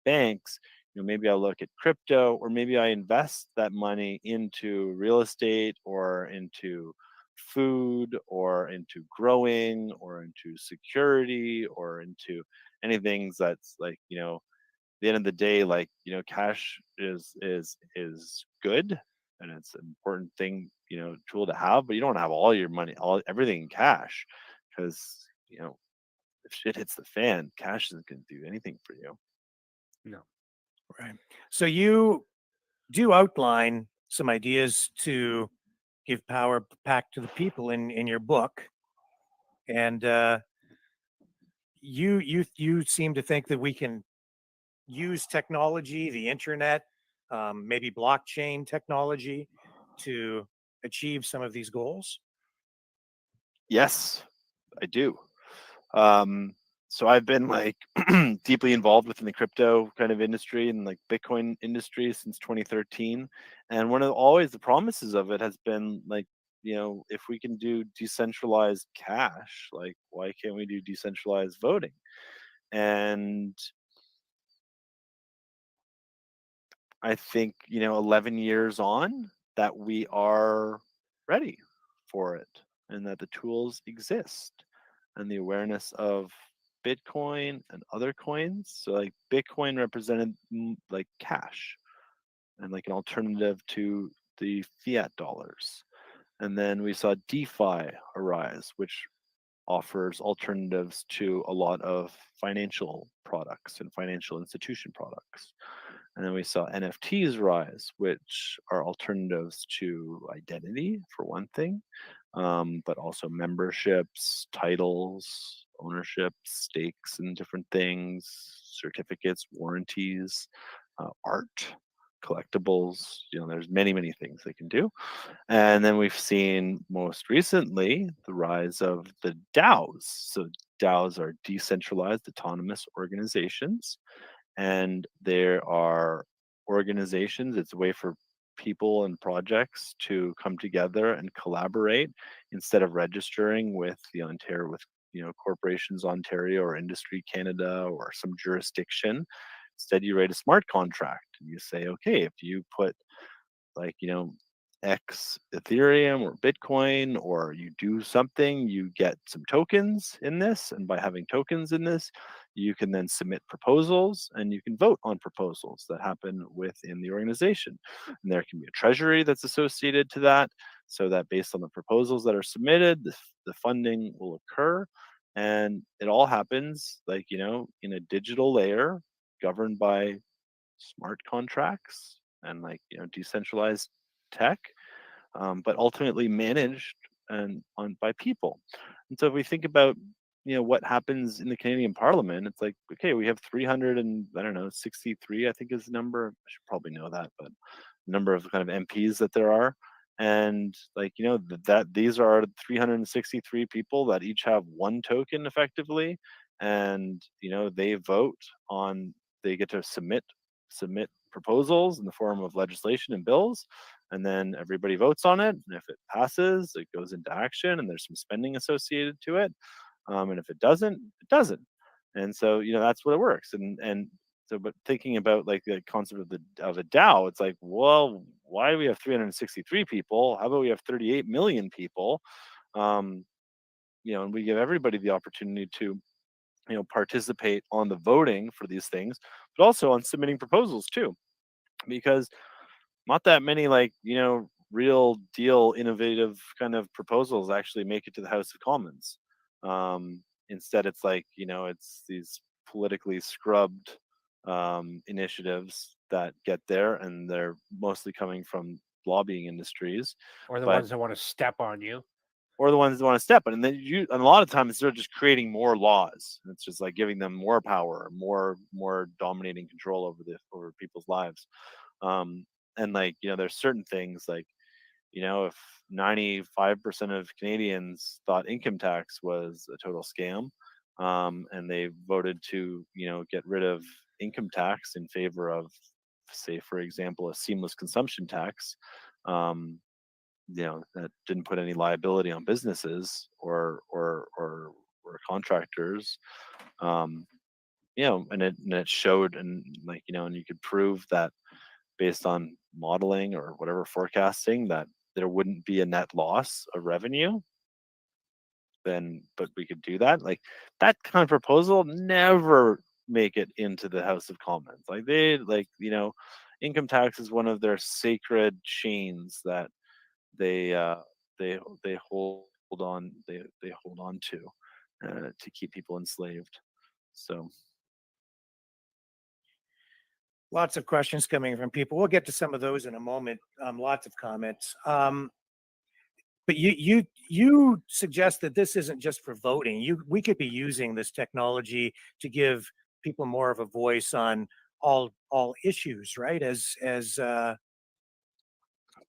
banks, maybe I look at crypto, or maybe I invest that money into real estate or into food or into growing or into security or into anything that's like the end of the day, like cash is good and it's an important thing, tool to have, but you don't have all your money, everything in cash, because if shit hits the fan, cash isn't going to do anything for you. No. Right. So you do outline some ideas to give power back to the people in your book, and you seem to think that we can use technology, the internet, maybe blockchain technology, to achieve some of these goals. Yes, I do. So I've been like deeply involved within the crypto kind of industry and like Bitcoin industry since 2013. And one of always the promises of it has been like, if we can do decentralized cash, like why can't we do decentralized voting? And I think, 11 years on that we are ready for it and that the tools exist and the awareness of Bitcoin and other coins. So like Bitcoin represented like cash and like an alternative to the fiat dollars. And then we saw DeFi arise, which offers alternatives to a lot of financial products and financial institution products. And then we saw NFTs rise, which are alternatives to identity, for one thing, but also memberships, titles, ownership, stakes, and different things, certificates, warranties, art, collectibles. There's many things they can do. And then we've seen most recently the rise of the DAOs. So DAOs are decentralized autonomous organizations. And there are organizations, it's a way for people and projects to come together and collaborate instead of registering with the Ontario with Corporations Ontario or Industry Canada or some jurisdiction. Instead, you write a smart contract and you say, okay, if you put like X Ethereum or Bitcoin, or you do something, you get some tokens in this, and by having tokens in this, you can then submit proposals and you can vote on proposals that happen within the organization. And there can be a treasury that's associated to that, so that based on the proposals that are submitted, the funding will occur. And it all happens like, in a digital layer governed by smart contracts and like, decentralized tech, but ultimately managed and on by people. And so if we think about what happens in the Canadian Parliament, it's like, okay, we have 300 and I don't know 63, I think is the number. I should probably know that, but the number of kind of MPs that there are, and like that these are 363 people that each have one token effectively, and they vote on, they get to submit proposals in the form of legislation and bills, and then everybody votes on it, and if it passes, it goes into action, and there's some spending associated to it, and if it doesn't, it doesn't. And so that's what it works. And so, but thinking about like the concept of a DAO, it's like, well, why do we have 363 people? How about we have 38 million people? And we give everybody the opportunity to participate on the voting for these things, but also on submitting proposals too, because not that many like real deal innovative kind of proposals actually make it to the House of Commons. Instead, it's like it's these politically scrubbed initiatives that get there, and they're mostly coming from lobbying industries, Or the but ones that want to step on you. or the ones that want to step in. And then and a lot of times they're just creating more laws. It's just like giving them more power, more dominating control over people's lives. And like there's certain things like if 95% of Canadians thought income tax was a total scam, and they voted to get rid of income tax in favor of, say, for example, a seamless consumption tax, that didn't put any liability on businesses or contractors, and it showed, and like and you could prove that based on modeling or whatever forecasting that there wouldn't be a net loss of revenue, then but we could do that. Like that kind of proposal never make it into the House of Commons. Like income tax is one of their sacred chains that they hold on to keep people enslaved. So Lots of questions coming from people. We'll get to some of those in a moment. Lots of comments. But you suggest that this isn't just for voting. We could be using this technology to give people more of a voice on all issues, right? As a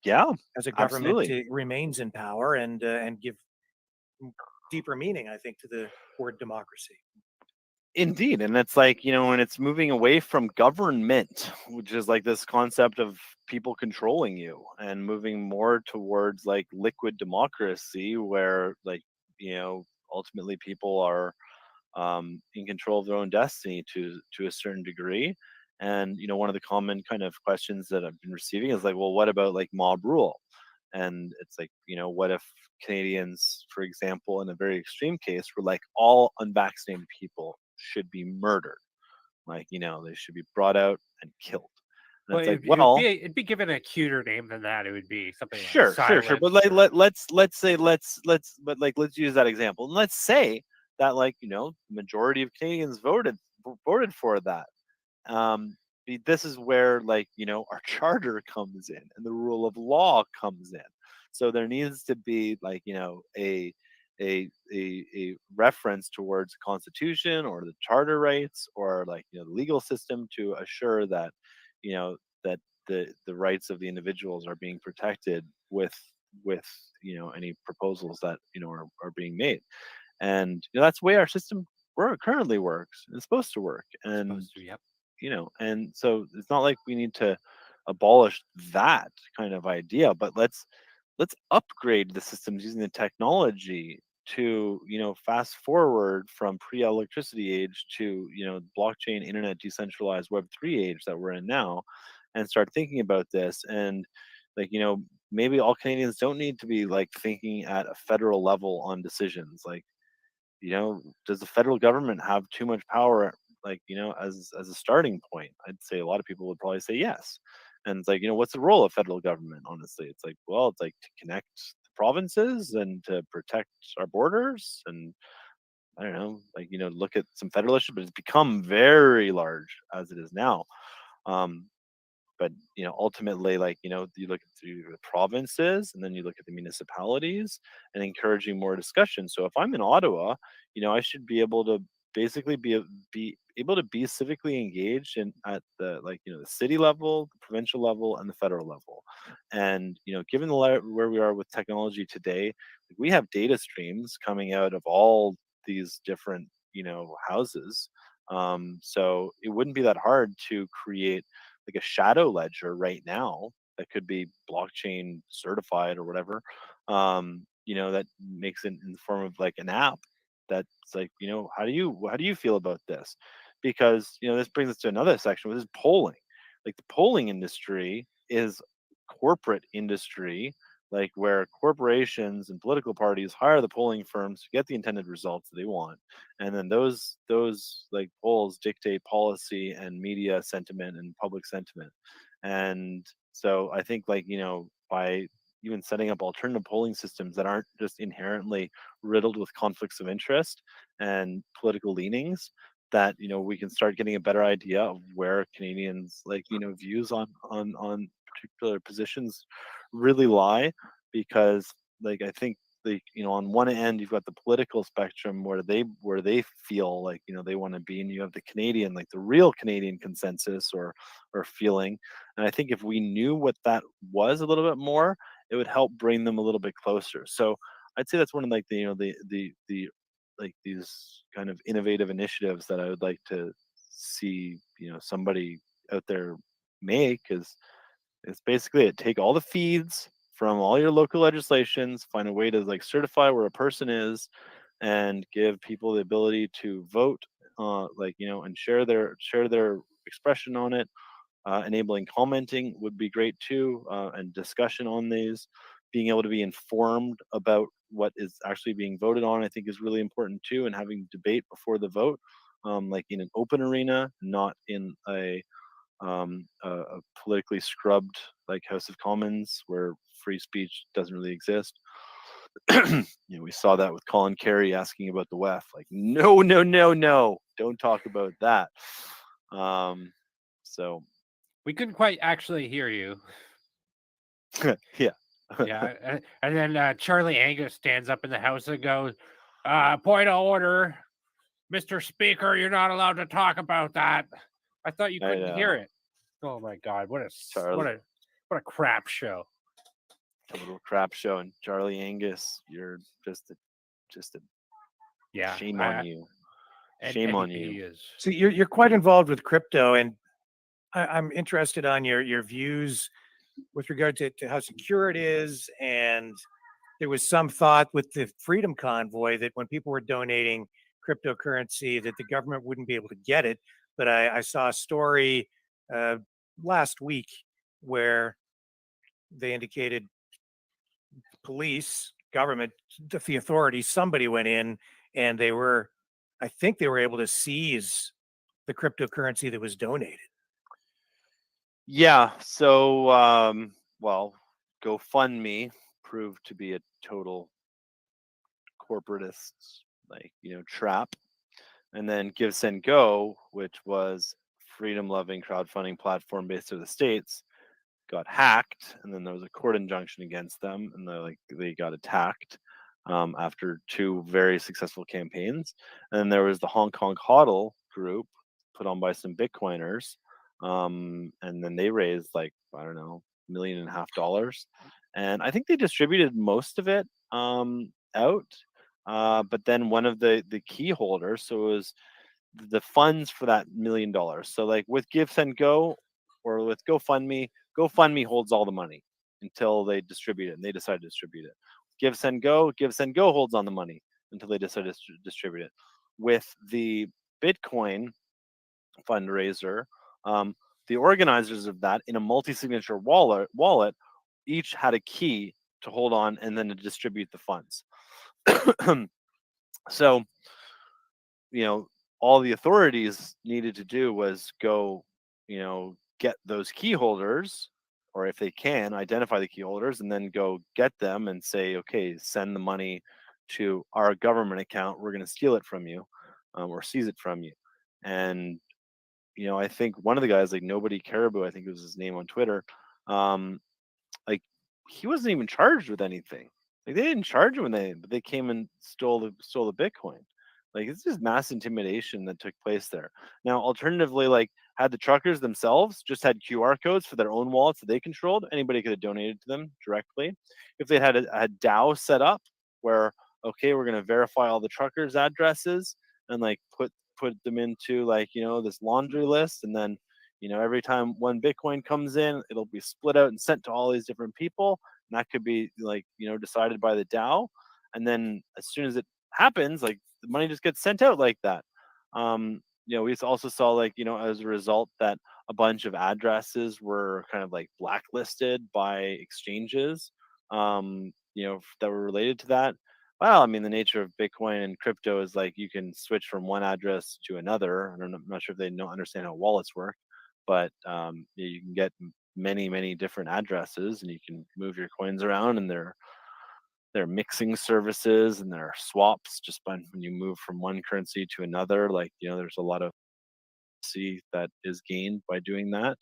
government absolutely. remains in power and give deeper meaning, I think, to the word democracy. Indeed. And it's like, when it's moving away from government, which is like this concept of people controlling you, and moving more towards like liquid democracy, where like, ultimately people are in control of their own destiny to a certain degree. And, one of the common kind of questions that I've been receiving is like, well, what about like mob rule? And it's like, what if Canadians, for example, in a very extreme case, were like all unvaccinated people should be murdered, like they should be brought out and killed. And Well, it's like, it'd be given a cuter name than that. It would be something like sure. silence. But like let's use that example, and let's say that like majority of Canadians voted for that. This is where like our charter comes in and the rule of law comes in. So there needs to be like a reference towards the Constitution or the charter rights or like the legal system to assure that that the rights of the individuals are being protected with any proposals that are being made. And that's the way our system currently works. It's supposed to work. And yep. And so it's not like we need to abolish that kind of idea, but let's upgrade the systems using the technology to, fast forward from pre-electricity age to, blockchain, internet, decentralized Web3 age that we're in now, and start thinking about this. And like, maybe all Canadians don't need to be like thinking at a federal level on decisions. Like, does the federal government have too much power? Like, as a starting point, I'd say a lot of people would probably say yes. And it's like, what's the role of federal government? Honestly, it's like, well, it's like to connect the provinces and to protect our borders, and I don't know, like, look at some federal issues, but it's become very large as it is now. Um, but ultimately, like, you look at the provinces, and then you look at the municipalities, and encouraging more discussion. So if I'm in Ottawa, I should be able to basically be able to be civically engaged in at the, like, the city level, the provincial level, and the federal level. And given where we are with technology today, we have data streams coming out of all these different houses. So it wouldn't be that hard to create like a shadow ledger right now that could be blockchain certified or whatever, that makes it in the form of like an app that's like, how do you feel about this? Because this brings us to another section, which is polling. Like, the polling industry is corporate industry, like where corporations and political parties hire the polling firms to get the intended results that they want, and then those like polls dictate policy and media sentiment and public sentiment. And so I think, like, by even setting up alternative polling systems that aren't just inherently riddled with conflicts of interest and political leanings, that we can start getting a better idea of where Canadians, like, views on particular positions really lie. Because, like, I think, like, on one end you've got the political spectrum where they feel like, they want to be, and you have the Canadian, like the real Canadian consensus or feeling. And I think if we knew what that was a little bit more, it would help bring them a little bit closer. So I'd say that's one of, like, the like these kind of innovative initiatives that I would like to see, somebody out there make. Is it's basically take all the feeds from all your local legislations, find a way to, like, certify where a person is, and give people the ability to vote, like, and share their expression on it. Enabling commenting would be great too, and discussion on these. Being able to be informed about what is actually being voted on, I think, is really important too, and having debate before the vote, like in an open arena, not in a politically scrubbed like House of Commons where free speech doesn't really exist. We saw that with Colin Kerry asking about the WEF. Like, no, no, no, no, don't talk about that. So we couldn't quite actually hear you. Yeah. Yeah, and then Charlie Angus stands up in the House and goes, "Point of order, Mr. Speaker, you're not allowed to talk about that." I thought you couldn't hear it. Oh my God, what a crap show! Total crap show. And Charlie Angus, you're just a yeah. Shame on you. Shame on you. So you're quite involved with crypto, and I'm interested on your views with regard to how secure it is. And there was some thought with the Freedom Convoy that when people were donating cryptocurrency that the government wouldn't be able to get it. But I saw a story last week where they indicated police, government, the authorities, somebody went in and I think they were able to seize the cryptocurrency that was donated. Yeah. So, well, GoFundMe proved to be a total corporatist, like, trap. And then Give, Send, Go, which was freedom-loving crowdfunding platform based in the States, got hacked, and then there was a court injunction against them, and they got attacked after 2 very successful campaigns. And then there was the Hong Kong HODL group put on by some Bitcoiners, and then they raised, like, I don't know, $1.5 million, and I think they distributed most of it out. But then one of the key holders, so it was the funds for that $1 million. So, like, with Give, Send, Go, or with GoFundMe holds all the money until they distribute it, and they decide to distribute it. Give, Send, Go holds on the money until they decide to distribute it. With the Bitcoin fundraiser, the organizers of that in a multi-signature wallet each had a key to hold on and then to distribute the funds. So, all the authorities needed to do was go, get those key holders, or if they can, identify the key holders and then go get them and say, okay, send the money to our government account. We're going to steal it from you, or seize it from you. And, I think one of the guys, like Nobody Caribou, I think it was his name on Twitter, like he wasn't even charged with anything. Like they didn't charge him but they came and stole the Bitcoin. Like it's just mass intimidation that took place there. Now, alternatively, like had the truckers themselves just had QR codes for their own wallets that they controlled, anybody could have donated to them directly. If they had a DAO set up where, okay, we're going to verify all the truckers' addresses and like put them into like this laundry list, and then every time one Bitcoin comes in, it'll be split out and sent to all these different people, and that could be like decided by the DAO, and then as soon as it happens, like the money just gets sent out like that. We also saw like as a result that a bunch of addresses were kind of like blacklisted by exchanges that were related to that. Well, I mean, the nature of Bitcoin and crypto is like you can switch from one address to another. I'm not sure if they don't understand how wallets work, but you can get many different addresses, and you can move your coins around, and they're mixing services and their swaps just by when you move from one currency to another. Like there's a lot of see that is gained by doing that.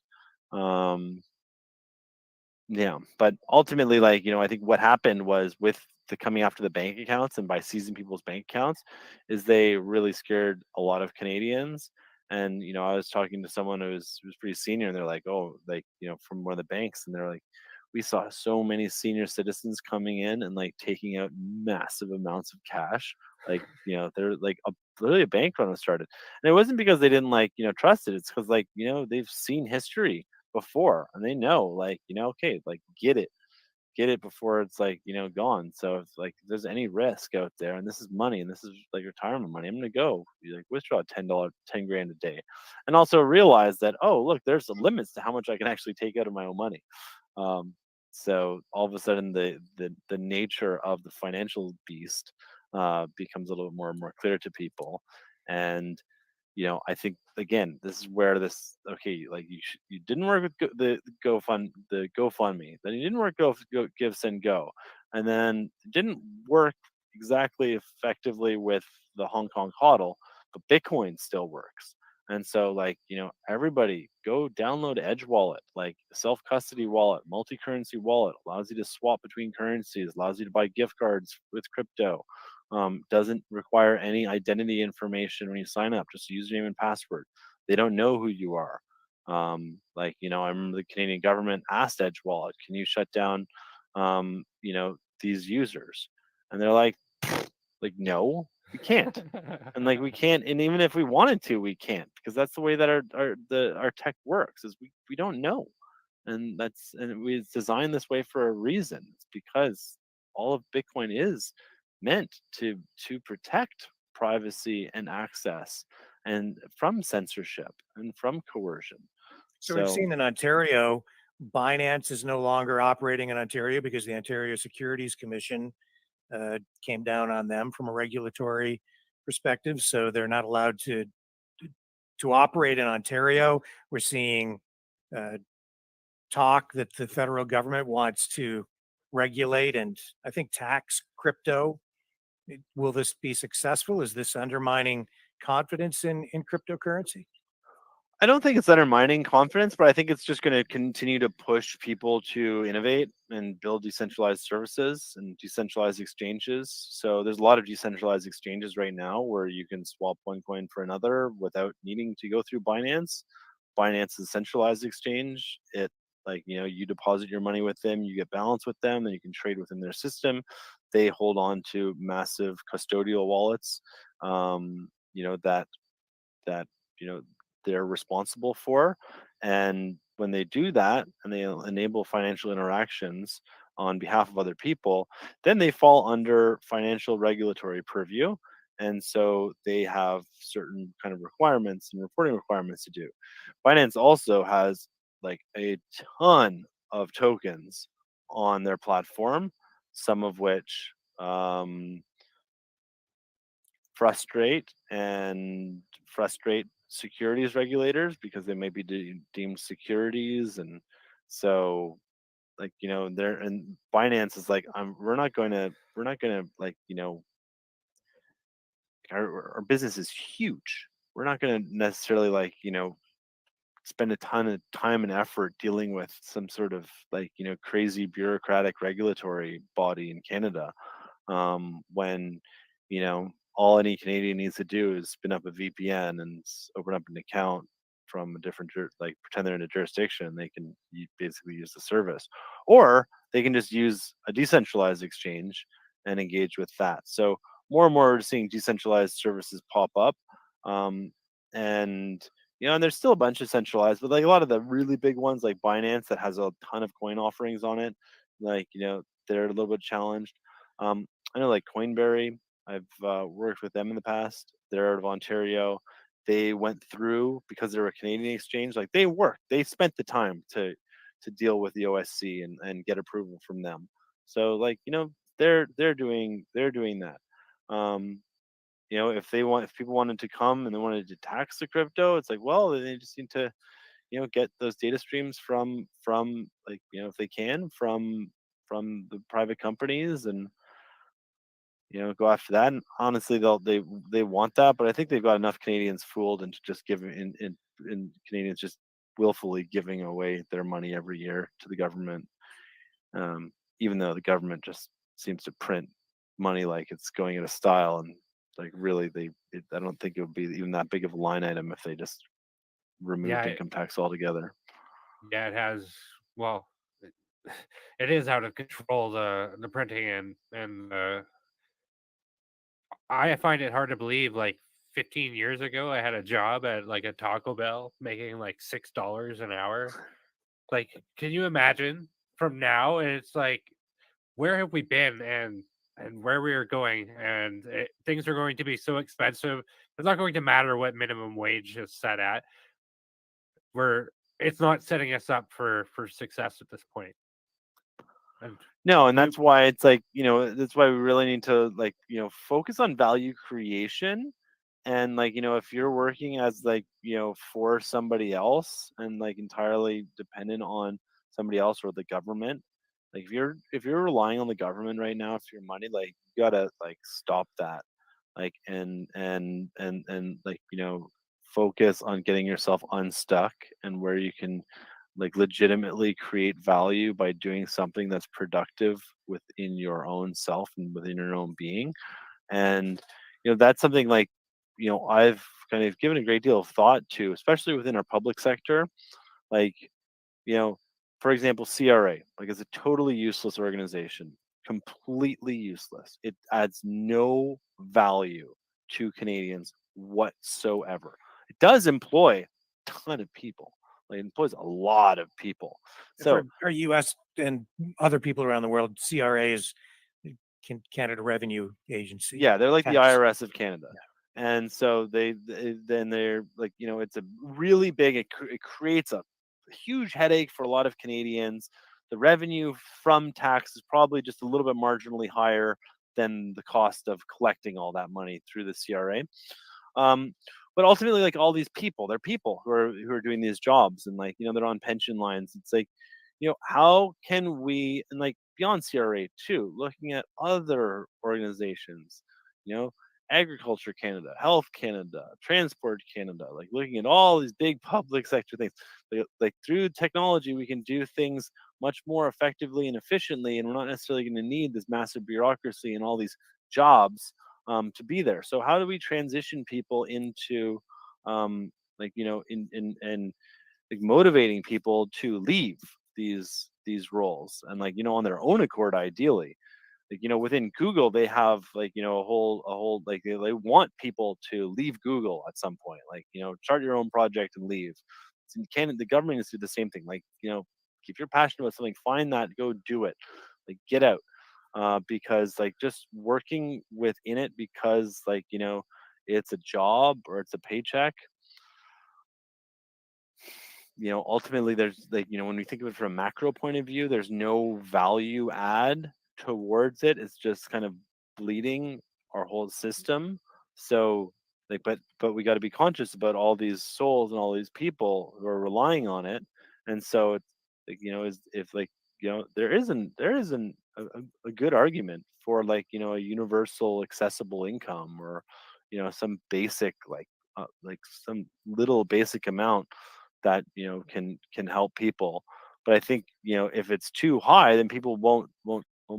Yeah, but ultimately, like I think what happened was with the coming after the bank accounts and by seizing people's bank accounts, is they really scared a lot of Canadians. And I was talking to someone who was pretty senior, and they're like, oh, like from one of the banks, and they're like, we saw so many senior citizens coming in and like taking out massive amounts of cash. Like they're like literally a bank run was started, and it wasn't because they didn't like trust it. It's because like they've seen history before, and they know like okay, like get it before it's like gone. So if like there's any risk out there, and this is money, and this is like retirement money, I'm gonna go like withdraw $10 grand a day, and also realize that, oh look, there's limits to how much I can actually take out of my own money. So all of a sudden the nature of the financial beast becomes a little more and more clear to people. And I think again, this is where this okay, like you didn't work with the GoFundMe, then you didn't work Give Send Go, and then it didn't work exactly effectively with the Hong Kong HODL, but Bitcoin still works. And so like everybody go download Edge Wallet, like self-custody wallet, multi-currency wallet, allows you to swap between currencies, allows you to buy gift cards with crypto. Doesn't require any identity information when you sign up, just username and password. They don't know who you are. I remember the Canadian government asked Edge Wallet, can you shut down, these users? And they're like, no, we can't. And like we can't, and even if we wanted to, we can't, because that's the way that our tech works. Is we don't know, and we designed this way for a reason. It's because all of Bitcoin is meant to protect privacy and access, and from censorship and from coercion. So we've seen in Ontario, Binance is no longer operating in Ontario because the Ontario Securities Commission came down on them from a regulatory perspective. So they're not allowed to operate in Ontario. We're seeing talk that the federal government wants to regulate and I think tax crypto. Will this be successful? Is this undermining confidence in cryptocurrency? I don't think it's undermining confidence, but I think it's just going to continue to push people to innovate and build decentralized services and decentralized exchanges. So there's a lot of decentralized exchanges right now where you can swap one coin for another without needing to go through Binance. Binance is a centralized exchange. It you deposit your money with them, you get balance with them, and you can trade within their system. They hold on to massive custodial wallets, that they're responsible for. And when they do that and they enable financial interactions, on behalf of other people, then they fall under financial regulatory purview. And so they have certain kind of requirements and reporting requirements to do. Binance also has like a ton of tokens on their platform, some of which frustrate securities regulators because they may be deemed securities. And so like, they're, and Binance is like, we're not going to like, our business is huge. We're not going to necessarily like, spend a ton of time and effort dealing with some sort of like, crazy bureaucratic regulatory body in Canada, when, all any Canadian needs to do is spin up a VPN and open up an account from a different, like pretend they're in a jurisdiction. They can basically use the service, or they can just use a decentralized exchange and engage with that. So more and more we're seeing decentralized services pop up, and and there's still a bunch of centralized, but like a lot of the really big ones like Binance that has a ton of coin offerings on it, like they're a little bit challenged. I know like Coinberry, I've worked with them in the past. They're out of Ontario. They went through, because they're a Canadian exchange, like they spent the time to deal with the OSC and get approval from them. So like they're doing that. If people wanted to come and they wanted to tax the crypto, it's like, well, they just need to get those data streams from like if they can from the private companies, and go after that. And honestly, they want that, but I think they've got enough Canadians fooled into just giving in Canadians just willfully giving away their money every year to the government, even though the government just seems to print money like it's going out of style. And like really, I don't think it would be even that big of a line item if they just removed Yeah, income tax altogether. yeah, it has. Well, it is out of control. The printing and I find it hard to believe. Like 15 years ago, I had a job at like a Taco Bell, making like $6 an hour. Like, can you imagine from now? And it's like, where have we been, and where we are going? And things are going to be so expensive. It's not going to matter what minimum wage is set at. It's not setting us up for success at this point. No, and that's why it's like, that's why we really need to like, focus on value creation. And like, if you're working as like, for somebody else and like entirely dependent on somebody else or the government, like if you're relying on the government right now for your money, like you gotta like stop that. Like and like, focus on getting yourself unstuck and where you can like legitimately create value by doing something that's productive within your own self and within your own being. And that's something like I've kind of given a great deal of thought to, especially within our public sector. Like for example, CRA, like it's a totally useless organization, completely useless. It adds no value to Canadians whatsoever. It does employ a ton of people. Like it employs a lot of people. So For our U.S. and other people around the world, CRA is Canada Revenue Agency. yeah, they're like the Tax. IRS of Canada. And so they're like, it's a really big, it creates a huge headache for a lot of Canadians. The revenue from tax is probably just a little bit marginally higher than the cost of collecting all that money through the CRA. But ultimately, like all these people, they're people who are doing these jobs, and like they're on pension lines. It's like, how can we, and like beyond CRA too, looking at other organizations, Agriculture Canada, Health Canada, Transport Canada, like looking at all these big public sector things. Like through technology, we can do things much more effectively and efficiently, and we're not necessarily going to need this massive bureaucracy and all these jobs to be there. So how do we transition people into like in like motivating people to leave these roles and like on their own accord, ideally. Like within Google they have like a whole like they want people to leave Google at some point, like start your own project and leave. In Canada, the government is do the same thing. Like if you're passionate about something, find that, go do it. like get out, because like just working within it because like it's a job or it's a paycheck. Ultimately there's like when we think of it from a macro point of view, there's no value add towards it. It's just kind of bleeding our whole system. So like but we got to be conscious about all these souls and all these people who are relying on it. And so it's like is if like there isn't a good argument for like a universal accessible income, or some basic like some little basic amount that can help people. But I think if it's too high, then people won't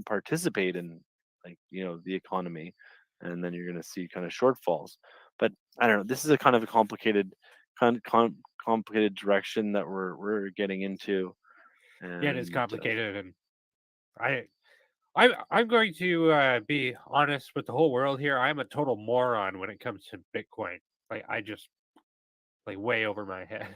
participate in like the economy, and then you're going to see kind of shortfalls. But I don't know, this is a kind of a complicated direction that we're getting into. Yeah, it is And complicated, and I'm going to be honest with the whole world here. I'm a total moron when it comes to Bitcoin. Like I just like way over my head.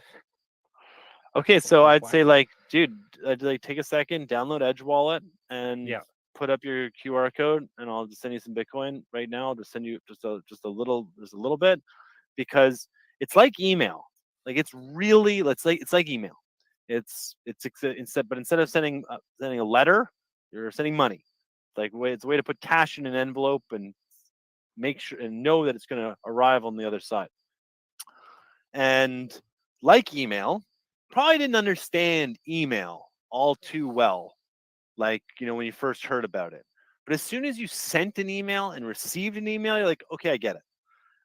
okay, so I'd Why? say like, dude, like take a second, download Edge Wallet, and Yeah. put up your QR code, and I'll just send you some Bitcoin right now. I'll just send you just a little bit, because it's like email. Like it's really it's like email. Instead of sending a letter, you're sending money. It's a way to put cash in an envelope and make sure and know that it's going to arrive on the other side. And like email, probably didn't understand email all too well, like when you first heard about it. But as soon as you sent an email and received an email, you're like, okay, I get it.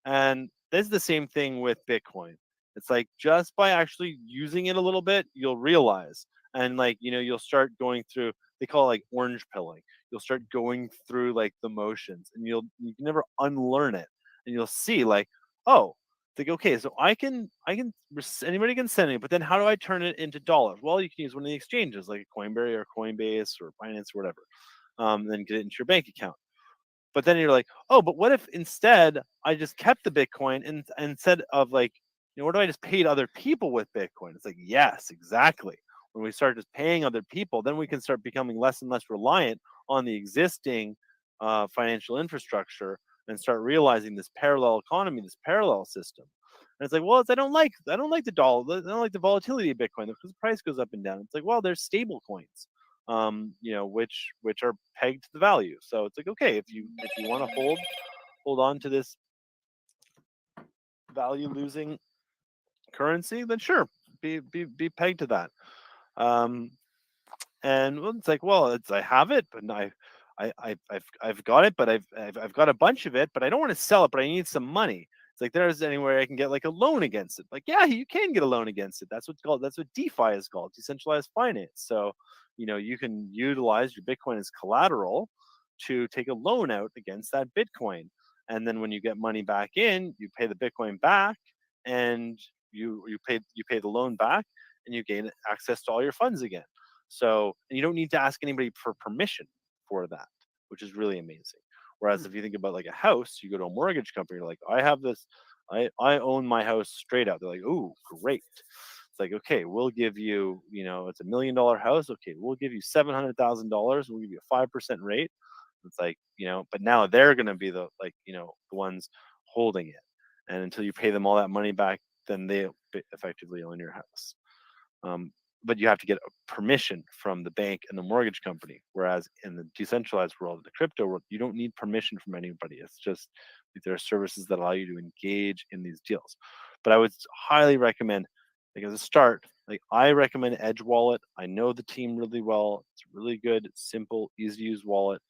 And this is the same thing with Bitcoin. It's like just by actually using it a little bit, you'll realize, and like you'll start going through. They call it like orange pilling. You'll start going through like the motions, and you can never unlearn it, and you'll see like, oh, it's like okay, so anybody can send it, but then how do I turn it into dollars? Well, you can use one of the exchanges like Coinberry or Coinbase or Binance or whatever, then get it into your bank account. But then you're like, oh, but what if instead I just kept the Bitcoin and instead of like, what do I just paid other people with Bitcoin? It's like, yes, exactly. When we start just paying other people, then we can start becoming less and less reliant on the existing financial infrastructure and start realizing this parallel economy, this parallel system. And it's like, well, I don't like the dollar, I don't like the volatility of Bitcoin because the price goes up and down. It's like, well, there's stable coins, which are pegged to the value. So it's like, okay, if you want to hold on to this value losing currency, then sure, be pegged to that. And it's like, well, I have it, but I've got it, but I've got a bunch of it, but I don't want to sell it, but I need some money. It's like there's anywhere I can get like a loan against it. Like, yeah, you can get a loan against it. That's what DeFi is called, decentralized finance. So, you can utilize your Bitcoin as collateral to take a loan out against that Bitcoin. And then when you get money back in, you pay the Bitcoin back, and you pay the loan back, and you gain access to all your funds again. So, and you don't need to ask anybody for permission for that, which is really amazing. Whereas if you think about like a house, you go to a mortgage company, you're like, I have this, I own my house straight out. They're like, ooh, great. It's like, okay, we'll give you, it's $1 million house. Okay, we'll give you $700,000. We'll give you a 5% rate. It's like, but now they're going to be the the ones holding it. And until you pay them all that money back, then they effectively own your house. But you have to get permission from the bank and the mortgage company. Whereas in the decentralized world, the crypto world, you don't need permission from anybody. It's just there are services that allow you to engage in these deals. But I would highly recommend, like as a start, like I recommend Edge Wallet. I know the team really well. It's really good, simple, easy to use wallet.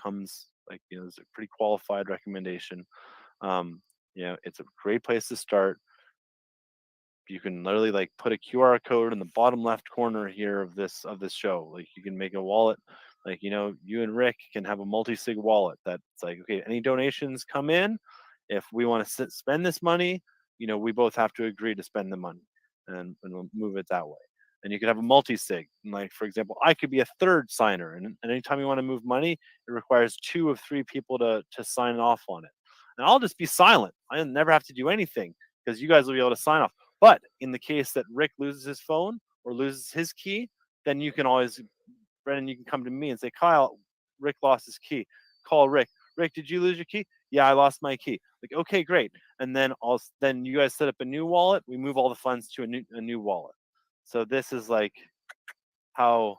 Comes like it's a pretty qualified recommendation. It's a great place to start. You can literally like put a QR code in the bottom left corner here of this show. Like you can make a wallet, like you and Rick can have a multi-sig wallet that's like, okay, any donations come in, if we want to spend this money, we both have to agree to spend the money, and we'll move it that way. And you could have a multi-sig. Like for example, I could be a third signer, and anytime you want to move money, it requires 2 of 3 people to sign off on it. And I'll just be silent. I never have to do anything because you guys will be able to sign off. But in the case that Rick loses his phone or loses his key, then you can always Brendan, you can come to me and say, Kyle, Rick lost his key. Call Rick. Rick, did you lose your key? Yeah, I lost my key. Like, okay, great. And then then you guys set up a new wallet. We move all the funds to a new wallet. So this is like how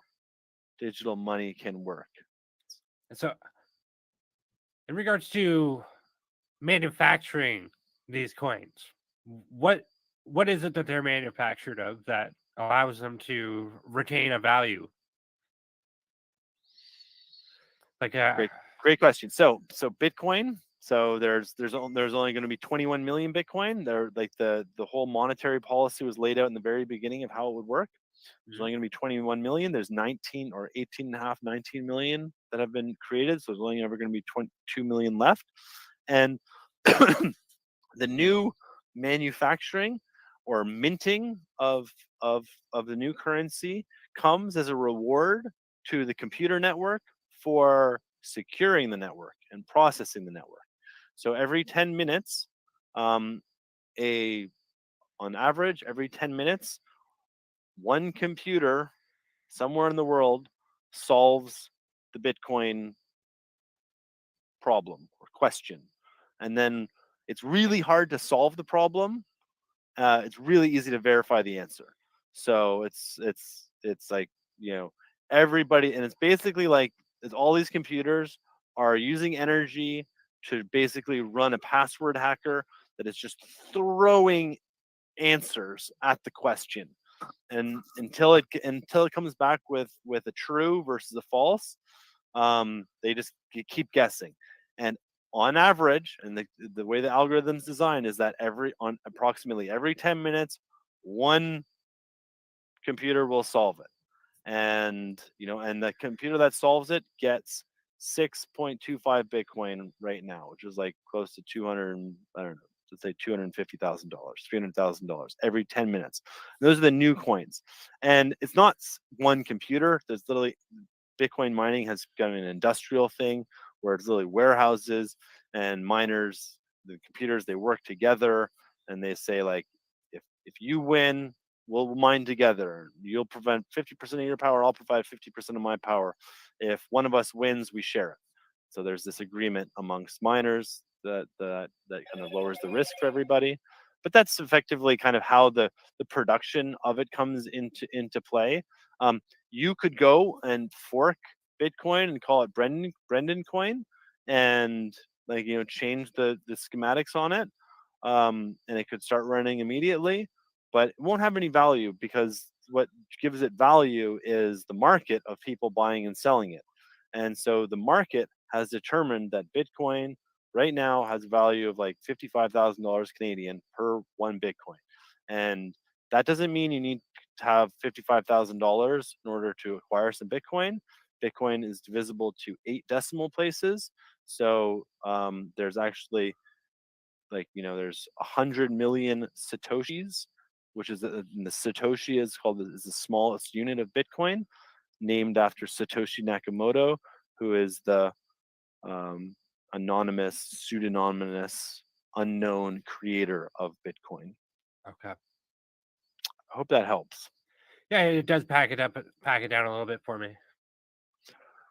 digital money can work. And so, in regards to manufacturing these coins, what is it that they're manufactured of that allows them to retain a value? Like great question. So Bitcoin. So there's only going to be 21 million Bitcoin. The whole monetary policy was laid out in the very beginning of how it would work. There's only going to be 21 million. There's 19 or 18 and a half, 19 million that have been created. So there's only ever going to be 22 million left. And the new manufacturing or minting of the new currency comes as a reward to the computer network for securing the network and processing the network. So every 10 minutes, on average, every 10 minutes, one computer somewhere in the world solves the Bitcoin problem or question. And then it's really hard to solve the problem. It's really easy to verify the answer. So it's like, everybody, and it's basically like all these computers are using energy to basically run a password hacker that is just throwing answers at the question, and until it comes back with a true versus a false, they just keep guessing. And on average, and the way the algorithm's designed is that approximately every 10 minutes, one computer will solve it. And the computer that solves it gets 6.25 Bitcoin right now, which is like close to 200, I don't know, let's say $250,000, $300,000 every 10 minutes. Those are the new coins. And it's not one computer. There's literally, Bitcoin mining has got an industrial thing where it's literally warehouses and miners, the computers, they work together, and they say, like, if you win, we'll mine together. You'll provide 50% of your power, I'll provide 50% of my power. If one of us wins, we share it. So there's this agreement amongst miners that kind of lowers the risk for everybody. But that's effectively kind of how the production of it comes into play. You could go and fork Bitcoin and call it Brendan coin, and change the schematics on it, and it could start running immediately. But it won't have any value, because what gives it value is the market of people buying and selling it. And so the market has determined that Bitcoin right now has a value of like $55,000 Canadian per one Bitcoin. And that doesn't mean you need to have $55,000 in order to acquire some Bitcoin. Bitcoin is divisible to 8 decimal places. So there's actually there's 100 million Satoshis, which is the Satoshi is the smallest unit of Bitcoin, named after Satoshi Nakamoto, who is the anonymous, pseudonymous, unknown creator of Bitcoin. Okay. I hope that helps. Yeah, it does pack it down a little bit for me.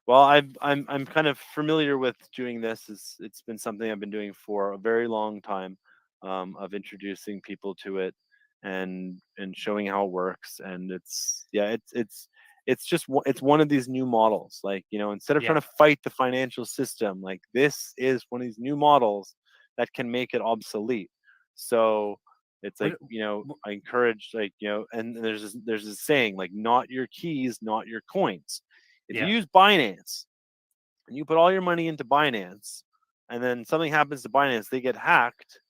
Well, I'm kind of familiar with doing this. It's been something I've been doing for a very long time, of introducing people to it and showing how it works. And it's one of these new models. Like, instead of trying to fight the financial system, like, this is one of these new models that can make it obsolete. So it's like, I encourage, and there's this saying, like, not your keys, not your coins. If you use Binance and you put all your money into Binance, and then something happens to Binance, they get hacked,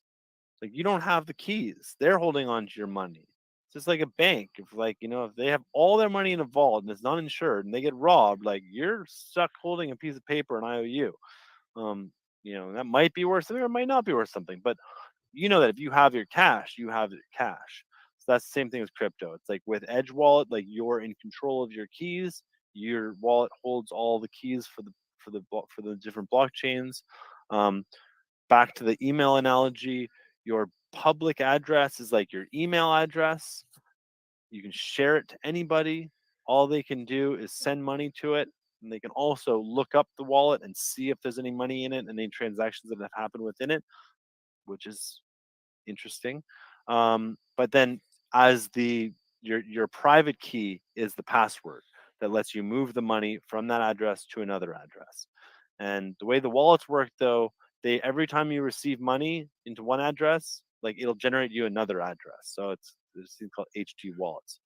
like, you don't have the keys. They're holding on to your money. It's just like a bank. If if they have all their money in a vault and it's not insured and they get robbed, like, you're stuck holding a piece of paper, an IOU. That might be worth something or it might not be worth something. But that if you have your cash, you have your cash. So that's the same thing with crypto. It's like with Edge Wallet, like, you're in control of your keys. Your wallet holds all the keys for the different blockchains. Back to the email analogy, your public address is like your email address. You can share it to anybody. all they can do is send money to it, and they can also look up the wallet and see if there's any money in it and any transactions that have happened within it, which is interesting. But then as your private key is the password that lets you move the money from that address to another address. And the way the wallets work, though, they every time you receive money into one address, like it'll generate you another address. So it's this thing called HT wallets.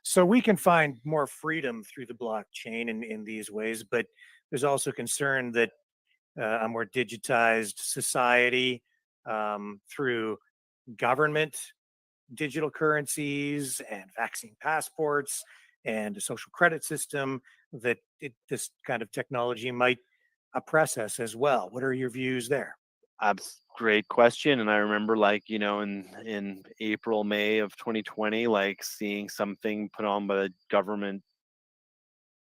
So we can find more freedom through the blockchain in these ways, but there's also concern that a more digitized society through government digital currencies and vaccine passports and a social credit system, that this kind of technology might oppress us as well. What are your views there? Great question. And I remember, like, in April, May of 2020, like seeing something put on by the government,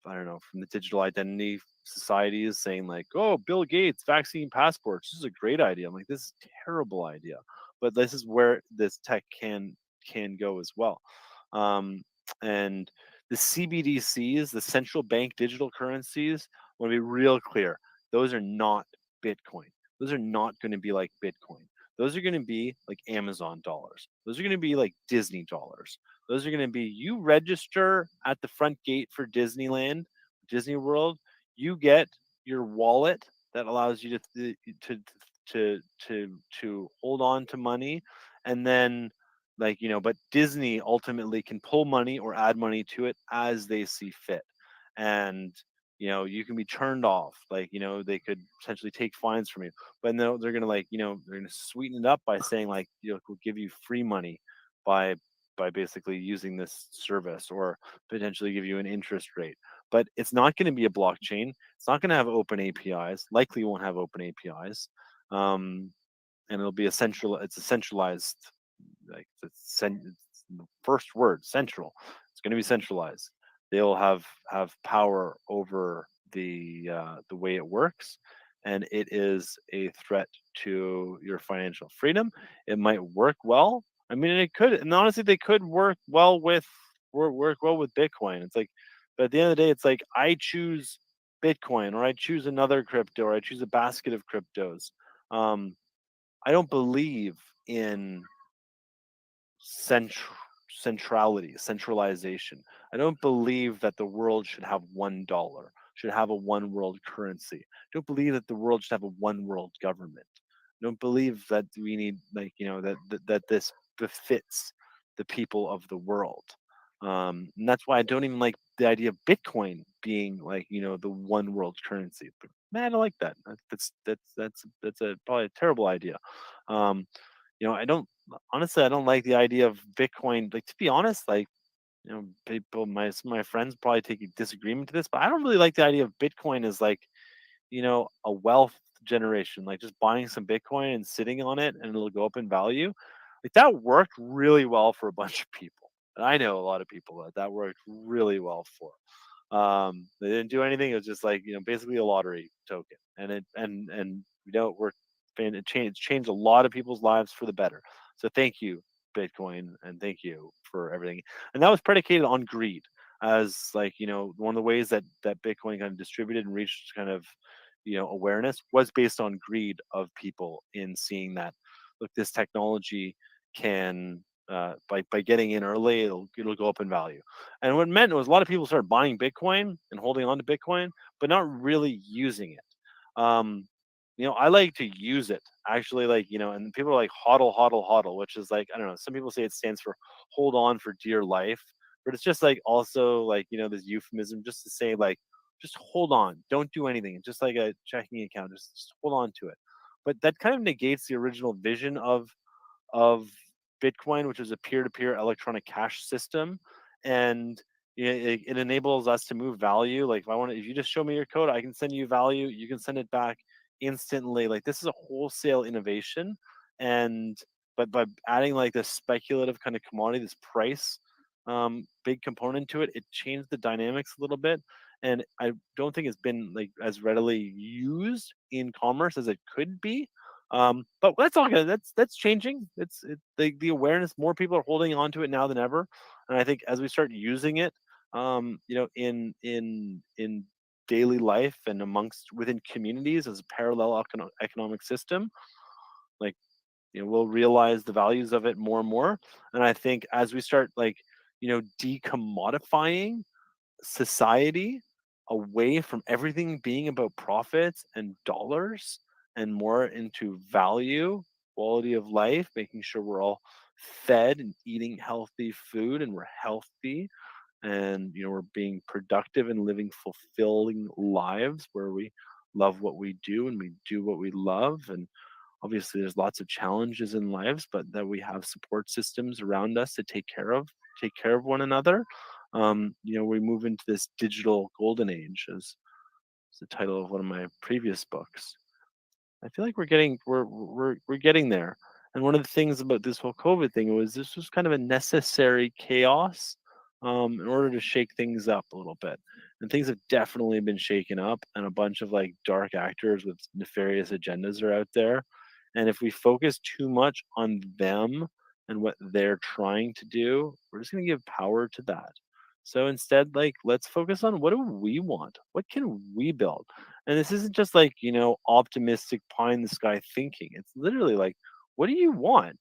I don't know, from the digital identity societies saying like, oh, Bill Gates, vaccine passports. This is a great idea. I'm like, this is a terrible idea. But this is where this tech can go as well. And the CBDCs, the central bank digital currencies, I want to be real clear. Those are not Bitcoin. Those are not going to be like Bitcoin. Those are going to be like Amazon dollars. Those are going to be like Disney dollars. Those are going to be, you register at the front gate for Disneyland, Disney World, you get your wallet that allows you to hold on to money, and then, like, but Disney ultimately can pull money or add money to it as they see fit. And you can be turned off, like, they could potentially take fines from you, but they're gonna, like, they're gonna sweeten it up by saying, like, we'll give you free money by basically using this service, or potentially give you an interest rate. But it's not going to be a blockchain. It's not going to have open APIs. Likely won't have open APIs. And it'll be it's a centralized, like it's the first word, central. It's going to be centralized. They'll have power over the way it works, and it is a threat to your financial freedom. It might work well. I mean, it could, and honestly, they could work well with Bitcoin. It's like, but at the end of the day, it's like, I choose Bitcoin, or I choose another crypto, or I choose a basket of cryptos. I don't believe in centralization. I don't believe that the world should have $1, should have a one world currency. I don't believe that the world should have a one world government. I don't believe that we need, like, that this befits the people of the world. And that's why I don't even like the idea of Bitcoin being, like, the one world currency. But man, I don't like that. That's probably a terrible idea. I don't like the idea of Bitcoin. Like, to be honest, like, people, my friends probably take a disagreement to this, but I don't really like the idea of Bitcoin as, like, a wealth generation, like just buying some Bitcoin and sitting on it and it'll go up in value. Like, that worked really well for a bunch of people. And I know a lot of people that worked really well for. They didn't do anything. It was just like, basically a lottery token. And it worked, and it changed a lot of people's lives for the better. So thank you, Bitcoin, and thank you for everything. And that was predicated on greed, as, like, one of the ways that Bitcoin kind of distributed and reached kind of awareness was based on greed of people in seeing that, look, this technology can, by getting in early, it'll go up in value. And what it meant was a lot of people started buying Bitcoin and holding on to Bitcoin, but not really using it. I like to use it, actually, like, and people are like, hodl, which is like, I don't know, some people say it stands for hold on for dear life, but it's just like, also, like, this euphemism just to say, like, just hold on, don't do anything. It's just like a checking account, just hold on to it. But that kind of negates the original vision of Bitcoin, which is a peer-to-peer electronic cash system. And it enables us to move value. Like, if you just show me your code, I can send you value, you can send it back instantly. Like, this is a wholesale innovation. And but by adding, like, this speculative kind of commodity, this price big component to it, it changed the dynamics a little bit. And I don't think it's been, like, as readily used in commerce as it could be. But that's all good. That's changing. The awareness, more people are holding on to it now than ever. And I think as we start using it, in daily life and amongst within communities as a parallel economic system, like we'll realize the values of it more and more. And I think as we start decommodifying society away from everything being about profits and dollars and more into value, quality of life, making sure we're all fed and eating healthy food and we're healthy and we're being productive and living fulfilling lives where we love what we do and we do what we love. And obviously there's lots of challenges in lives, but that we have support systems around us to take care of one another. We move into this digital golden age, as the title of one of my previous books. I feel like we're getting there. And one of the things about this whole COVID thing was this was kind of a necessary chaos in order to shake things up a little bit. And things have definitely been shaken up, and a bunch of like dark actors with nefarious agendas are out there. And if we focus too much on them and what they're trying to do, we're just going to give power to that. So instead, like, let's focus on what do we want? What can we build? And this isn't just like, optimistic pie in the sky thinking. It's literally like, what do you want?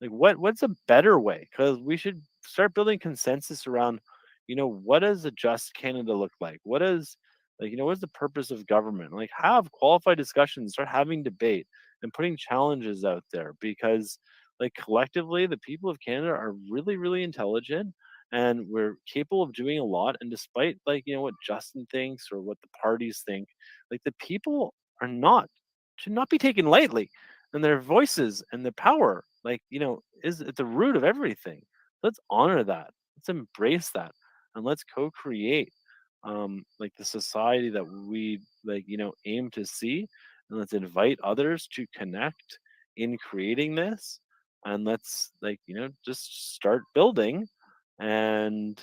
Like what's a better way? Because we should start building consensus around, what does a just Canada look like? What is what's the purpose of government? Like have qualified discussions, start having debate and putting challenges out there because like collectively the people of Canada are really, really intelligent and we're capable of doing a lot. And despite what Justin thinks or what the parties think, like the people are not should not be taken lightly, and their voices and the power is at the root of everything. Let's honor that, let's embrace that, and let's co-create the society that we aim to see, and let's invite others to connect in creating this, and let's just start building and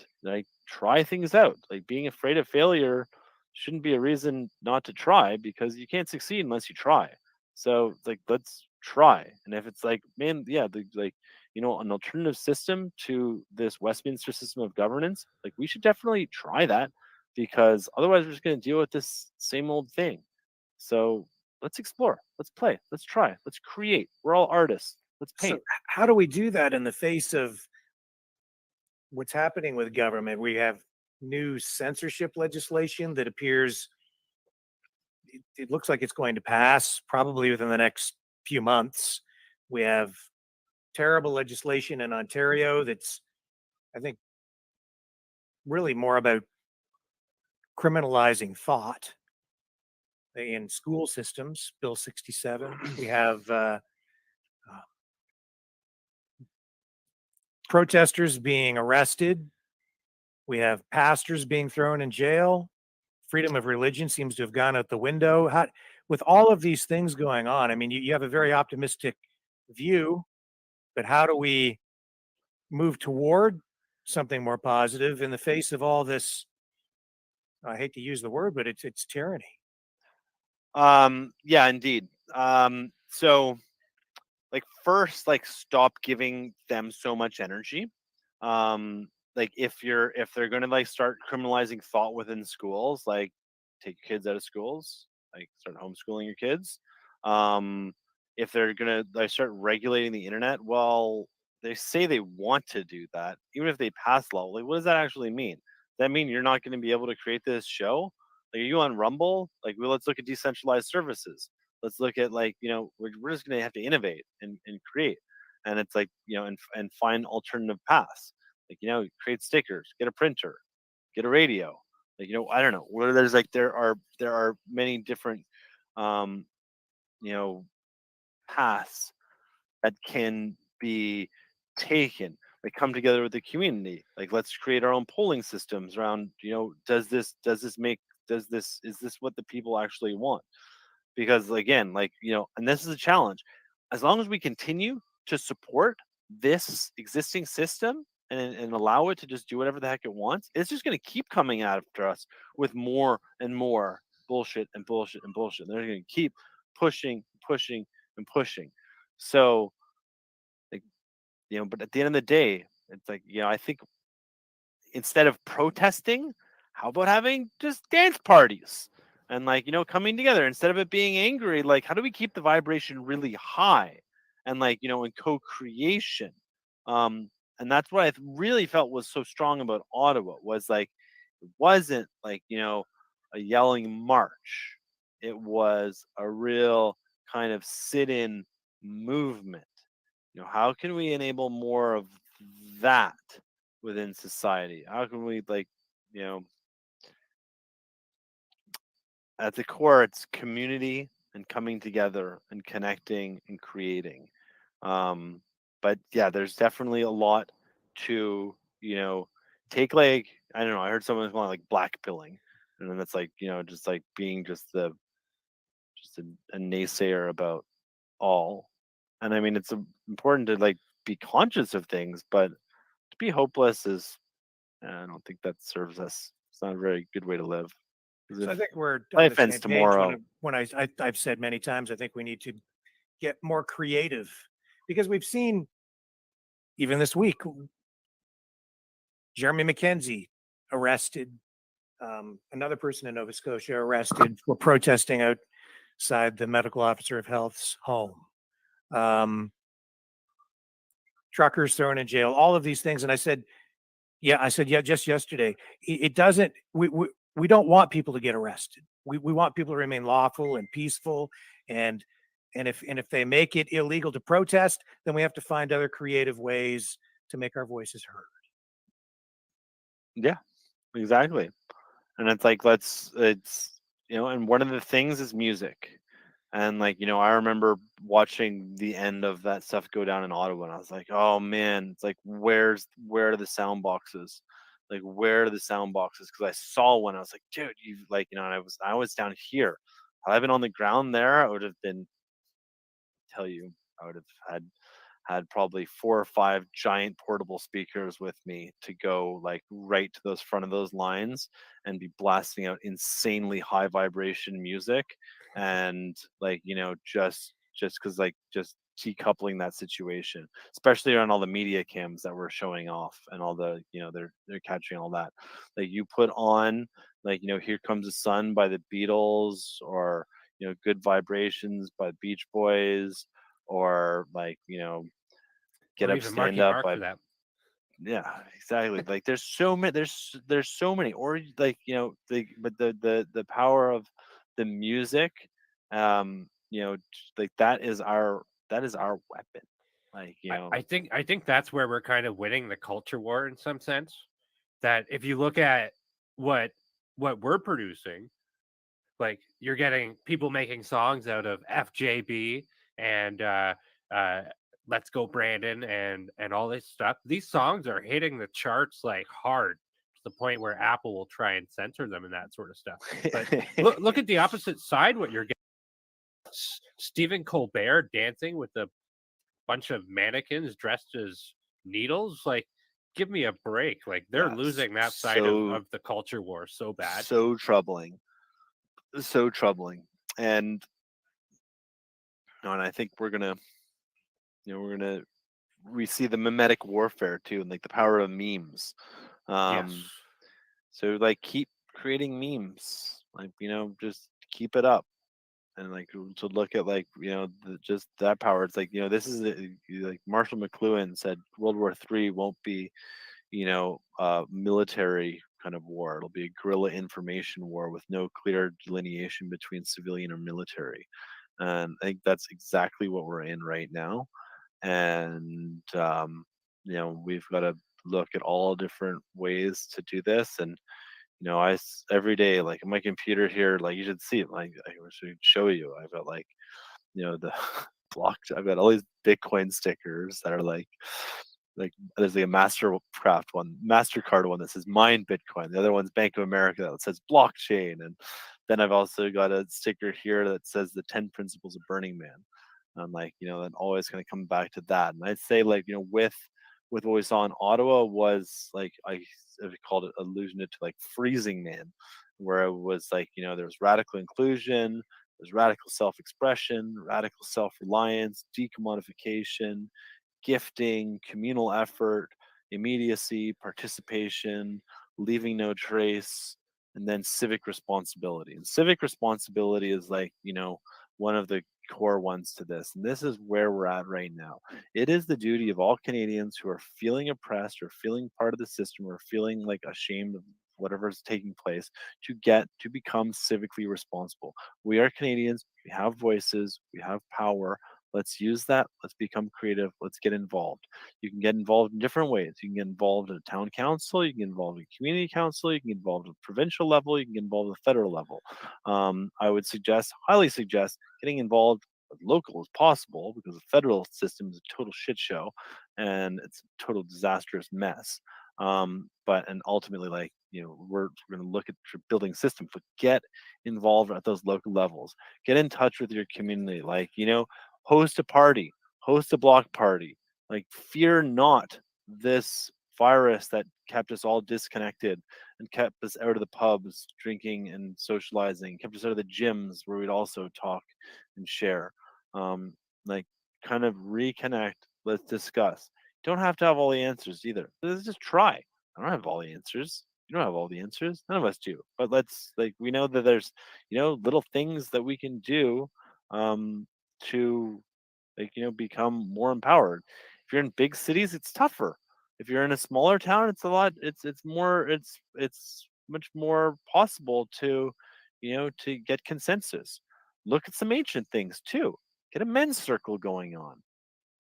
try things out. Like being afraid of failure shouldn't be a reason not to try, because you can't succeed unless you try. So let's try. And if it's man, yeah, an alternative system to this Westminster system of governance, we should definitely try that, because otherwise we're just going to deal with this same old thing. So let's explore, let's play, let's try, let's create. We're all artists. Let's paint. So how do we do that in the face of what's happening with government? We have new censorship legislation that appears, it looks like it's going to pass probably within the next few months. We have terrible legislation in Ontario that's, I think, really more about criminalizing thought in school systems, Bill 67. We have protesters being arrested. We have pastors being thrown in jail. Freedom of religion seems to have gone out the window. With all of these things going on, I mean, you have a very optimistic view, but how do we move toward something more positive in the face of all this? I hate to use the word, but it's tyranny. Yeah, indeed. So first, stop giving them so much energy. If they're gonna start criminalizing thought within schools, take your kids out of schools, start homeschooling your kids. If they're gonna start regulating the internet, well, they say they want to do that. Even if they pass law, what does that actually mean? Does that mean you're not going to be able to create this show? Are you on Rumble? Well, let's look at decentralized services. Let's look at we're just going to have to innovate and create, and it's and find alternative paths. Create stickers, get a printer, get a radio. I don't know where there's there are many different paths that can be taken. Come together with the community. Let's create our own polling systems around is this what the people actually want? Because again, and this is a challenge. As long as we continue to support this existing system and allow it to just do whatever the heck it wants, it's just going to keep coming after us with more and more bullshit and bullshit and bullshit. They're going to keep pushing and pushing. So but at the end of the day, it's I think instead of protesting, how about having just dance parties and like, coming together instead of it being angry? Like, how do we keep the vibration really high and like, in co-creation? And that's what I really felt was so strong about Ottawa was like, it wasn't like, a yelling march. It was a real kind of sit-in movement. How can we enable more of that within society? How can we like, at the core, it's community and coming together and connecting and creating. But yeah, there's definitely a lot to, take like, I don't know, I heard someone calling it like black pilling. And then that's like, just like being just a naysayer about all. And I mean, it's important to like be conscious of things, but to be hopeless is, I don't think that serves us. It's not a very good way to live. 'Cause So I if think we're on life the ends same page tomorrow. when I've said many times, I think we need to get more creative because we've seen even this week, Jeremy McKenzie arrested, another person in Nova Scotia arrested for protesting outside the medical officer of health's home. Truckers thrown in jail, all of these things. And I said, yeah, just yesterday, it doesn't, we don't want people to get arrested. We want people to remain lawful and peaceful. And if they make it illegal to protest, then we have to find other creative ways to make our voices heard. Yeah, exactly. And it's like, and one of the things is music. And like, I remember watching the end of that stuff go down in Ottawa, and I was like, oh man, it's like, where are the sound boxes? Like, where are the sound boxes? Because I saw one, I was like, dude, you like, and I was down here. Had I been on the ground there, I would have been, tell you, I would have had probably 4 or 5 giant portable speakers with me to go like right to those front of those lines and be blasting out insanely high vibration music and like, just because like just decoupling that situation, especially around all the media cams that were showing off and all the, they're catching all that. Like you put on like, Here Comes the Sun by the Beatles, or Good Vibrations by Beach Boys, or like, Get Or Up, even Stand Marky Up Mark by, for that. yeah, exactly. Like there's so many, there's so many, or like, but the power of the music, like that is our weapon. Like, I think that's where we're kind of winning the culture war in some sense. That if you look at what we're producing, like you're getting people making songs out of FJB and Let's Go Brandon and all this stuff. These songs are hitting the charts like hard to the point where Apple will try and censor them and that sort of stuff. But look at the opposite side. What you're getting, Stephen Colbert dancing with a bunch of mannequins dressed as needles. Like, give me a break. Like they're losing that side of the culture war so bad. So troubling. So troubling. And and I think we see the mimetic warfare too, and like the power of memes. Yes. So like keep creating memes, like, just keep it up. And like to look at like, just that power. It's like, this is like Marshall McLuhan said, World War III won't be, military kind of war. It'll be a guerrilla information war with no clear delineation between civilian or military. And I think that's exactly what we're in right now. And we've got to look at all different ways to do this. And every day, like on my computer here, like you should see it. Like I should show you. I've got like, the blocked. I've got all these Bitcoin stickers that are like there's like a Mastercard one that says Mine Bitcoin. The other one's Bank of America that says blockchain. And then I've also got a sticker here that says the 10 Principles of Burning Man. I'm like, then always going to come back to that. And I'd say like, with what we saw in Ottawa was like, I called it, allusion to like Freezing Man, where it was like, there was radical inclusion, there's radical self-expression, radical self-reliance, decommodification, gifting, communal effort, immediacy, participation, leaving no trace, and then civic responsibility. And civic responsibility is like, one of the core ones to this. And this is where we're at right now. It is the duty of all Canadians who are feeling oppressed or feeling part of the system or feeling like ashamed of whatever is taking place to become civically responsible. We are Canadians. We have voices. We have power. Let's use that. Let's become creative. Let's get involved. You can get involved in different ways. You can get involved at a town council. You can get involved in community council. You can get involved at the provincial level. You can get involved at the federal level. I would highly suggest, getting involved as local as possible, because the federal system is a total shit show and it's a total disastrous mess. And ultimately, we're going to look at building systems, but get involved at those local levels. Get in touch with your community. Host a party, host a block party. Fear not this virus that kept us all disconnected and kept us out of the pubs drinking and socializing, kept us out of the gyms where we'd also talk and share. Kind of reconnect. Let's discuss. You don't have to have all the answers either. Let's just try. I don't have all the answers. You don't have all the answers. None of us do. But we know that there's, little things that we can do to become more empowered. If you're in big cities, it's tougher. If you're in a smaller town, it's much more possible to get consensus. Look at some ancient things too. Get a men's circle going on.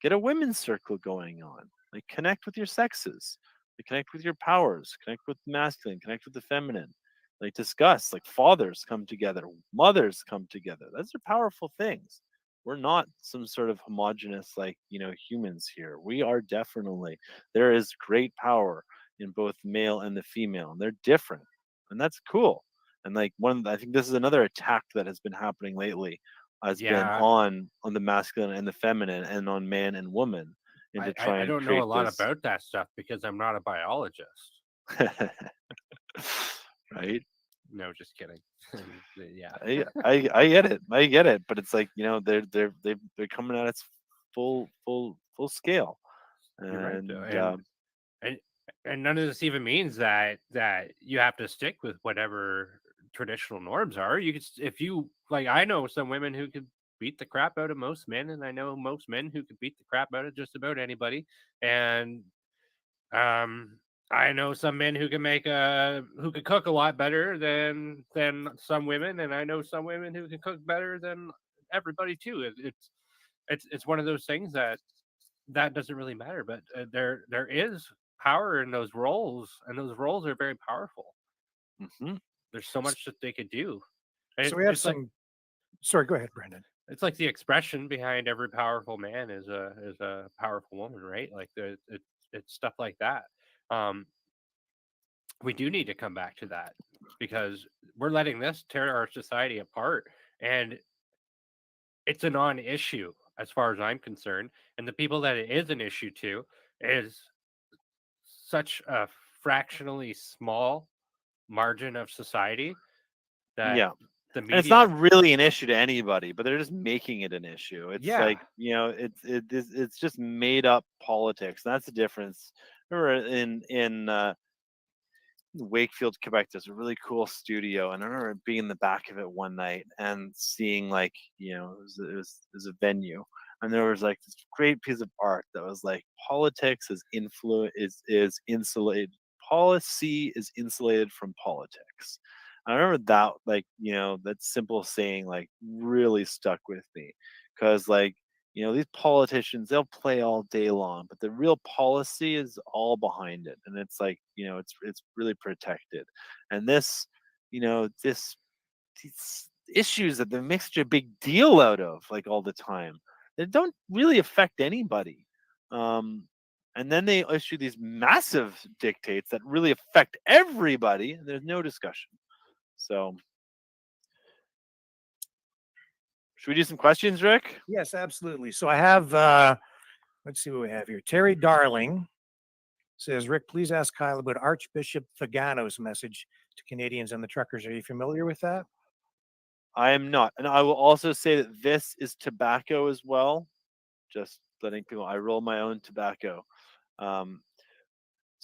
Get a women's circle going on. Connect with your sexes. Connect with your powers. Connect with the masculine. Connect with the feminine. Discuss. Fathers come together. Mothers come together. Those are powerful things. We're not some sort of homogenous humans here. We are definitely, there is great power in both male and the female, and they're different, and that's cool. And I think this is another attack that has been happening lately, has been Yeah. on the masculine and the feminine, and on man and woman, and to try I and don't know create a lot this. about that stuff because I'm not a biologist. Right? No, just kidding. Yeah. I get it. I get it. But it's they're coming at its full scale. You're right, And though. And none of this even means that you have to stick with whatever traditional norms are. You could, if you like, I know some women who could beat the crap out of most men, and I know most men who could beat the crap out of just about anybody. And I know some men who who could cook a lot better than some women, and I know some women who can cook better than everybody too. It's one of those things that doesn't really matter, but there is power in those roles, and those roles are very powerful. Mm-hmm. There's so much that they could do. So we have some. Sorry, go ahead, Brandon. It's like the expression behind every powerful man is a powerful woman, right? It's stuff like that. We do need to come back to that because we're letting this tear our society apart, and it's a non-issue as far as I'm concerned. And the people that it is an issue to is such a fractionally small margin of society that the media. And it's not really an issue to anybody, but they're just making it an issue. It's it's just made up politics. That's the difference. Remember in Wakefield, Quebec, there's a really cool studio, and I remember being in the back of it one night and seeing it was a venue, and there was this great piece of art that was politics is insulated, policy is insulated from politics. I remember that that simple saying really stuck with me, because these politicians, they'll play all day long, but the real policy is all behind it, and it's it's really protected. And these issues that they make such a big deal out of all the time, they don't really affect anybody. And then they issue these massive dictates that really affect everybody, and there's no discussion. So, should we do some questions, Rick? Yes, absolutely. So I have, let's see what we have here. Terry Darling says, Rick, please ask Kyle about Archbishop Fagano's message to Canadians and the truckers. Are you familiar with that? I am not. And I will also say that this is tobacco as well. Just letting people, I roll my own tobacco.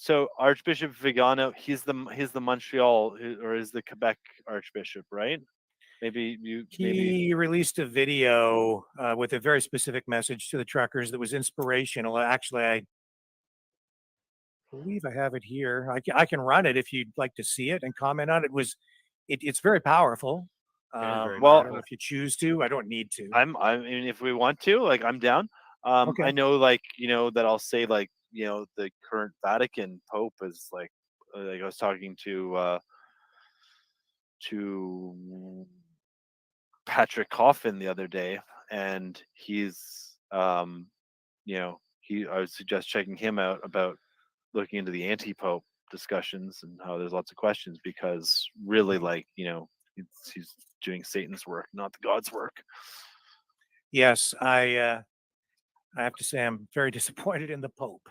So Archbishop Vigano, he's the Montreal or is the Quebec Archbishop, right? Maybe He released a video with a very specific message to the truckers that was inspirational. Actually, I believe I have it here. I can run it if you'd like to see it and comment on it. It's very powerful. I don't know if you choose to. I don't need to. I mean, if we want to, like, I'm down. Okay. I know, like, that I'll say, like, the current Vatican Pope is like I was talking to Patrick Coffin the other day, and he's I would suggest checking him out about looking into the anti-pope discussions and how there's lots of questions, because really, like, he's doing Satan's work, not the God's work. Yes, I have to say I'm very disappointed in the Pope.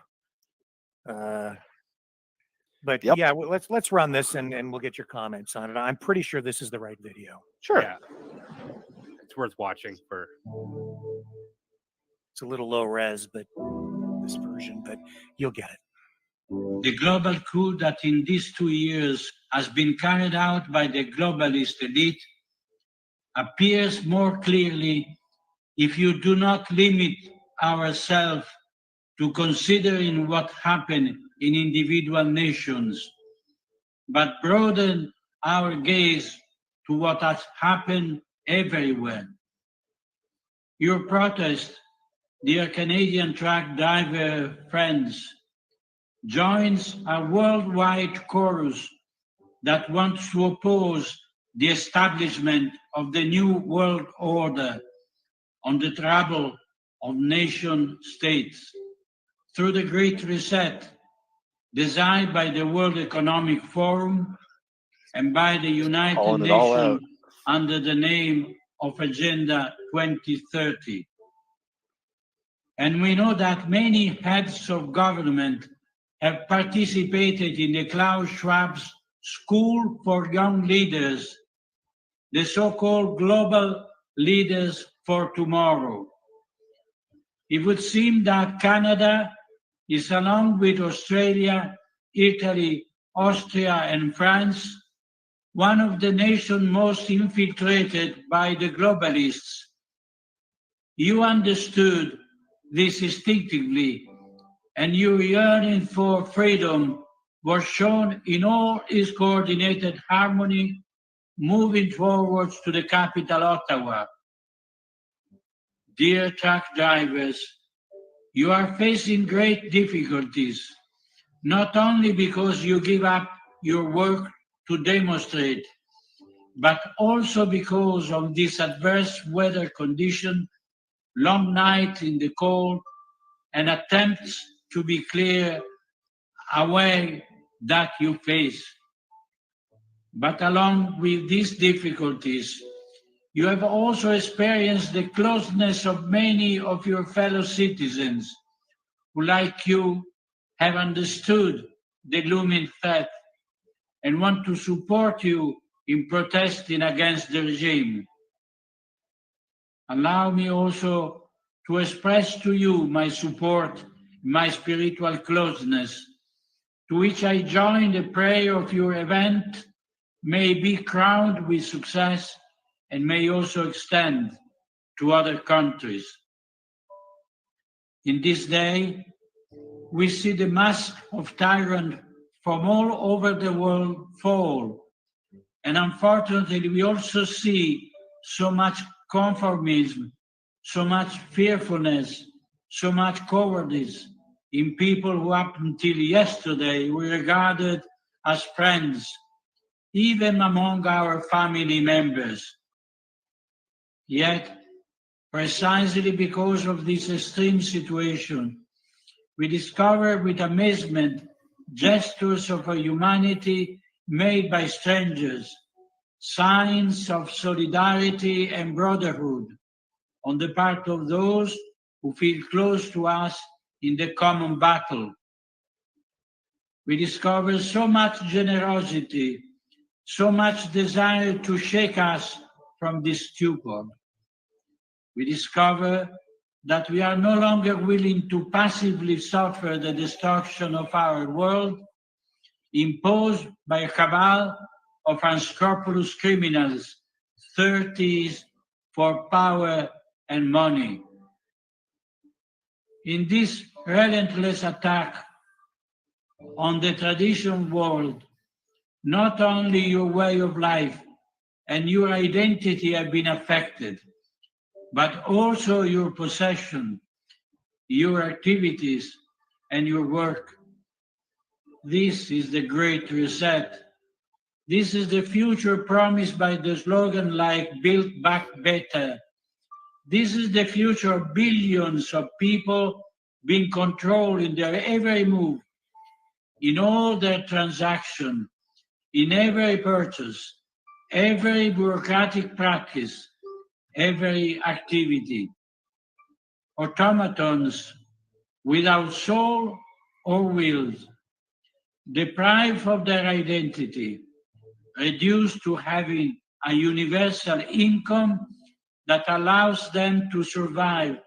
But yeah, well, let's run this and we'll get your comments on it. I'm pretty sure this is the right video. Sure. Yeah. It's worth watching for. It's a little low res, but this version, but you'll get it. The global coup that in these 2 years has been carried out by the globalist elite appears more clearly if you do not limit ourselves to considering what happened in individual nations, but broaden our gaze to what has happened everywhere. Your protest, dear Canadian truck driver friends, joins a worldwide chorus that wants to oppose the establishment of the new world order on the trouble of nation states through the Great Reset designed by the World Economic Forum and by the United Nations under the name of Agenda 2030. And we know that many heads of government have participated in the Klaus Schwab's School for Young Leaders, the so-called Global Leaders for Tomorrow. It would seem that Canada is, along with Australia, Italy, Austria, and France, one of the nations most infiltrated by the globalists. You understood this instinctively, and your yearning for freedom was shown in all its coordinated harmony, moving forwards to the capital, Ottawa. Dear truck drivers, you are facing great difficulties, not only because you give up your work to demonstrate, but also because of this adverse weather condition, long nights in the cold, and attempts to be clear away that you face. But along with these difficulties, you have also experienced the closeness of many of your fellow citizens who, like you, have understood the looming threat and want to support you in protesting against the regime. Allow me also to express to you my support, my spiritual closeness, to which I join the prayer of your event may be crowned with success and may also extend to other countries. In this day, we see the mask of tyrants from all over the world fall. And unfortunately, we also see so much conformism, so much fearfulness, so much cowardice in people who up until yesterday were regarded as friends, even among our family members. Yet, precisely because of this extreme situation, we discover with amazement gestures of a humanity made by strangers, signs of solidarity and brotherhood on the part of those who feel close to us in the common battle. We discover so much generosity, so much desire to shake us from this stupor. We discover that we are no longer willing to passively suffer the destruction of our world imposed by a cabal of unscrupulous criminals, thirsty for power and money. In this relentless attack on the traditional world, not only your way of life and your identity have been affected, but also your possession, your activities, and your work. This is the Great Reset. This is the future promised by the slogan like Build Back Better. This is the future of billions of people being controlled in their every move, in all their transactions, in every purchase, every bureaucratic practice, every activity. Automatons without soul or will, deprived of their identity, reduced to having a universal income that allows them to survive,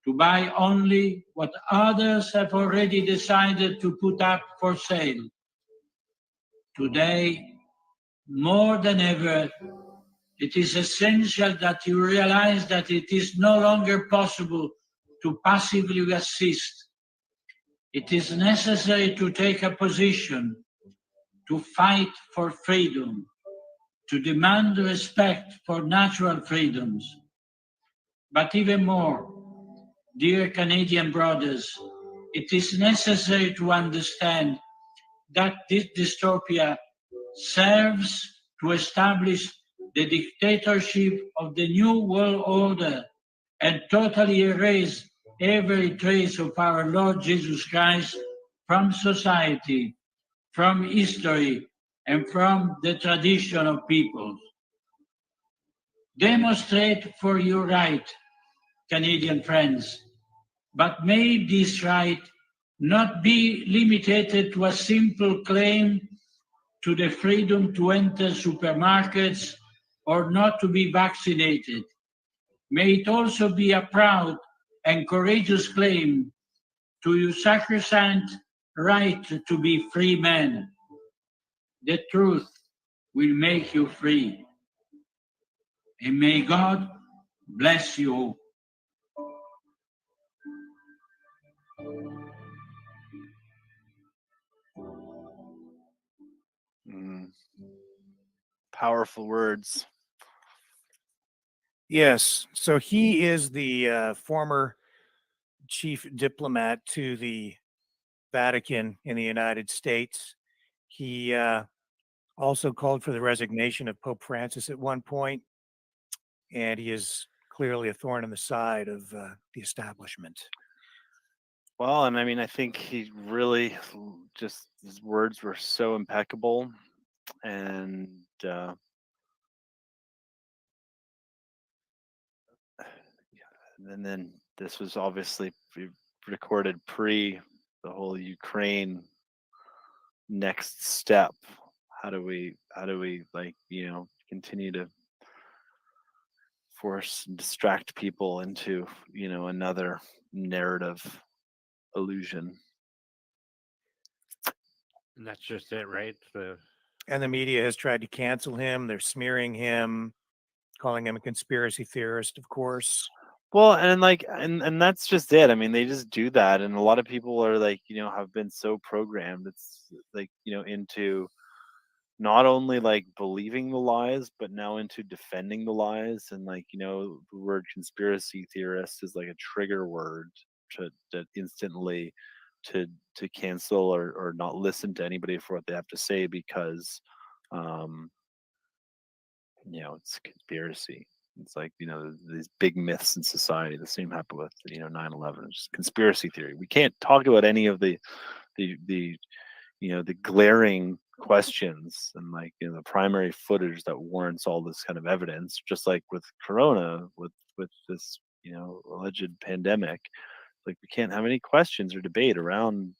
to buy only what others have already decided to put up for sale. Today, more than ever, it is essential that you realize that it is no longer possible to passively assist. It is necessary to take a position, to fight for freedom, to demand respect for natural freedoms. But even more, dear Canadian brothers, it is necessary to understand that this dystopia serves to establish the dictatorship of the New World Order and totally erase every trace of our Lord Jesus Christ from society, from history, and from the tradition of peoples. Demonstrate for your right, Canadian friends, but may this right not be limited to a simple claim to the freedom to enter supermarkets or not to be vaccinated. May it also be a proud and courageous claim to your sacrosanct right to be free men. The truth will make you free. And may God bless you. Powerful words. Yes. So he is the former chief diplomat to the Vatican in the United States. He also called for the resignation of Pope Francis at one point, and he is clearly a thorn in the side of the establishment. Well, and I mean, I think he really just, his words were so impeccable, and and then this was obviously recorded pre the whole Ukraine next step. How do we like, continue to force and distract people into, another narrative illusion? And that's just it, right? And the media has tried to cancel him. They're smearing him, calling him a conspiracy theorist, of course. Well, and like, and that's just it. I mean, they just do that, and a lot of people are like, have been so programmed. It's like, into not only like believing the lies, but now into defending the lies. And like, the word conspiracy theorist is like a trigger word to instantly to cancel or not listen to anybody for what they have to say, because it's conspiracy. It's like, these big myths in society. The same happened with 9/11. It's conspiracy theory. We can't talk about any of the glaring questions and like, the primary footage that warrants all this kind of evidence. Just like with Corona, with this alleged pandemic, like we can't have any questions or debate around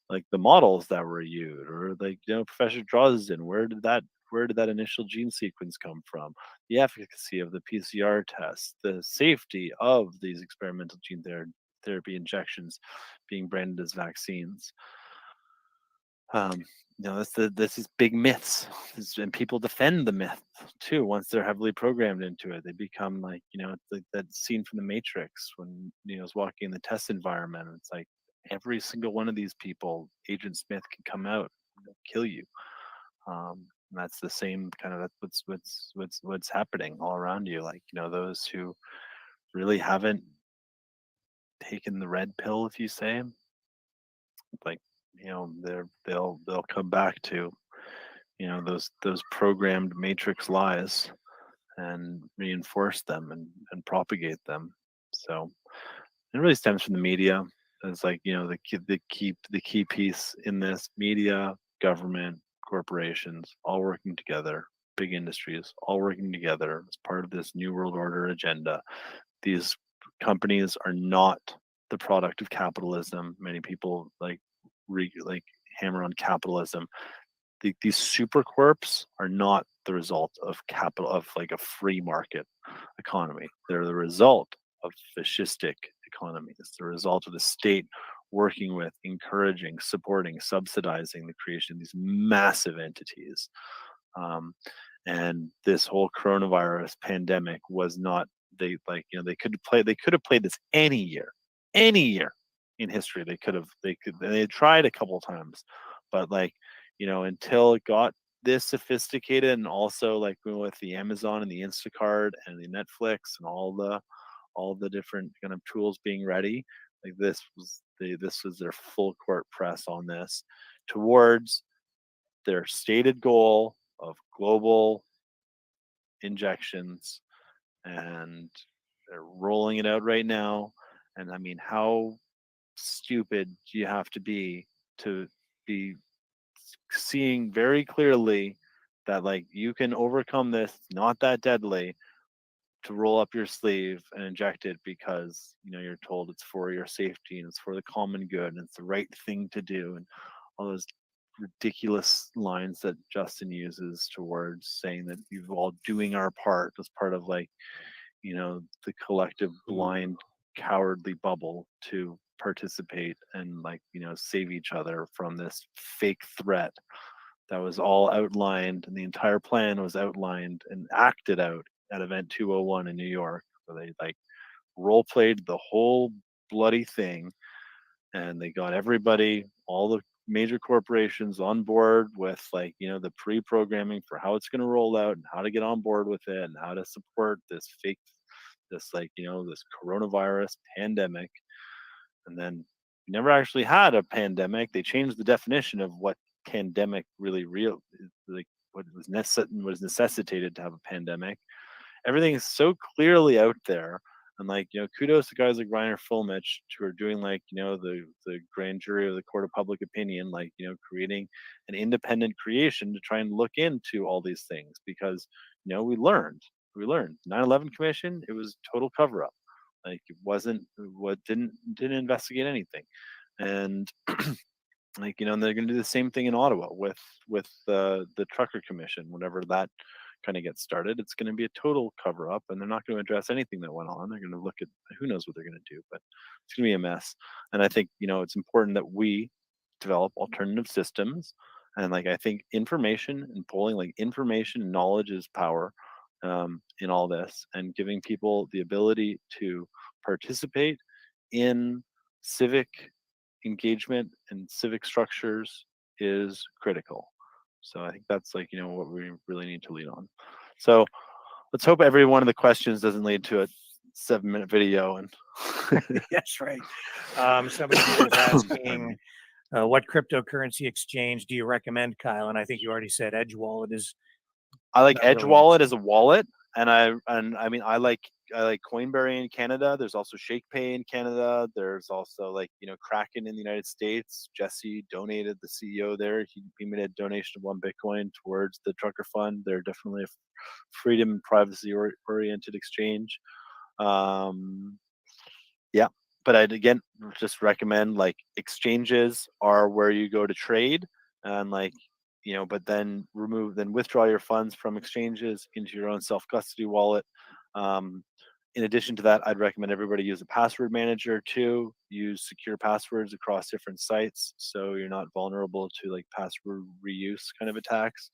like the models that were used, or like, Professor Drosden, where did that where did that initial gene sequence come from? The efficacy of the PCR test, the safety of these experimental gene therapy injections being branded as vaccines. This is big myths, and people defend the myth too. Once they're heavily programmed into it, they become like, it's like that scene from The Matrix when Neo's walking in the test environment. It's like every single one of these people, Agent Smith can come out and kill you. And that's the same kind of what's happening all around you. Like, those who really haven't taken the red pill, if you say, like, they'll come back to those programmed matrix lies and reinforce them and propagate them. So it really stems from the media. It's like, the key piece in this: media, government, corporations, all working together, big industries all working together as part of this new world order agenda. These companies are not the product of capitalism. Many people like hammer on capitalism. These super corps are not the result of capital, of like a free market economy. They're the result of fascistic economies. The result of the state working with, encouraging, supporting, subsidizing the creation of these massive entities. And this whole coronavirus pandemic was not, they could have played this any year in history. They had tried a couple times, but until it got this sophisticated, and also like with the Amazon and the Instacart and the Netflix and all the different kind of tools being ready, like this was their full court press on this towards their stated goal of global injections, and they're rolling it out right now. And I mean, how stupid do you have to be seeing very clearly that you can overcome this, not that deadly, to roll up your sleeve and inject it because you're told it's for your safety and it's for the common good and it's the right thing to do, and all those ridiculous lines that Justin uses towards saying that you're all doing our part as part of the collective blind cowardly bubble to participate and save each other from this fake threat that was all outlined, and the entire plan was outlined and acted out at Event 201 in New York, where they role played the whole bloody thing, and they got everybody, all the major corporations on board with the pre-programming for how it's going to roll out and how to get on board with it and how to support this fake, this coronavirus pandemic. And then we never actually had a pandemic. They changed the definition of what pandemic really what was necessitated to have a pandemic. Everything is so clearly out there, and kudos to guys like Reiner Fulmich who are doing the grand jury of the court of public opinion, creating an independent creation to try and look into all these things, because we learned 9/11 commission, it was total cover up. It wasn't what didn't investigate anything. And and they're going to do the same thing in Ottawa with the trucker commission. Whenever that kind of gets started, it's going to be a total cover up, and they're not going to address anything that went on. They're going to look at who knows what they're going to do, but it's going to be a mess. And I think it's important that we develop alternative systems. And I think information and polling, information and knowledge is power in all this, and giving people the ability to participate in civic engagement and civic structures is critical. So I think that's what we really need to lead on. So let's hope every one of the questions doesn't lead to a 7-minute video. And Yes, right. Somebody was asking, what cryptocurrency exchange do you recommend, Kyle? And I think you already said Edge Wallet is. I like Edge Wallet as a wallet, and I like Coinberry in Canada. There's also ShakePay in Canada. There's also Kraken in the United States. Jesse donated, the CEO there. He made a donation of 1 Bitcoin towards the trucker fund. They're definitely a freedom and privacy oriented exchange. Yeah, but I'd again just recommend exchanges are where you go to trade, and but then withdraw your funds from exchanges into your own self-custody wallet. In addition to that, I'd recommend everybody use a password manager too. Use secure passwords across different sites so you're not vulnerable to like password reuse kind of attacks.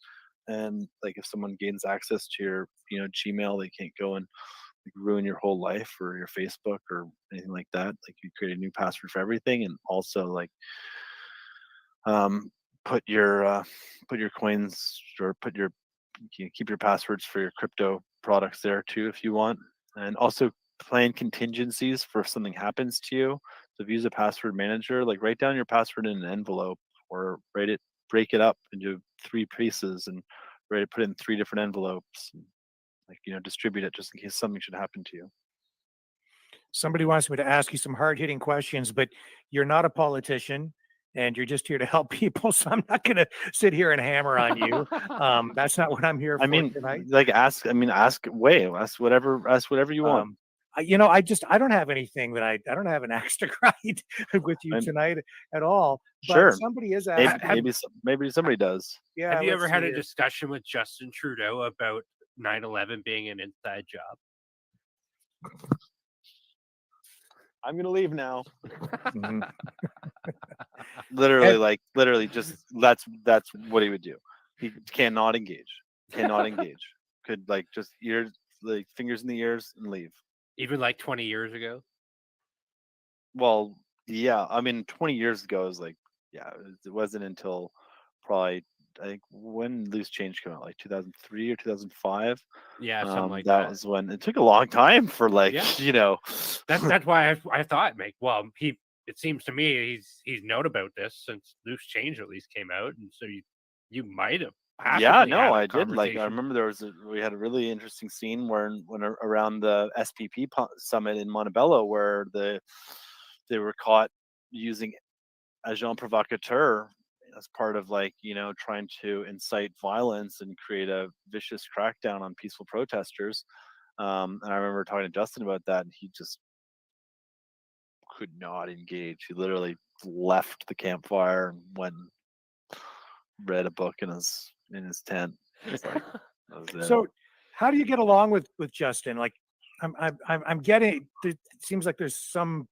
And like if someone gains access to your Gmail, they can't go and like, ruin your whole life or your Facebook or anything like that. Like you create a new password for everything, and also like put your coins or keep your passwords for your crypto products there too if you want. And also plan contingencies for if something happens to you. So if you use a password manager, like write down your password in an envelope or break it up into 3 pieces and put it in 3 different envelopes. And, like distribute it just in case something should happen to you. Somebody wants me to ask you some hard-hitting questions, but you're not a politician and you're just here to help people. So I'm not going to sit here and hammer on you. That's not what I'm here for tonight. Like ask whatever you want. I don't have anything that I don't have an axe to grind with you tonight at all. But Sure. somebody is asking. Maybe somebody does. Yeah. Have you let's ever had see a here. discussion with Justin Trudeau about 9/11 being an inside job? I'm gonna leave now. Mhm. literally, just that's what he would do. He cannot engage. Could like just ears, like fingers in the ears, and leave. Even like 20 years ago? Well, yeah. I mean, 20 years ago is like, yeah. It wasn't until probably I think when Loose Change came out, like 2003 or 2005. Yeah, something like that is when it took a long time for like Yeah. That's why I thought it seems to me he's known about this since Loose Change at least came out, and so you might have Yeah, possibly no, had a I did. Like, I conversation. remember we had a really interesting scene around the SPP summit in Montebello, where they were caught using agent provocateur as part of like trying to incite violence and create a vicious crackdown on peaceful protesters. And I remember talking to Justin about that, and he just could not engage. He literally left the campfire and went and read a book in his tent. It's like, that was it. So, how do you get along with Justin? Like, I'm getting. It seems like there's some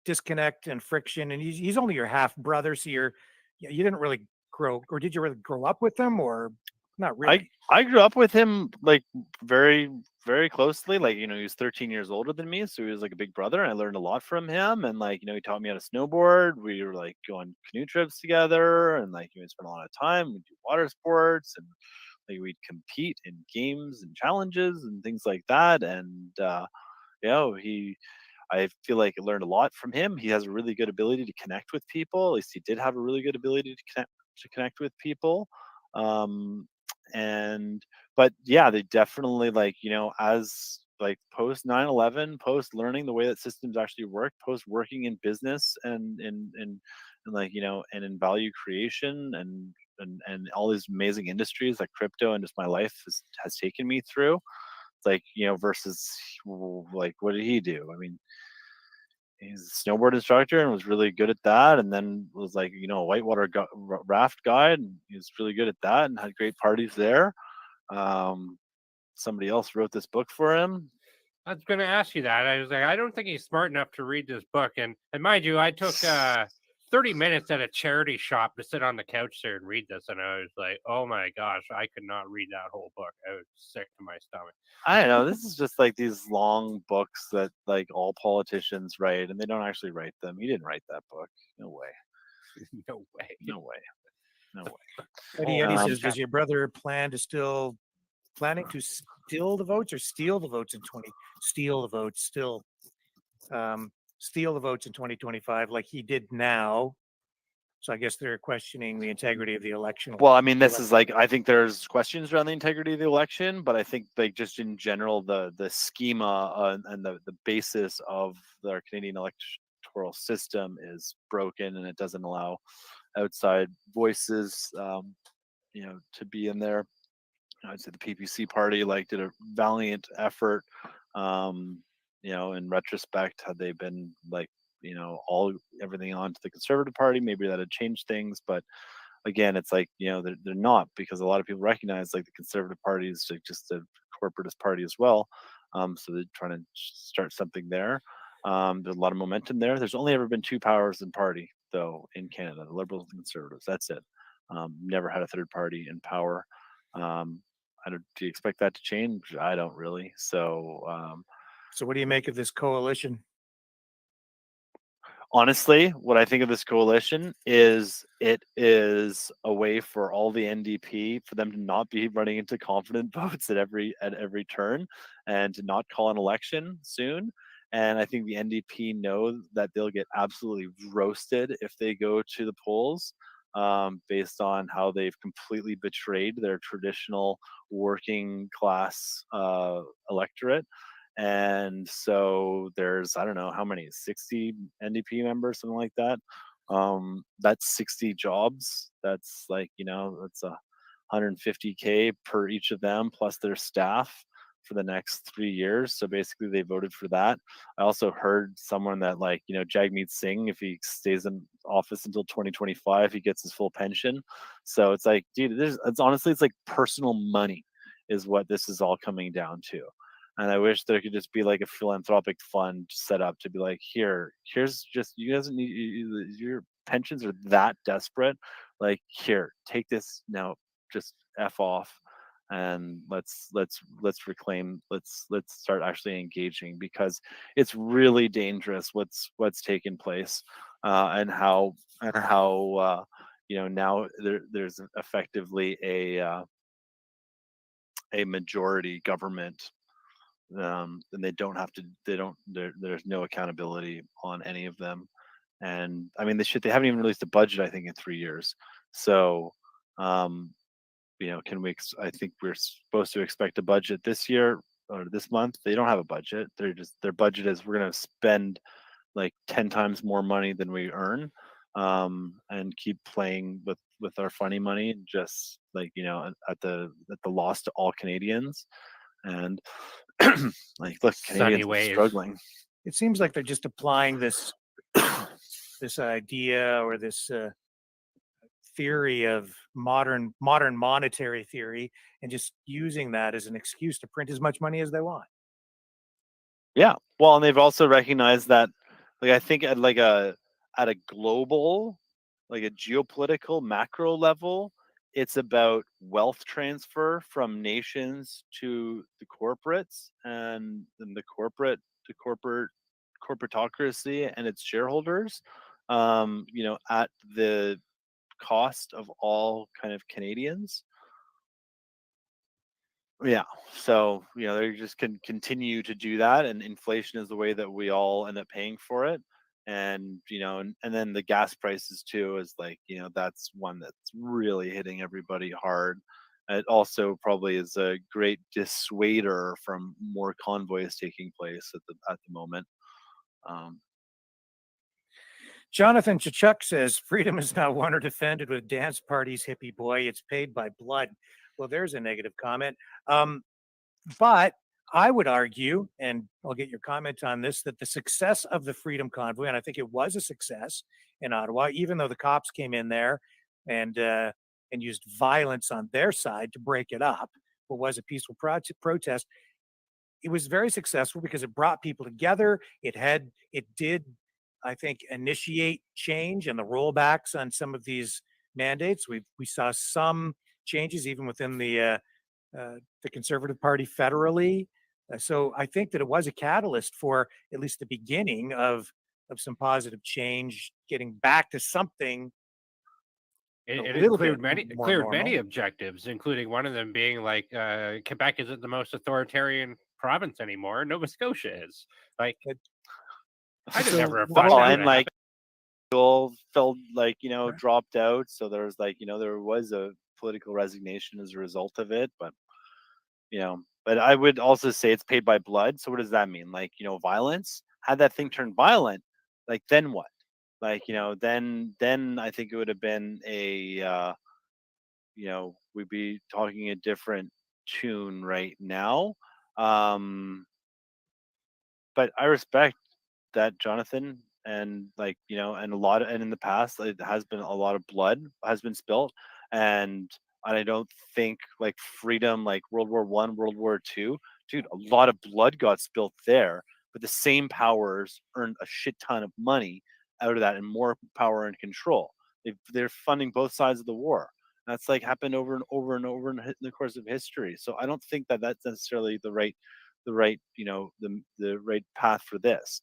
disconnect and friction, and he's only your half brother, so you didn't really grow, or did you really grow up with him, or not really? I grew up with him like very, very closely. Like, he was 13 years older than me, so he was like a big brother, and I learned a lot from him. And like, he taught me how to snowboard. We were like going canoe trips together, and like we spent a lot of time. We'd do water sports, and like we'd compete in games and challenges and things like that. And I feel like I learned a lot from him. He has a really good ability to connect with people. At least he did have a really good ability to connect with people. But yeah, they definitely as like post 9/11, post learning the way that systems actually work, post working in business and like and in value creation and all these amazing industries like crypto and just my life has taken me through. It's like versus like what did he do? I mean, he's a snowboard instructor and was really good at that, and then was like a whitewater raft guide, and he was really good at that and had great parties there. Somebody else wrote this book for him. I was going to ask you that. I was like, I don't think he's smart enough to read this book. And mind you, I took 30 minutes at a charity shop to sit on the couch there and read this. And I was like, oh my gosh, I could not read that whole book. I was sick to my stomach. I don't know. This is just like these long books that like all politicians write, and they don't actually write them. He didn't write that book. No way. No way. No way. No way. Eddie says, does your brother planning to steal the votes or steal the votes in 2025 like he did now? So I guess they're questioning the integrity of the election. Well, I mean, this is like, I think there's questions around the integrity of the election, but I think like just in general, the schema and the basis of our Canadian electoral system is broken, and it doesn't allow outside voices, to be in there. I'd say the PPC party did a valiant effort. In retrospect, had they been everything onto the Conservative Party, maybe that had changed things. But again, it's like, they're not, because a lot of people recognize like the Conservative Party is like just a corporatist party as well. So they're trying to start something there. There's a lot of momentum there. There's only ever been two powers in party though in Canada, the Liberals and Conservatives. That's it. Never had a third party in power. Do you expect that to change? I don't really. So So what do you make of this coalition? honestly, what I think of this coalition is it is a way for all the NDP for them to not be running into confident votes at every turn, and to not call an election soon. And I think the NDP know that they'll get absolutely roasted if they go to the polls, based on how they've completely betrayed their traditional working class electorate. And so there's, I don't know how many, 60 NDP members, something like that. That's 60 jobs. That's like, that's 150K per each of them, plus their staff for the next 3 years. So basically they voted for that. I also heard someone that, like, Jagmeet Singh, if he stays in office until 2025, he gets his full pension. So it's like, dude, it's honestly, it's like personal money is what this is all coming down to. And I wish there could just be like a philanthropic fund set up to be like, here's just, you guys need, your pensions are that desperate. Like, here, take this now, just F off, and let's reclaim, let's start actually engaging, because it's really dangerous what's taken place, and how now there's effectively a majority government, and there's no accountability on any of them. And I mean, they haven't even released a budget, I think, in 3 years. So I think we're supposed to expect a budget this year or this month. They don't have a budget. Their budget is, we're going to spend like 10 times more money than we earn, and keep playing with our funny money, just like, at the loss to all Canadians. And like, look, Canadians are struggling. It seems like they're just applying this idea, or this theory of modern monetary theory, and just using that as an excuse to print as much money as they want. Yeah, well, and they've also recognized that, like, I think at a global, like a geopolitical macro level, it's about wealth transfer from nations to the corporates, and then the corporatocracy and its shareholders, at the cost of all kind of Canadians. Yeah, so they just can continue to do that, and inflation is the way that we all end up paying for it. And and then the gas prices too is like, that's one that's really hitting everybody hard. It also probably is a great dissuader from more convoys taking place at the moment. Jonathan Chachuk says freedom is not won or defended with dance parties, hippie boy. It's paid by blood. Well, there's a negative comment. But I would argue, and I'll get your comment on this, that the success of the Freedom Convoy, and I think it was a success in Ottawa, even though the cops came in there and used violence on their side to break it up, what was a peaceful protest, it was very successful because it brought people together. It did, I think, initiate change and the rollbacks on some of these mandates. We saw some changes even within the Conservative Party federally. So I think that it was a catalyst for at least the beginning of some positive change, getting back to something. It cleared many objectives, including one of them being like, Quebec isn't the most authoritarian province anymore. Nova Scotia is. Like, I did never have thought that. And like, all felt like, dropped out. So there was like, there was a political resignation as a result of it. But but I would also say it's paid by blood. So what does that mean? Like, violence? Had that thing turned violent, like, then what? Like, then I think it would have been we'd be talking a different tune right now. But I respect that, Jonathan. and like and and in the past it has been a lot of blood has been spilled, and I don't think like freedom, like World War I, World War II, dude, a lot of blood got spilled there, but the same powers earned a shit ton of money out of that and more power and control. They're funding both sides of the war. That's like happened over and over and over in the course of history. So I don't think that that's necessarily the right the right path for this.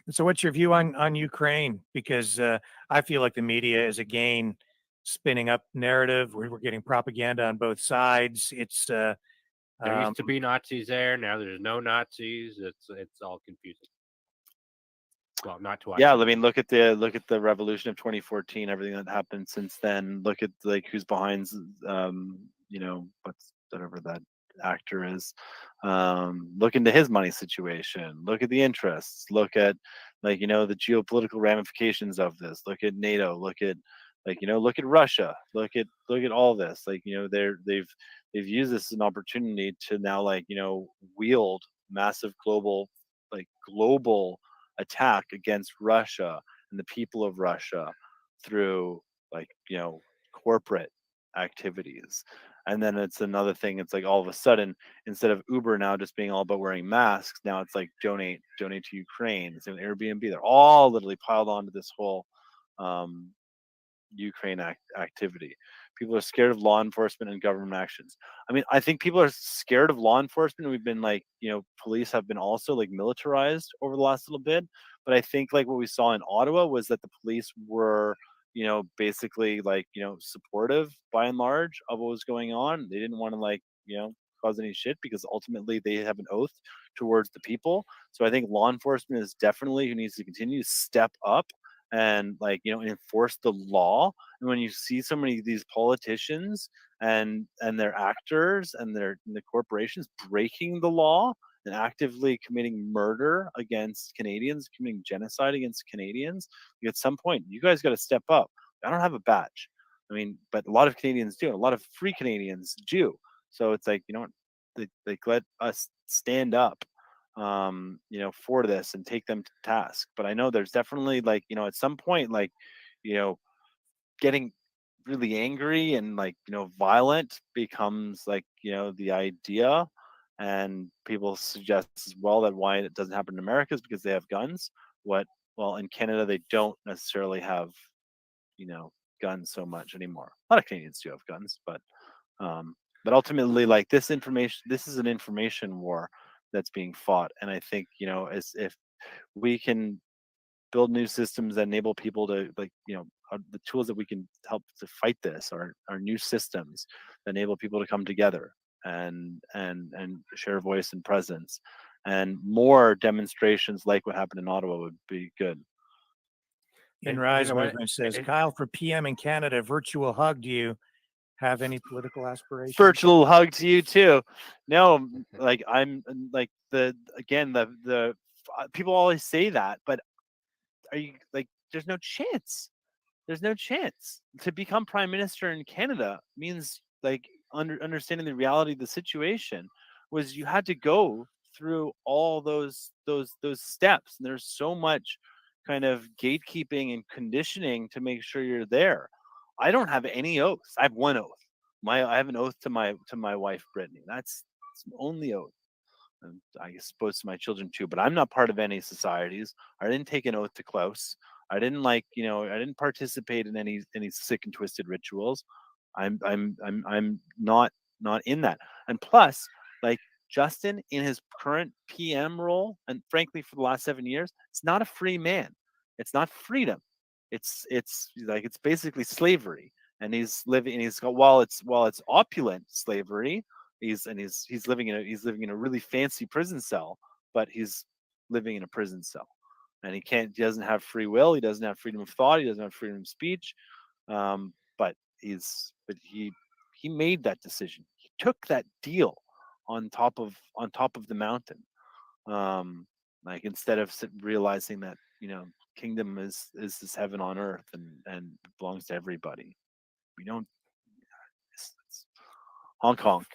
So what's your view on Ukraine? Because I feel like the media is again spinning up narrative. We're getting propaganda on both sides. It's There used to be Nazis there. Now there's no Nazis. It's all confusing. Well, not to us. Yeah, I mean, look at the revolution of 2014. Everything that happened since then. Look at like who's behind, what's whatever that actor is. Look into his money situation. Look at the interests. Look at the geopolitical ramifications of this. Look at NATO. Look at look at Russia. Look at all this. They've used this as an opportunity to now wield massive global attack against Russia and the people of Russia through corporate activities. And then it's another thing, it's like all of a sudden, instead of Uber now just being all about wearing masks, now it's like donate to Ukraine. It's an Airbnb. They're all literally piled onto this whole Ukraine activity. People are scared of law enforcement and government actions. I mean, I think people are scared of law enforcement. We've been police have been also militarized over the last little bit. But I think what we saw in Ottawa was that the police were, basically supportive by and large of what was going on. They didn't want to cause any shit because ultimately they have an oath towards the people. So I think law enforcement is definitely who needs to continue to step up and enforce the law. And when you see so many of these politicians and their actors and the corporations breaking the law and actively committing murder against Canadians, committing genocide against Canadians, at some point you guys got to step up. I don't have a badge, I mean, but a lot of Canadians do. A lot of free Canadians do. So it's like, let us stand up for this and take them to task. But I know there's definitely at some point getting really angry and violent becomes the idea. And people suggest as well that why it doesn't happen in America is because they have guns. Well, in Canada they don't necessarily have guns so much anymore. A lot of Canadians do have guns, but ultimately this is an information war that's being fought. And I think as if we can build new systems that enable people to the tools that we can help to fight this are new systems that enable people to come together and share voice and presence, and more demonstrations like what happened in Ottawa would be good. In Rise Movement says, Kyle, for PM in Canada, virtual hug. Do you have any political aspirations? Virtual hug to you too. No, I'm the people always say that, but are you there's no chance. There's no chance. To become prime minister in Canada means understanding the reality of the situation was you had to go through all those steps, and there's so much kind of gatekeeping and conditioning to make sure you're there. I don't have any oaths. I have one oath. I have an oath to my wife Brittany. That's the only oath. And I suppose to my children too, but I'm not part of any societies. I didn't take an oath to Klaus. I didn't I didn't participate in any sick and twisted rituals. I'm not in that. And plus, Justin in his current PM role, and frankly for the last 7 years, it's not a free man. It's not freedom. It's basically slavery. And he's living, and he's got, while it's opulent slavery, he's living in a really fancy prison cell, but he's living in a prison cell, and he doesn't have free will. He doesn't have freedom of thought. He doesn't have freedom of speech. But he made that decision. He took that deal on top of the mountain. Instead of realizing that kingdom is this heaven on earth and belongs to everybody. We don't. Hong Kong.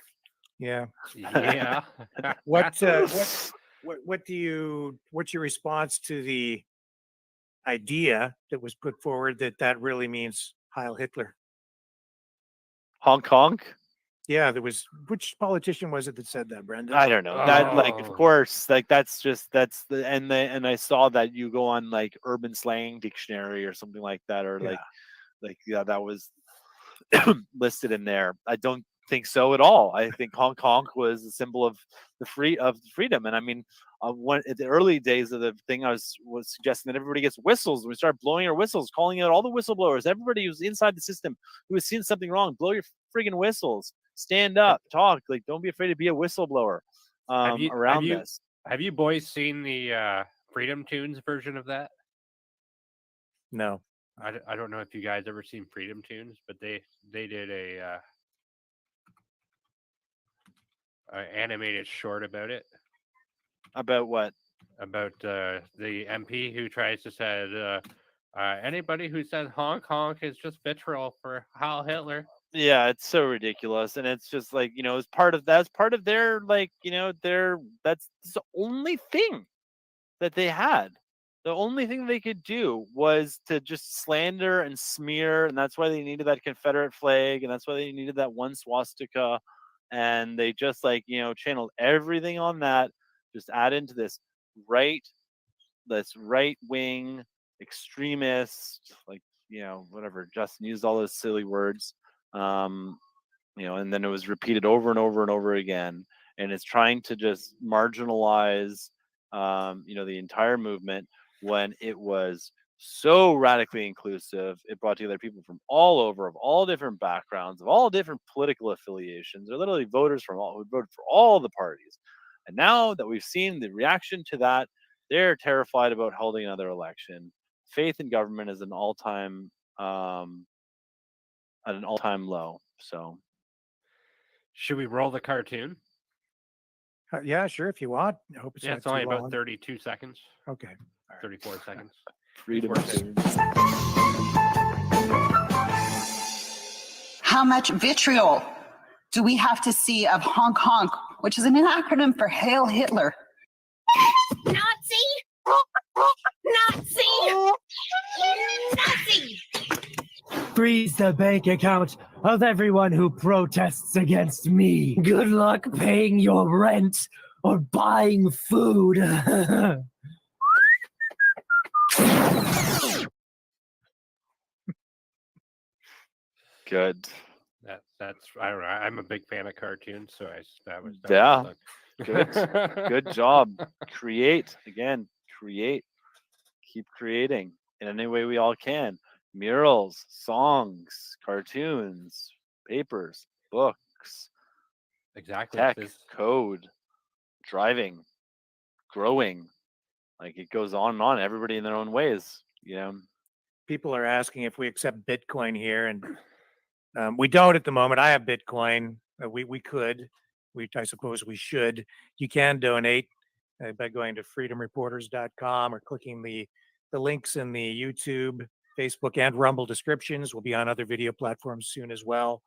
Yeah. Yeah. What what's your response to the idea that was put forward that really means Heil Hitler? Hong Kong? Yeah, which politician was it that said that, Brendan? I don't know. That of course, that's and I saw that you go on like Urban Slang Dictionary or something like that, or that was listed in there. I don't think so at all. I think Hong Kong was a symbol of freedom. And I mean, one at the early days of the thing, I was suggesting that everybody gets whistles. We start blowing our whistles, calling out all the whistleblowers, everybody who's inside the system who has seen something wrong. Blow your friggin' whistles. Stand up, talk. Like, don't be afraid to be a whistleblower. This. Have you boys seen the Freedom Tunes version of that? No. I don't know if you guys ever seen Freedom Tunes, but they did a animated short about it. About what? About the MP who tries to say anybody who says honk honk is just vitriol for Heil Hitler. Yeah, it's so ridiculous, and it's just like, it's part of their that's the only thing that they had. The only thing they could do was to just slander and smear, and that's why they needed that Confederate flag, and that's why they needed that one swastika, and they just channeled everything on that, just add into this right wing extremist, whatever. Justin used all those silly words, and then it was repeated over and over and over again, and it's trying to just marginalize, the entire movement, when it was so radically inclusive. It brought together people from all over, of all different backgrounds, of all different political affiliations. They're literally voters who voted for all the parties. And now that we've seen the reaction to that, they're terrified about holding another election. Faith in government is at an all-time low. So, should we roll the cartoon? Yeah, sure, if you want. I hope it's only about 32 seconds. Okay. 34 seconds. Freedom. How much vitriol do we have to see of honk honk, which is an acronym for Hail Hitler? Nazi! Nazi! Nazi! Freeze the bank account of everyone who protests against me. Good luck paying your rent or buying food. Good. That's I don't know. I'm a big fan of cartoons, so that was good. Good job. Create, keep creating in any way we all can. Murals, songs, cartoons, papers, books, exactly, tech, code, driving, growing. Like, it goes on and on. Everybody in their own ways. People are asking if we accept Bitcoin here, and we don't at the moment. I have Bitcoin. We could. I suppose we should. You can donate by going to freedomreporters.com or clicking the links in the YouTube, Facebook, and Rumble descriptions. We'll be on other video platforms soon as well.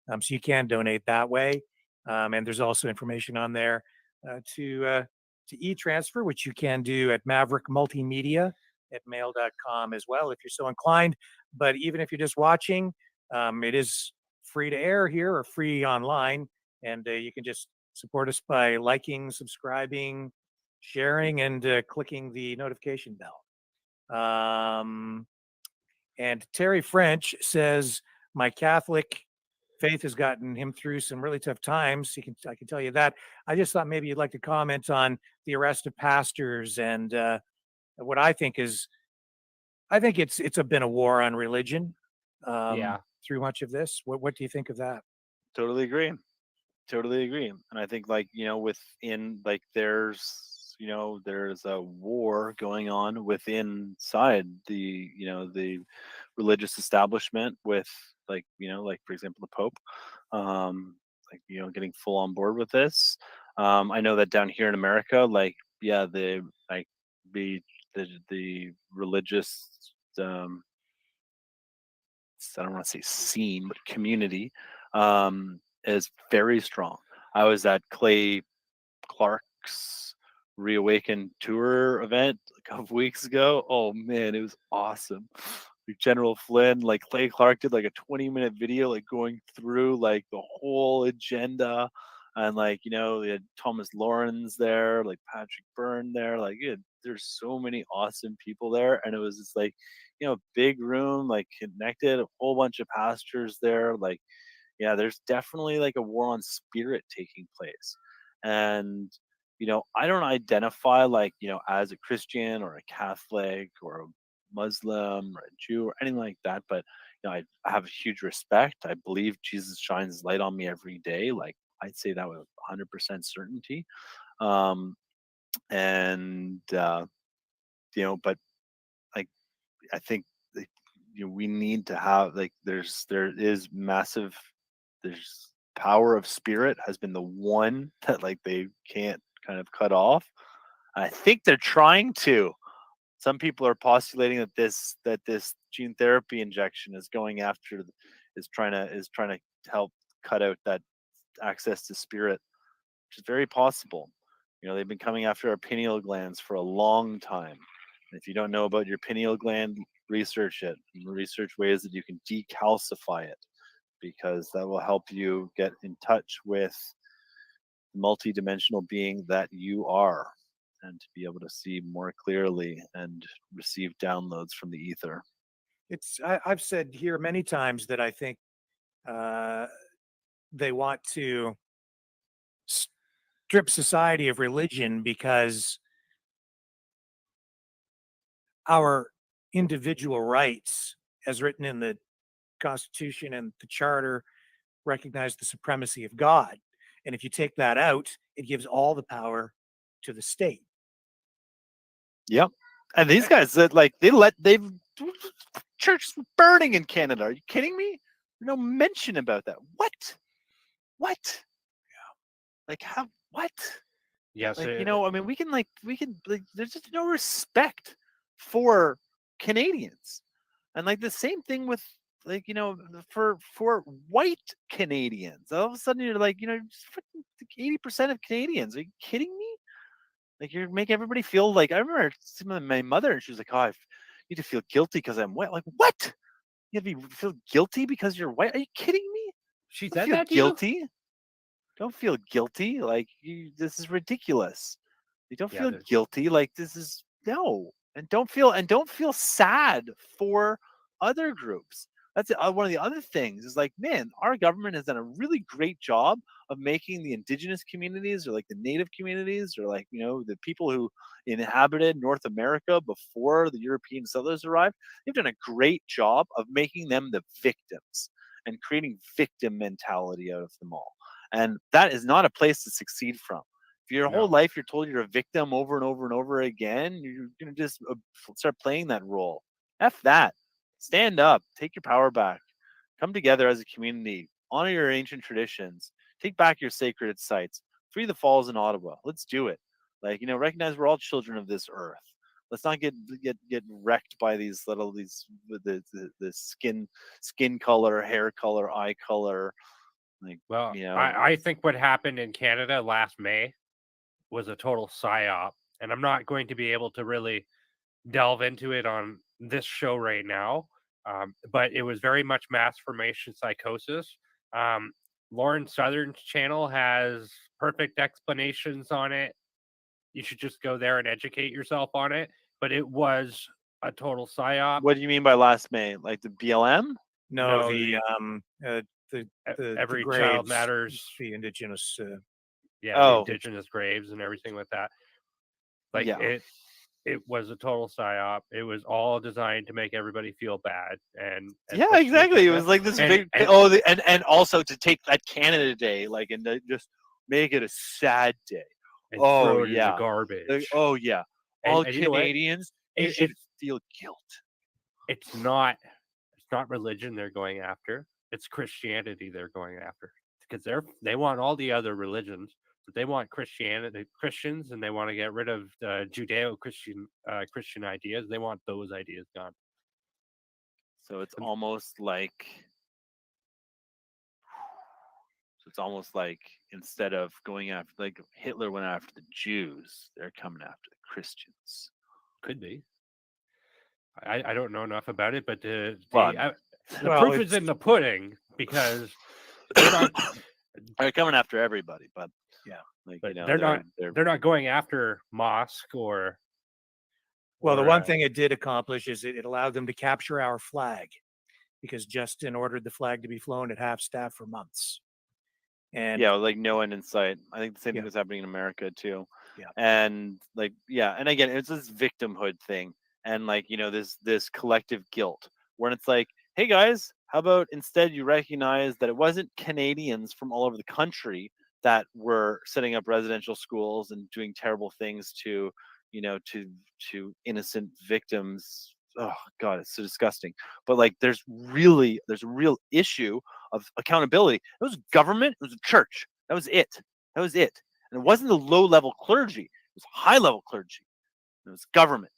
So you can donate that way. And there's also information on there to e-transfer, which you can do at Maverick Multimedia at mail.com as well, if you're so inclined. But even if you're just watching, it is free to air here or free online. And you can just support us by liking, subscribing, sharing, and clicking the notification bell. And Terry French says, my Catholic faith has gotten him through some really tough times. I can tell you that. I just thought maybe you'd like to comment on the arrest of pastors and what I think it's been a war on religion. Through much of this. What do you think of that? Totally agree. And I think, there's a war going on inside the religious establishment with for example, the Pope, getting full on board with this. I know that down here in America, the religious, I don't want to say scene, but community is very strong. I was at Clay Clark's Reawaken tour event a couple weeks ago. Oh man, it was awesome. Like General Flynn, like Clay Clark did like a 20-minute video, like going through like the whole agenda, and like they had Thomas Lawrence there, like Patrick Byrne there, like there's so many awesome people there, and it was just like big room, like connected, a whole bunch of pastors there, like yeah, there's definitely like a war on spirit taking place, and I don't identify like, as a Christian or a Catholic or a Muslim or a Jew or anything like that. But, I have huge respect. I believe Jesus shines his light on me every day. Like I'd say that with 100% certainty. And, but like, I think like, we need to have like, there is massive, there's power of spirit has been the one that like they can't kind of cut off. I think they're trying to. Some people are postulating that this gene therapy injection is going after, is trying to help cut out that access to spirit, which is very possible. They've been coming after our pineal glands for a long time. And if you don't know about your pineal gland, research it. Research ways that you can decalcify it, because that will help you get in touch with the multidimensional being that you are, and to be able to see more clearly and receive downloads from the ether. I've said here many times that I think they want to strip society of religion because our individual rights, as written in the Constitution and the Charter, recognize the supremacy of God. And if you take that out, it gives all the power to the state. Yep. And these guys that like they've churches burning in Canada. Are you kidding me? No mention about that. What? Yeah. Like how? What? Yes. Like I mean, we can like there's just no respect for Canadians, and like the same thing with like for white Canadians. All of a sudden you're like 80% of Canadians. Are you kidding me? Like you're making everybody feel like, I remember my mother, and she was like, "Oh, I need to feel guilty because I'm white." Like what? You have to feel guilty because you're white? Are you kidding me? She Don't said feel that to guilty. Don't feel guilty. Like this is ridiculous. You don't feel guilty. Like this is no. And don't feel sad for other groups. That's one of the other things is like, man, our government has done a really great job of making the indigenous communities or like the native communities or like, the people who inhabited North America before the European settlers arrived. They've done a great job of making them the victims and creating victim mentality out of them all. And that is not a place to succeed from. If your whole life you're told you're a victim over and over and over again, you're going to just start playing that role. F that. Stand up. Take your power back. Come together as a community. Honor your ancient traditions. Take back your sacred sites. Free the falls in Ottawa. Let's do it. Like, recognize we're all children of this earth. Let's not get wrecked by the skin color, hair color, eye color. Like, well, I think what happened in Canada last May was a total psyop, and I'm not going to be able to really delve into it on this show right now, but it was very much mass formation psychosis. Lauren Southern's channel has perfect explanations on it. You should just go there and educate yourself on it, but it was a total psyop. What do you mean by last May? Like the BLM? No, the Every graves, Child Matters, the Indigenous the Indigenous graves and everything with that. Like it was a total psyop. It was all designed to make everybody feel bad and yeah, exactly. It was like this and also to take that Canada Day like and just make it a sad day. And throw it in the garbage. Oh yeah, all and Canadians you should feel guilt. It's not religion they're going after. It's Christianity they're going after, because they want all the other religions, but they want Christians, and they want to get rid of Judeo-Christian Christian ideas. They want those ideas gone. So it's almost like So it's almost like instead of going after, like Hitler went after the Jews, they're coming after the Christians. Could be. I don't know enough about it, but the well, proof is in the pudding because they're not they're coming after everybody. But yeah, like but you know, they're not going after mosque or. Well, the or, one thing it did accomplish is it allowed them to capture our flag, because Justin ordered the flag to be flown at half staff for months. And yeah, like no end in sight. I think the same thing was happening in America too. Yeah. And like, yeah, and again, it's this victimhood thing, and like, you know, this collective guilt, when it's like, hey guys, how about instead you recognize that it wasn't Canadians from all over the country that were setting up residential schools and doing terrible things to, you know, to innocent victims. Oh God, it's so disgusting. But like, there's a real issue of accountability. It was government, it was a church. That was it. That was it. And it wasn't the low level clergy, it was high level clergy. It was government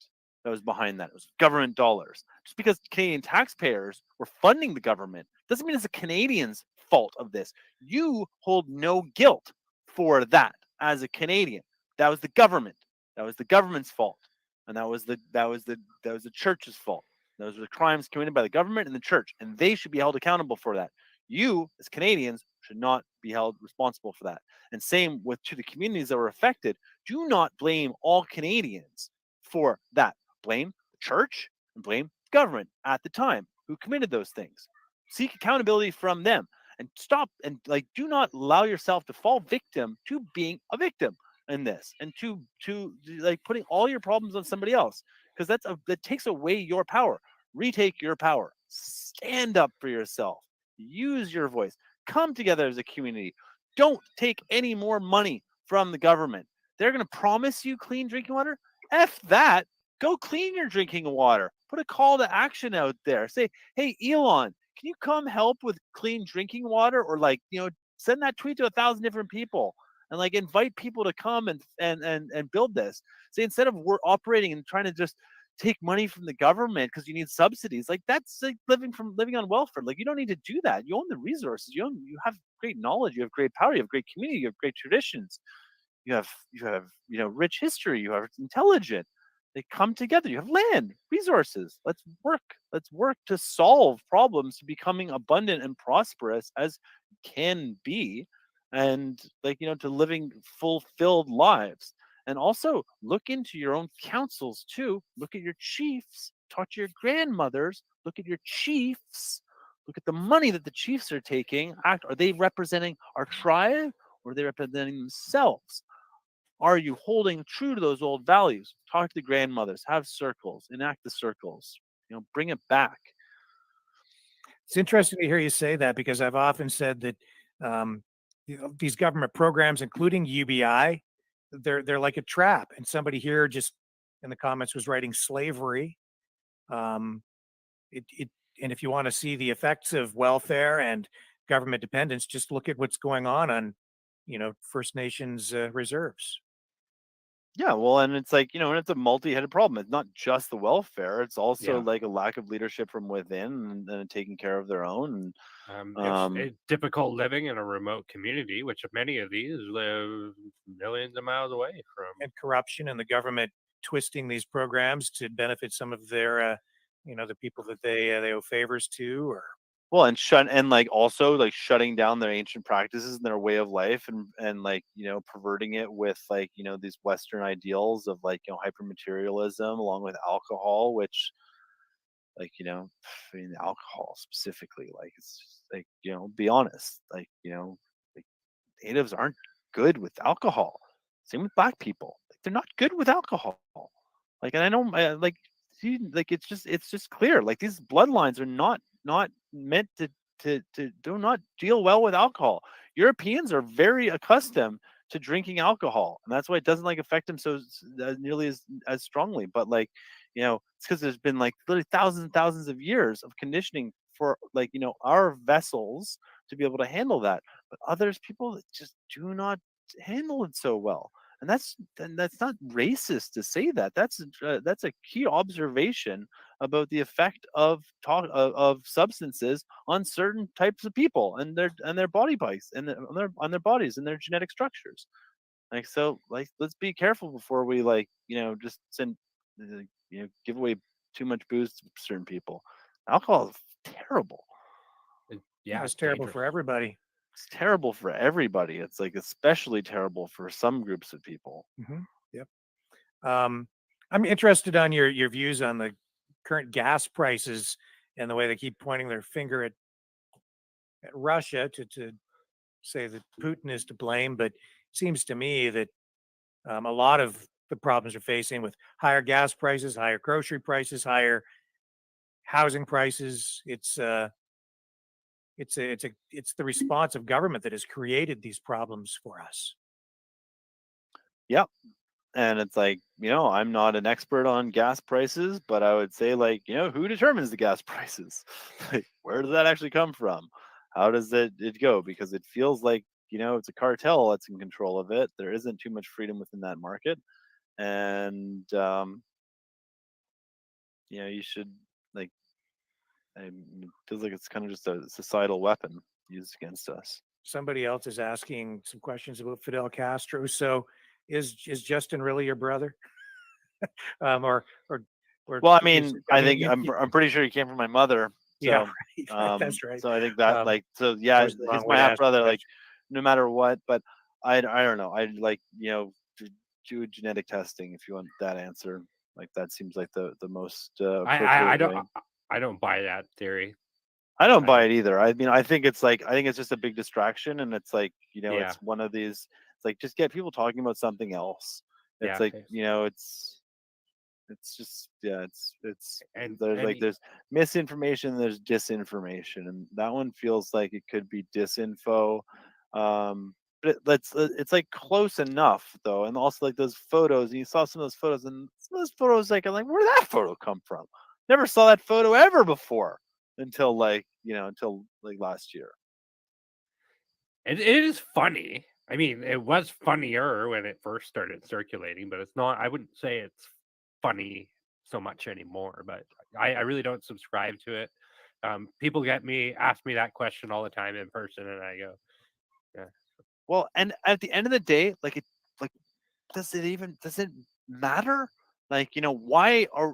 that was behind that. It was government dollars. Just because Canadian taxpayers were funding the government doesn't mean it's the Canadians' fault of this. You hold no guilt for that as a Canadian. That was the government. That was the government's fault. And that was the church's fault. Those were the crimes committed by the government and the church, and they should be held accountable for that. You, as Canadians, should not be held responsible for that. And same with to the communities that were affected. Do not blame all Canadians for that. Blame the church and blame the government at the time who committed those things. Seek accountability from them and stop and like do not allow yourself to fall victim to being a victim in this and to like putting all your problems on somebody else, because that takes away your power. Retake your power. Stand up for yourself. Use your voice. Come together as a community. Don't take any more money from the government. They're going to promise you clean drinking water. F that. Go clean your drinking water. Put a call to action out there. Say, hey, Elon, can you come help with clean drinking water? Or like, you know, send that tweet to 1,000 different people and like invite people to come and build this. Say, instead of we're operating and trying to just take money from the government because you need subsidies, like that's like living on welfare. Like you don't need to do that. You own the resources. You have great knowledge. You have great power. You have great community. You have great traditions. You have you know, rich history. You have intelligent. They come together. You have land, resources. Let's work. Let's work to solve problems to becoming abundant and prosperous as can be, and like, you know, to living fulfilled lives. And also look into your own councils too. Look at your chiefs. Talk to your grandmothers. Look at your chiefs. Look at the money that the chiefs are taking. Are they representing our tribe, or are they representing themselves? Are you holding true to those old values? Talk to the grandmothers. Have circles. Enact the circles. You know, bring it back. It's interesting to hear you say that, because I've often said that you know, these government programs, including UBI, they're like a trap. And somebody here just in the comments was writing slavery. And if you want to see the effects of welfare and government dependence, just look at what's going on, you know, First Nations reserves. Yeah, well, and it's like, you know, and it's a multi-headed problem. It's not just the welfare. It's also Yeah. like a lack of leadership from within and taking care of their own. It's difficult living in a remote community, which many of these live millions of miles away from. And corruption and the government twisting these programs to benefit some of their, you know, the people that they owe favors to, or well, and like also like shutting down their ancient practices and their way of life, and like, you know, perverting it with like, you know, these Western ideals of like, you know, hyper materialism along with alcohol, which like, you know, I mean, alcohol specifically, like it's just, like, you know, be honest, like, you know, like natives aren't good with alcohol. Same with black people. Like, they're not good with alcohol. Like, and I know, like, see, like it's just clear. Like these bloodlines are not meant to do not deal well with alcohol. Europeans are very accustomed to drinking alcohol, and that's why it doesn't like affect them so nearly as strongly. But like, you know, it's because there's been like literally thousands and thousands of years of conditioning for like, you know, our vessels to be able to handle that. But others people that just do not handle it so well. And that's not racist to say that. That's a key observation about the effect of substances on certain types of people and their body bikes and on their bodies and their genetic structures. Like, so, like, let's be careful before we, like, just send, give away too much booze to certain people. Alcohol is terrible. Yeah, it's terrible for everybody. It's terrible for everybody. It's like especially terrible for some groups of people. Yep. I'm interested on your views on the current gas prices and the way they keep pointing their finger at Russia to say that Putin is to blame, but it seems to me that a lot of the problems we're facing with higher gas prices, higher grocery prices, higher housing prices, it's the response of government that has created these problems for us. Yep. And it's like, I'm not an expert on gas prices, but I would say, like, who determines the gas prices? Like, where does that actually come from? How does it go? Because it feels like, it's a cartel that's in control of it. There isn't too much freedom within that market. And, you should, like, it feels like it's kind of just a societal weapon used against us. Somebody else is asking some questions about Fidel Castro. So is Justin really your brother? Or well, I mean, I'm pretty sure he came from my mother. So, yeah, right. That's right. So I think that yeah, he's my half brother. Like, no matter what, but I don't know. I like do genetic testing if you want that answer. Like, that seems like the most appropriate I don't buy that theory. I don't buy it either. I mean, I think it's just a big distraction, and it's like, it's one of these. It's like, just get people talking about something else. It's like, it's just, there's misinformation, there's disinformation, and that one feels like it could be disinfo. But it's like close enough though, and also like those photos. And you saw some of those photos, and some of those photos, like, I'm like, where'd that photo come from? Never saw that photo ever before until until last year. It is funny. I mean, it was funnier when it first started circulating, but it's not. I wouldn't say it's funny so much anymore. But I really don't subscribe to it. People ask me that question all the time in person, and I go, yeah. Well, and at the end of the day, does it matter? Like, why are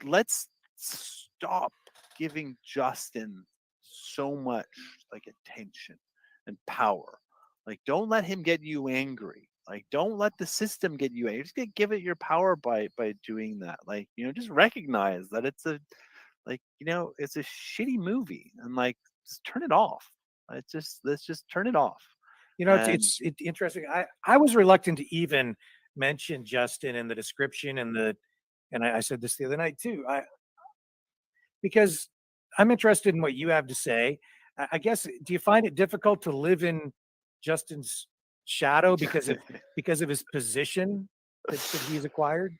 let's stop giving Justin so much attention and power. Like, don't let him get you angry. Like, don't let the system get you angry. Just give it your power by doing that. Like, just recognize that it's a it's a shitty movie, and just turn it off. Let's just turn it off. It's interesting. I was reluctant to even mention Justin in the description and I said this the other night too. Because I'm interested in what you have to say. I guess, do you find it difficult to live in Justin's shadow because of his position that he's acquired?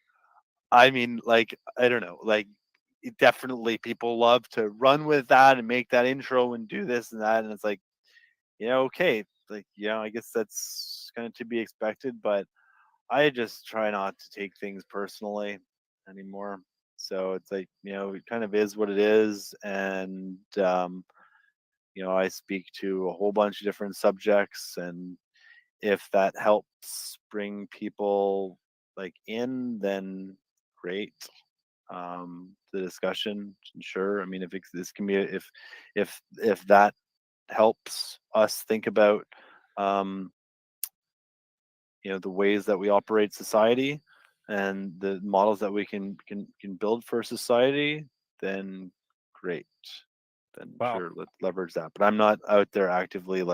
I mean, I don't know, definitely people love to run with that and make that intro and do this and that, and it's like, okay, I guess that's kind of to be expected, but I just try not to take things personally anymore. So it's like, it kind of is what it is. And, I speak to a whole bunch of different subjects, and if that helps bring people in, then great. The discussion, sure. I mean, if this can be, if that helps us think about, the ways that we operate society and the models that we can build for society, then great. Then sure, let's leverage that. But I'm not out there actively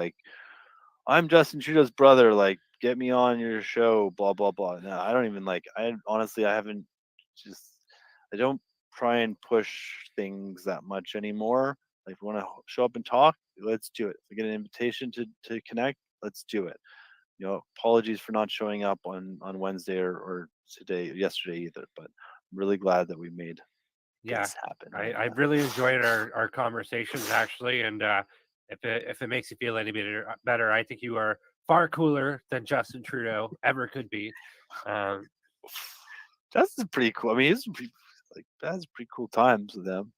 I'm Justin Trudeau's brother, get me on your show, blah blah blah. No, I don't even I honestly, I don't try and push things that much anymore. If you want to show up and talk, let's do it. If we get an invitation to connect, let's do it. Apologies for not showing up on Wednesday or yesterday either, but I'm really glad that we made this happen. I really enjoyed our conversations, actually, and if it makes you feel any better, I think you are far cooler than Justin Trudeau ever could be. Justin's pretty cool. I mean, that's pretty cool times with them.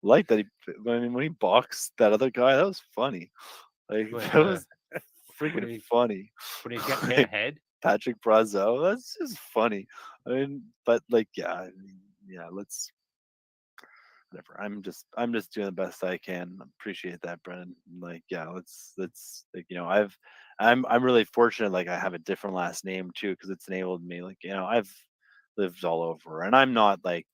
I like that when he boxed that other guy, that was funny. Like With, that was when freaking he- funny. when he's getting hit Like, ahead. Patrick Brazeau, that's just funny. I mean, but like, let's whatever. I'm just doing the best I can. Appreciate that, Brennan. Like, yeah, let's like, I'm really fortunate. Like, I have a different last name too, because it's enabled me. Like, I've lived all over, and I'm not like,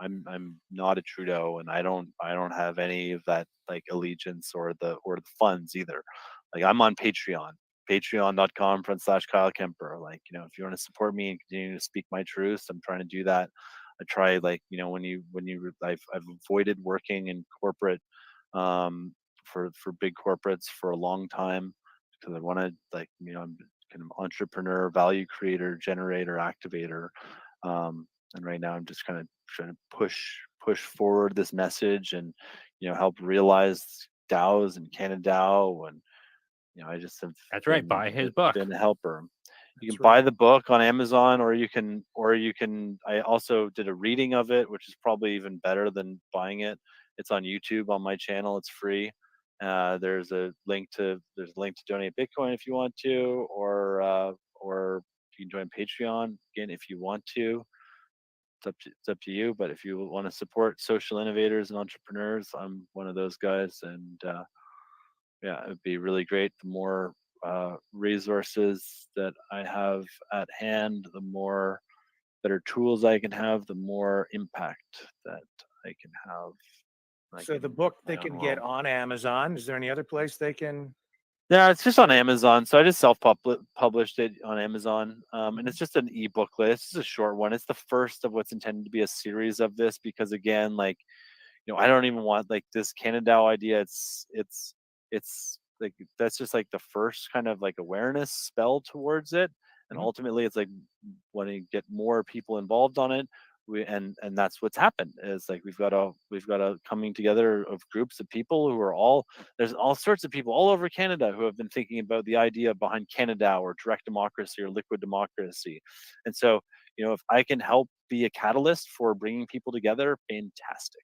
I'm not a Trudeau, and I don't have any of that like allegiance or the funds either. Like, I'm on Patreon, patreon.com/Kyle Kemper. Like, if you want to support me and continue to speak my truths, I'm trying to do that. I try, like, I've avoided working in corporate, for big corporates for a long time, because I want to, like, I'm kind of entrepreneur, value creator, generator, activator. And right now I'm just kind of trying to push forward this message and, help realize DAOs and Canadao. And, I just have That's right. Buy his book. been a helper. You That's can buy right. the book on Amazon, or you can, I also did a reading of it, which is probably even better than buying it. It's on YouTube on my channel. It's free. There's a link to donate Bitcoin if you want to, or you can join Patreon again if you want to. It's up to you. But if you want to support social innovators and entrepreneurs, I'm one of those guys. And yeah, it'd be really great. The more resources that I have at hand, the more better tools I can have, the more impact that I can have. So the book they can get on Amazon. Is there any other place they can? Yeah, it's just on Amazon. So I just self-published it on Amazon, and it's just an ebook list. It's a short one. It's the first of what's intended to be a series of this, because again, like, I don't even want like this Canadao idea. It's like, that's just like the first kind of like awareness spell towards it, and ultimately it's like wanting to get more people involved on it. And that's what's happened, is like we've got a coming together of groups of people who are there's all sorts of people all over Canada who have been thinking about the idea behind Canada or direct democracy or liquid democracy. And so, if I can help be a catalyst for bringing people together, fantastic.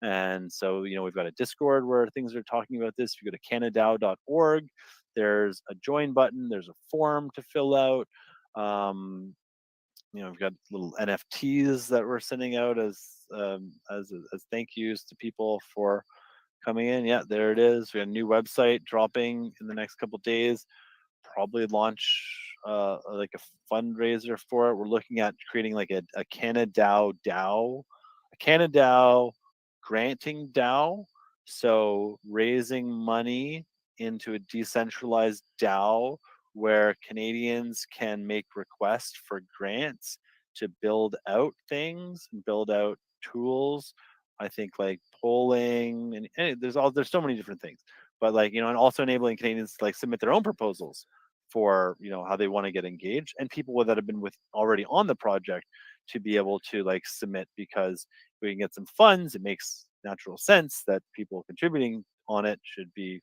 And so, we've got a Discord where things are talking about this. If you go to Canadao.org, there's a join button, there's a form to fill out. We've got little NFTs that we're sending out as thank yous to people for coming in. Yeah, there it is. We have a new website dropping in the next couple days. Probably launch like a fundraiser for it. We're looking at creating like a Canadao DAO, a Canadao granting DAO. So raising money into a decentralized DAO where Canadians can make requests for grants to build out things and build out tools. I think like polling and there's so many different things, but like, and also enabling Canadians to like submit their own proposals for, how they want to get engaged, and people that have been already on the project to be able to like submit, because we can get some funds. It makes natural sense that people contributing on it should be,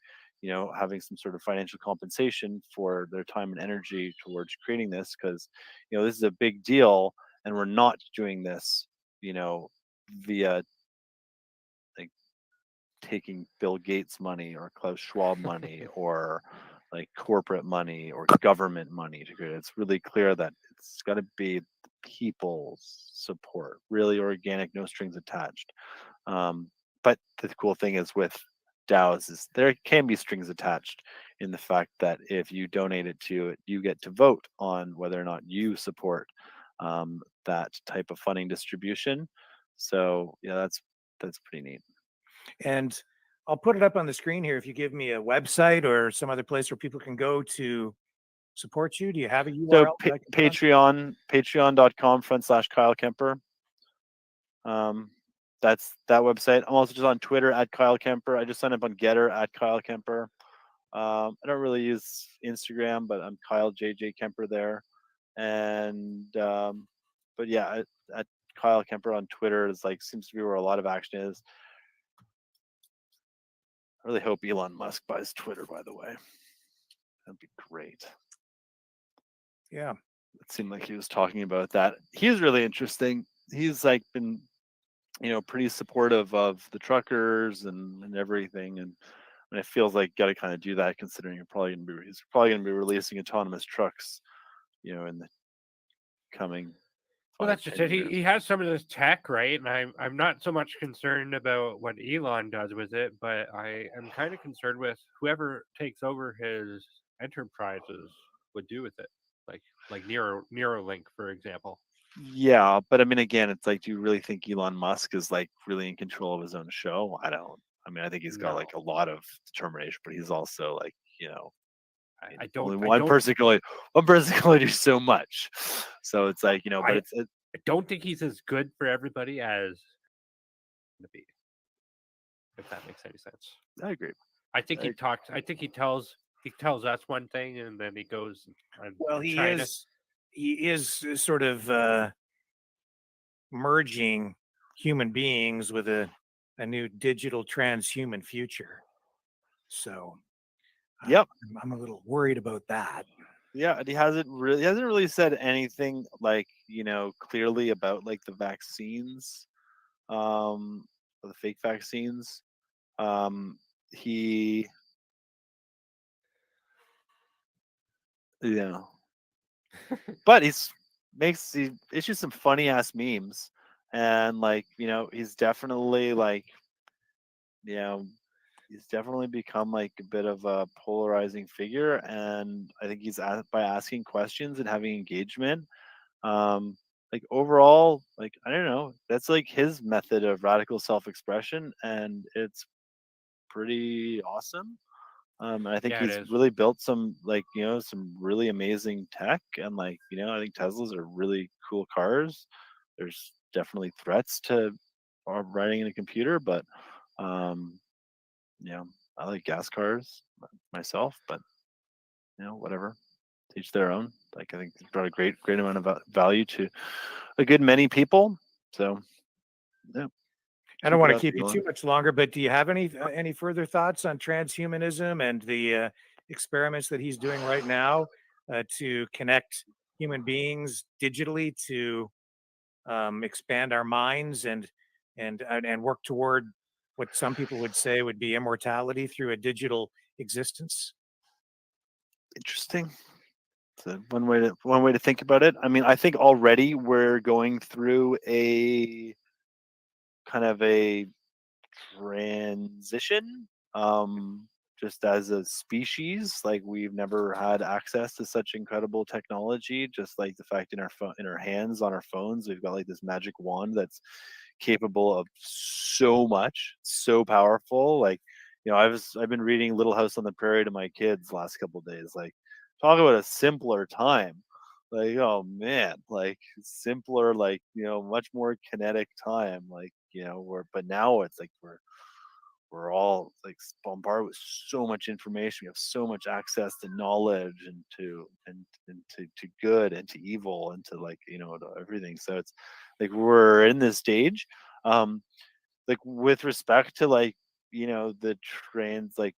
having some sort of financial compensation for their time and energy towards creating this, because, this is a big deal, and we're not doing this, via like taking Bill Gates money or Klaus Schwab money or like corporate money or government money to create it. It's really clear that it's got to be people's support, really organic, no strings attached. But the cool thing is with DAOs is there can be strings attached, in the fact that if you donate it to it, you get to vote on whether or not you support that type of funding distribution. So yeah, that's pretty neat. And I'll put it up on the screen here if you give me a website or some other place where people can go to support you. Do you have a URL? So patreon.com/Kyle Kemper. That's that website. I'm also just on Twitter at Kyle Kemper. I just signed up on Getter at Kyle Kemper. I don't really use Instagram, but I'm Kyle JJ Kemper there. And but yeah, at Kyle Kemper on Twitter is like seems to be where a lot of action is. I really hope Elon Musk buys Twitter, by the way. That'd be great. Yeah. It seemed like he was talking about that. He's really interesting. He's like been, pretty supportive of the truckers and everything. And it feels like got to kind of do that considering he's probably going to be releasing autonomous trucks, in the coming Well, that's just 10 it. years. He has some of this tech, right? And I'm not so much concerned about what Elon does with it, but I am kind of concerned with whoever takes over his enterprises would do with it, like Neuralink, for example. Yeah, but I mean, again, it's like, do you really think Elon Musk is like really in control of his own show? I don't. I mean, I think he's got like a lot of determination, but he's also like, I don't. only I one don't. person can only do so much. So it's like, but I don't think he's as good for everybody as the be. If that makes any sense. I agree. I think he tells us one thing and then he goes on Well, to he China. is sort of merging human beings with a new digital transhuman future. So, yep, I'm a little worried about that. Yeah, and he hasn't really said anything like, clearly about like the vaccines, or the fake vaccines. He, but he issues some funny ass memes, and like, he's definitely like, he's definitely become like a bit of a polarizing figure, and I think by asking questions and having engagement, like overall, like, I don't know, that's like his method of radical self-expression, and it's pretty awesome. And I think Yeah, it he's is. really built some like, some really amazing tech, and like, I think Teslas are really cool cars. There's definitely threats to riding in a computer, but I like gas cars myself, but whatever, each their own. Like, I think it's brought a great amount of value to a good many people. So, yeah. I don't want to keep you too much longer, but do you have any further thoughts on transhumanism and the experiments that he's doing right now to connect human beings digitally to expand our minds and work toward what some people would say would be immortality through a digital existence? Interesting. So one way to think about it. I mean, I think already we're going through a kind of a transition, just as a species. Like, we've never had access to such incredible technology. Just like the fact in our hands, on our phones, we've got like this magic wand that's capable of so much, so powerful. Like, I've been reading Little House on the Prairie to my kids last couple of days. Like, talk about a simpler time. Like, oh man, like simpler, like, much more kinetic time. Like, but now it's like we're all like bombarded with so much information. We have so much access to knowledge and to good and to evil and to, like, to everything. So it's like we're in this stage, like with respect to, like, the trans, like,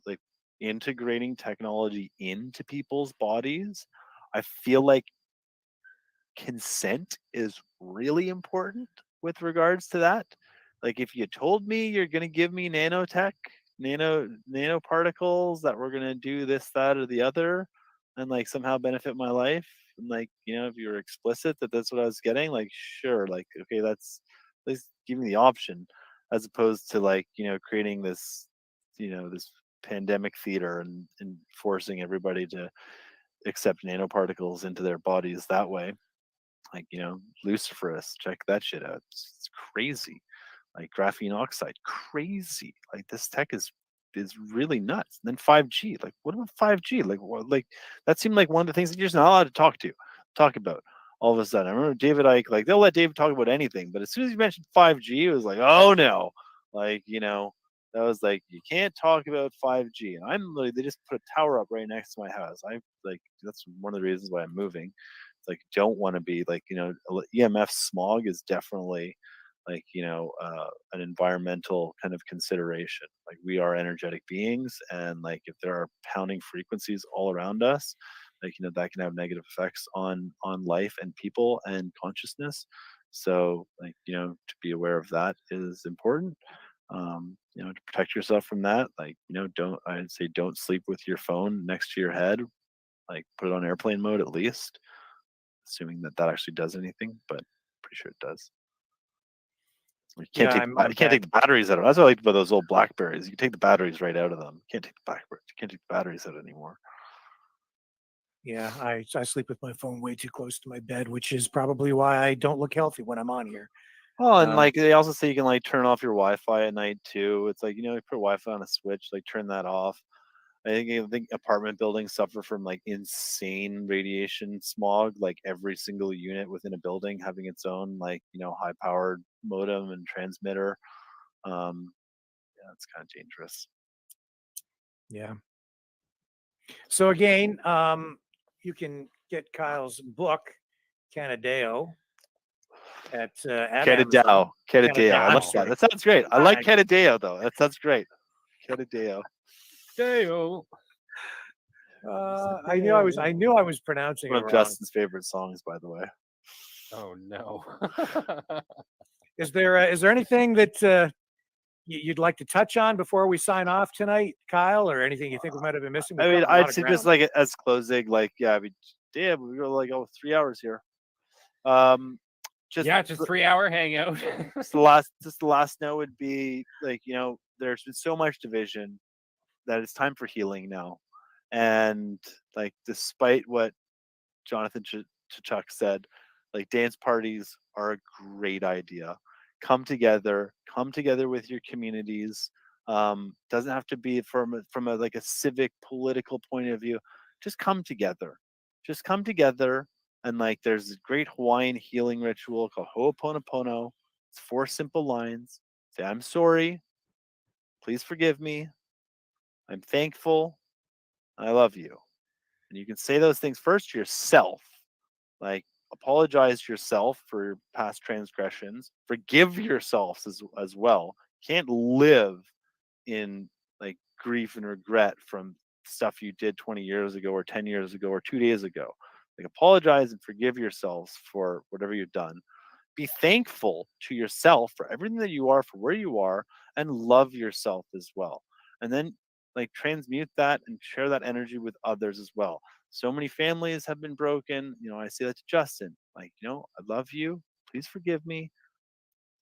like integrating technology into people's bodies. I feel like consent is really important with regards to that. Like, if you told me you're going to give me nanotech, nanoparticles that we're going to do this, that, or the other, and like somehow benefit my life, and like, if you were explicit that that's what I was getting, like, sure, like, okay, that's, at least give me the option, as opposed to, like, creating this, this pandemic theater and forcing everybody to accept nanoparticles into their bodies that way. Like, luciferase, check that shit out. It's crazy. Like graphene oxide, crazy. Like, this tech is really nuts. And then 5G, like, what about 5G? Like, what? Like, that seemed like one of the things that you're just not allowed to talk about all of a sudden. I remember David Icke, like, they'll let David talk about anything, but as soon as you mentioned 5G, it was like, oh no. Like, that was like, you can't talk about 5G. And they just put a tower up right next to my house. That's one of the reasons why I'm moving. Like, don't want to be like, EMF smog is definitely like, an environmental kind of consideration. Like, we are energetic beings, and like if there are pounding frequencies all around us, like, that can have negative effects on life and people and consciousness. So like, to be aware of that is important. To protect yourself from that, like, I'd say don't sleep with your phone next to your head. Like, put it on airplane mode at least, assuming that actually does anything, but pretty sure it does. You can't Yeah, take you can't take the batteries out of it. That's what I liked about those old Blackberries. You can take the batteries right out of them. You can't take the batteries out anymore. Yeah, I sleep with my phone way too close to my bed, which is probably why I don't look healthy when I'm on here. Oh, and like they also say you can like turn off your Wi-Fi at night too. It's like, you put Wi-Fi on a switch, like turn that off. I think apartment buildings suffer from like insane radiation smog, like every single unit within a building having its own like, high powered modem and transmitter. Yeah, it's kind of dangerous. Yeah. So again, you can get Kyle's book, Canadao, at Amazon. Canadao. I like that. That sounds great. I like Canadao though. That sounds great. Canadao. Deo. I knew I was pronouncing One it of wrong. Justin's favorite songs, by the way. Oh no. Is there anything that you'd like to touch on before we sign off tonight, Kyle, or anything you think we might have been missing? I mean, I'd say just like as closing, like, yeah, I mean, damn, we were like 3 hours here. Just a 3-hour hangout. just the last note would be like, there's been so much division that it's time for healing now. And like, despite what Jonathan Chachuk said, like, dance parties are a great idea. Come together with your communities. Doesn't have to be from a like a civic political point of view. Just come together. And like, there's a great Hawaiian healing ritual called Ho'oponopono. It's 4 simple lines. Say, I'm sorry. Please forgive me. I'm thankful. I love you. And you can say those things first to yourself. Like, apologize to yourself for your past transgressions. Forgive yourselves as well. Can't live in like grief and regret from stuff you did 20 years ago or 10 years ago or 2 days ago. Like, apologize and forgive yourselves for whatever you've done. Be thankful to yourself for everything that you are, for where you are, and love yourself as well. And then like transmute that and share that energy with others as well. So many families have been broken. I say that to Justin, like, I love you. Please forgive me.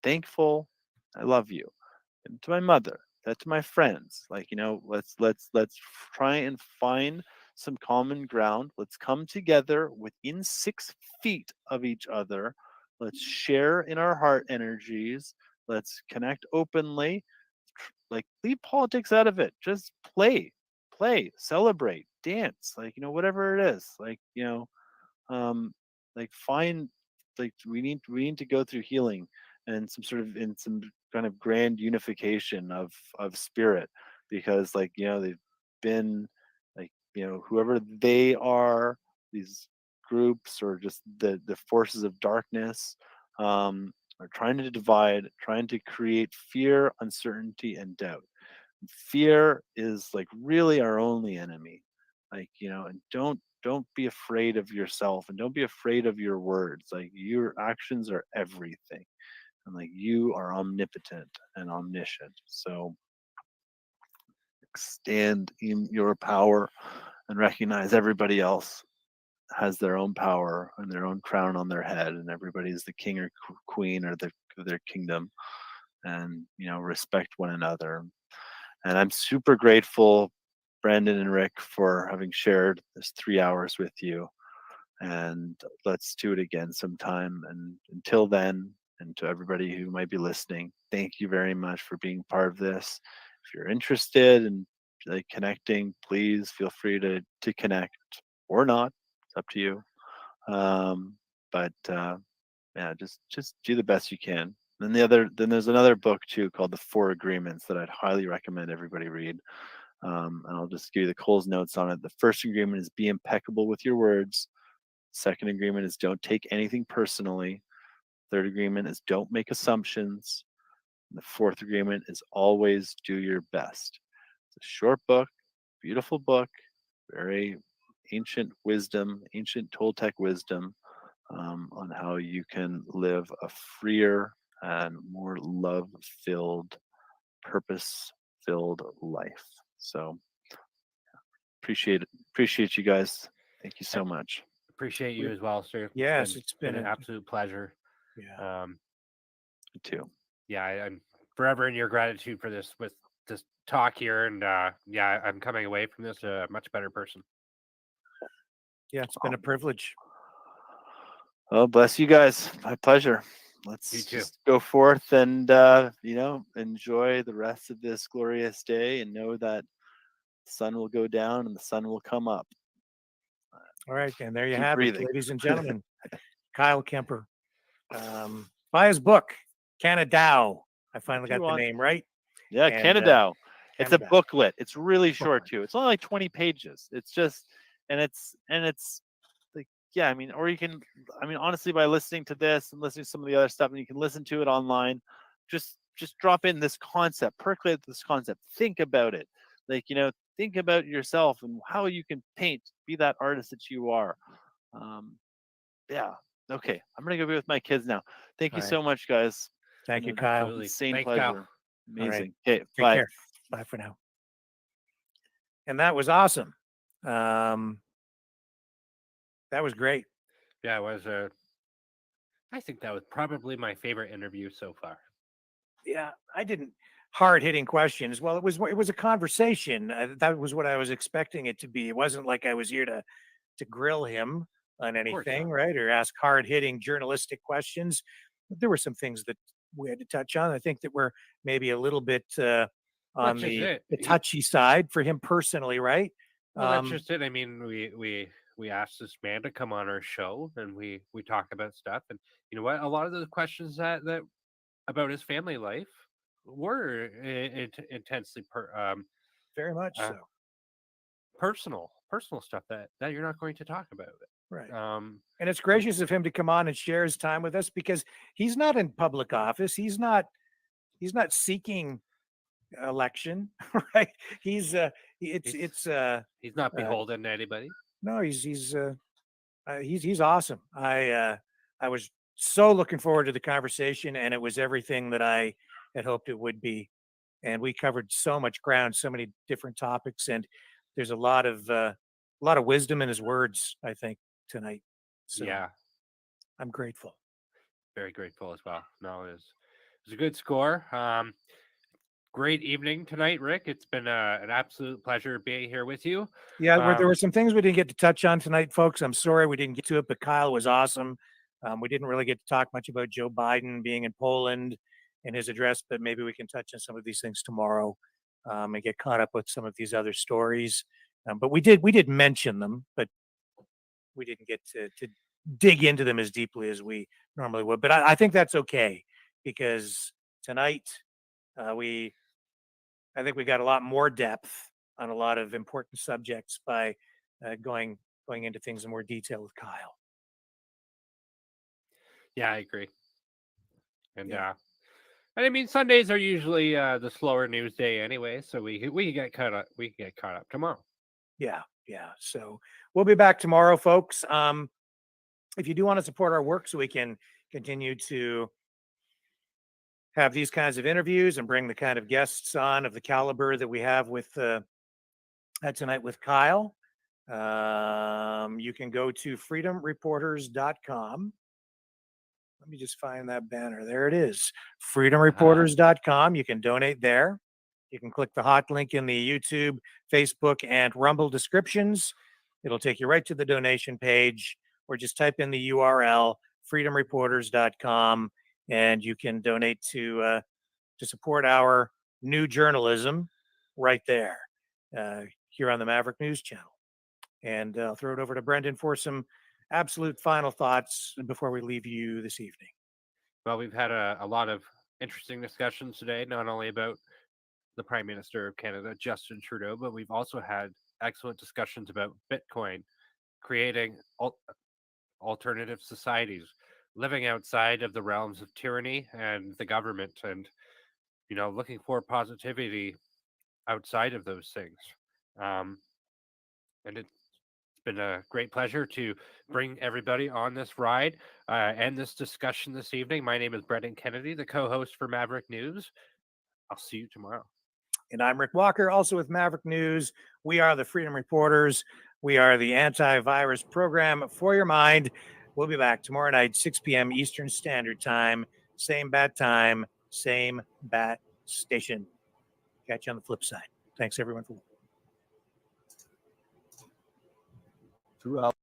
Thankful. I love you. And to my mother, that to my friends, like, let's try and find some common ground. Let's come together within 6 feet of each other. Let's share in our heart energies. Let's connect openly. Like, leave politics out of it. Just play, celebrate, dance, like, whatever it is. Like, like, find, like, we need to go through healing and some kind of grand unification of spirit, because like, they've been like, whoever they are, these groups or just the forces of darkness, are trying to divide, trying to create fear, uncertainty, and doubt. Fear is like really our only enemy. Like, and don't be afraid of yourself, and don't be afraid of your words. Like, your actions are everything, and like, you are omnipotent and omniscient. So stand in your power and recognize everybody else has their own power and their own crown on their head, and everybody is the king or queen or their kingdom. And respect one another. And I'm super grateful, Brandon and Rick, for having shared this 3 hours with you. And let's do it again sometime. And until then, and to everybody who might be listening, thank you very much for being part of this. If you're interested in like connecting, please feel free to connect, or not. It's up to you. But yeah, just do the best you can. Then there's another book too called The 4 Agreements that I'd highly recommend everybody read. And I'll just give you the Cole's notes on it. The first agreement is be impeccable with your words. Second agreement is don't take anything personally. third agreement is don't make assumptions. And the fourth agreement is always do your best. It's a short book, beautiful book, very ancient wisdom, ancient Toltec wisdom on how you can live a freer and more love-filled, purpose-filled life. So appreciate you guys. Thank you so much. Appreciate you as well, sir. Yes, it's been an absolute pleasure. Yeah. Me too. Yeah, I'm forever in your gratitude for this talk here, and yeah, I'm coming away from this a much better person. Yeah, it's been a privilege. Oh, bless you guys. My pleasure. Let's just go forth and enjoy the rest of this glorious day, and know that the sun will go down and the sun will come up. All right, and there you Keep have breathing. it, ladies and gentlemen. Kyle Kemper. Buy his book, Canadao. I finally got the name right. Yeah, And, Canadao. It's a Canadao. booklet. It's really short too. It's only like 20 pages. It's just, and it's like, yeah, I mean, or you can, I mean, honestly, by listening to this and listening to some of the other stuff, and you can listen to it online, just drop in this concept, percolate this concept, think about it. Like, think about yourself and how you can paint, be that artist that you are. Yeah. Okay. I'm going to go be with my kids now. Thank you All so right. much, guys. Thank you, An Kyle. insane Thanks, pleasure. Kyle. All right. Amazing. Okay. Take Bye. care. Bye for now. And that was awesome. That was great. Yeah, it was I think that was probably my favorite interview so far. Yeah, I didn't hard-hitting questions. Well, it was a conversation. That was what I was expecting it to be. It wasn't like I was here to grill him on anything, right? Or ask hard-hitting journalistic questions. But there were some things that we had to touch on. I think that we're maybe a little bit on That's just the it. touchy side for him personally, right? Well, that's just it. I mean, we asked this man to come on our show, and we talked about stuff. And you know what? A lot of the questions that about his family life were intensely very much so personal stuff that you're not going to talk about. Right. And it's gracious of him to come on and share his time with us, because he's not in public office. He's not seeking election, right? He's not beholden to anybody. No, he's awesome. I was so looking forward to the conversation, and it was everything that I had hoped it would be. And we covered so much ground, so many different topics, and there's a lot of wisdom in his words, I think, tonight. So yeah, I'm grateful. Very grateful as well. No, it was a good score. Great evening tonight, Rick. It's been an absolute pleasure being here with you. Yeah, there were some things we didn't get to touch on tonight, folks. I'm sorry we didn't get to it, but Kyle was awesome. We didn't really get to talk much about Joe Biden being in Poland and his address, but maybe we can touch on some of these things tomorrow and get caught up with some of these other stories. But we did mention them, but we didn't get to dig into them as deeply as we normally would. But I think that's okay, because tonight I think we got a lot more depth on a lot of important subjects by going into things in more detail with Kyle. Yeah, I agree. And I mean, Sundays are usually the slower news day anyway, so we get caught up. We can get caught up tomorrow. Yeah. So we'll be back tomorrow, folks. If you do want to support our work so we can continue to have these kinds of interviews and bring the kind of guests on of the caliber that we have with tonight with Kyle, you can go to freedomreporters.com. Let me just find that banner. There it is. Freedomreporters.com. You can donate there. You can click the hot link in the YouTube, Facebook, and Rumble descriptions. It'll take you right to the donation page, or just type in the URL, freedomreporters.com, and you can donate to support our new journalism right there here on the Maverick News Channel. And I'll throw it over to Brendan for some absolute final thoughts before we leave you this evening. Well, we've had a lot of interesting discussions today, not only about the Prime Minister of Canada, Justin Trudeau, but we've also had excellent discussions about Bitcoin, creating alternative societies, living outside of the realms of tyranny and the government, and looking for positivity outside of those things. And it's been a great pleasure to bring everybody on this ride and this discussion this evening. My name is Brendan Kennedy, the co-host for Maverick News. I'll see you tomorrow. And I'm Rick Walker, also with Maverick News. We are the Freedom Reporters. We are the antivirus program for your mind. We'll be back tomorrow night, 6 p.m. Eastern Standard Time. Same bat time, same bat station. Catch you on the flip side. Thanks, everyone, for throughout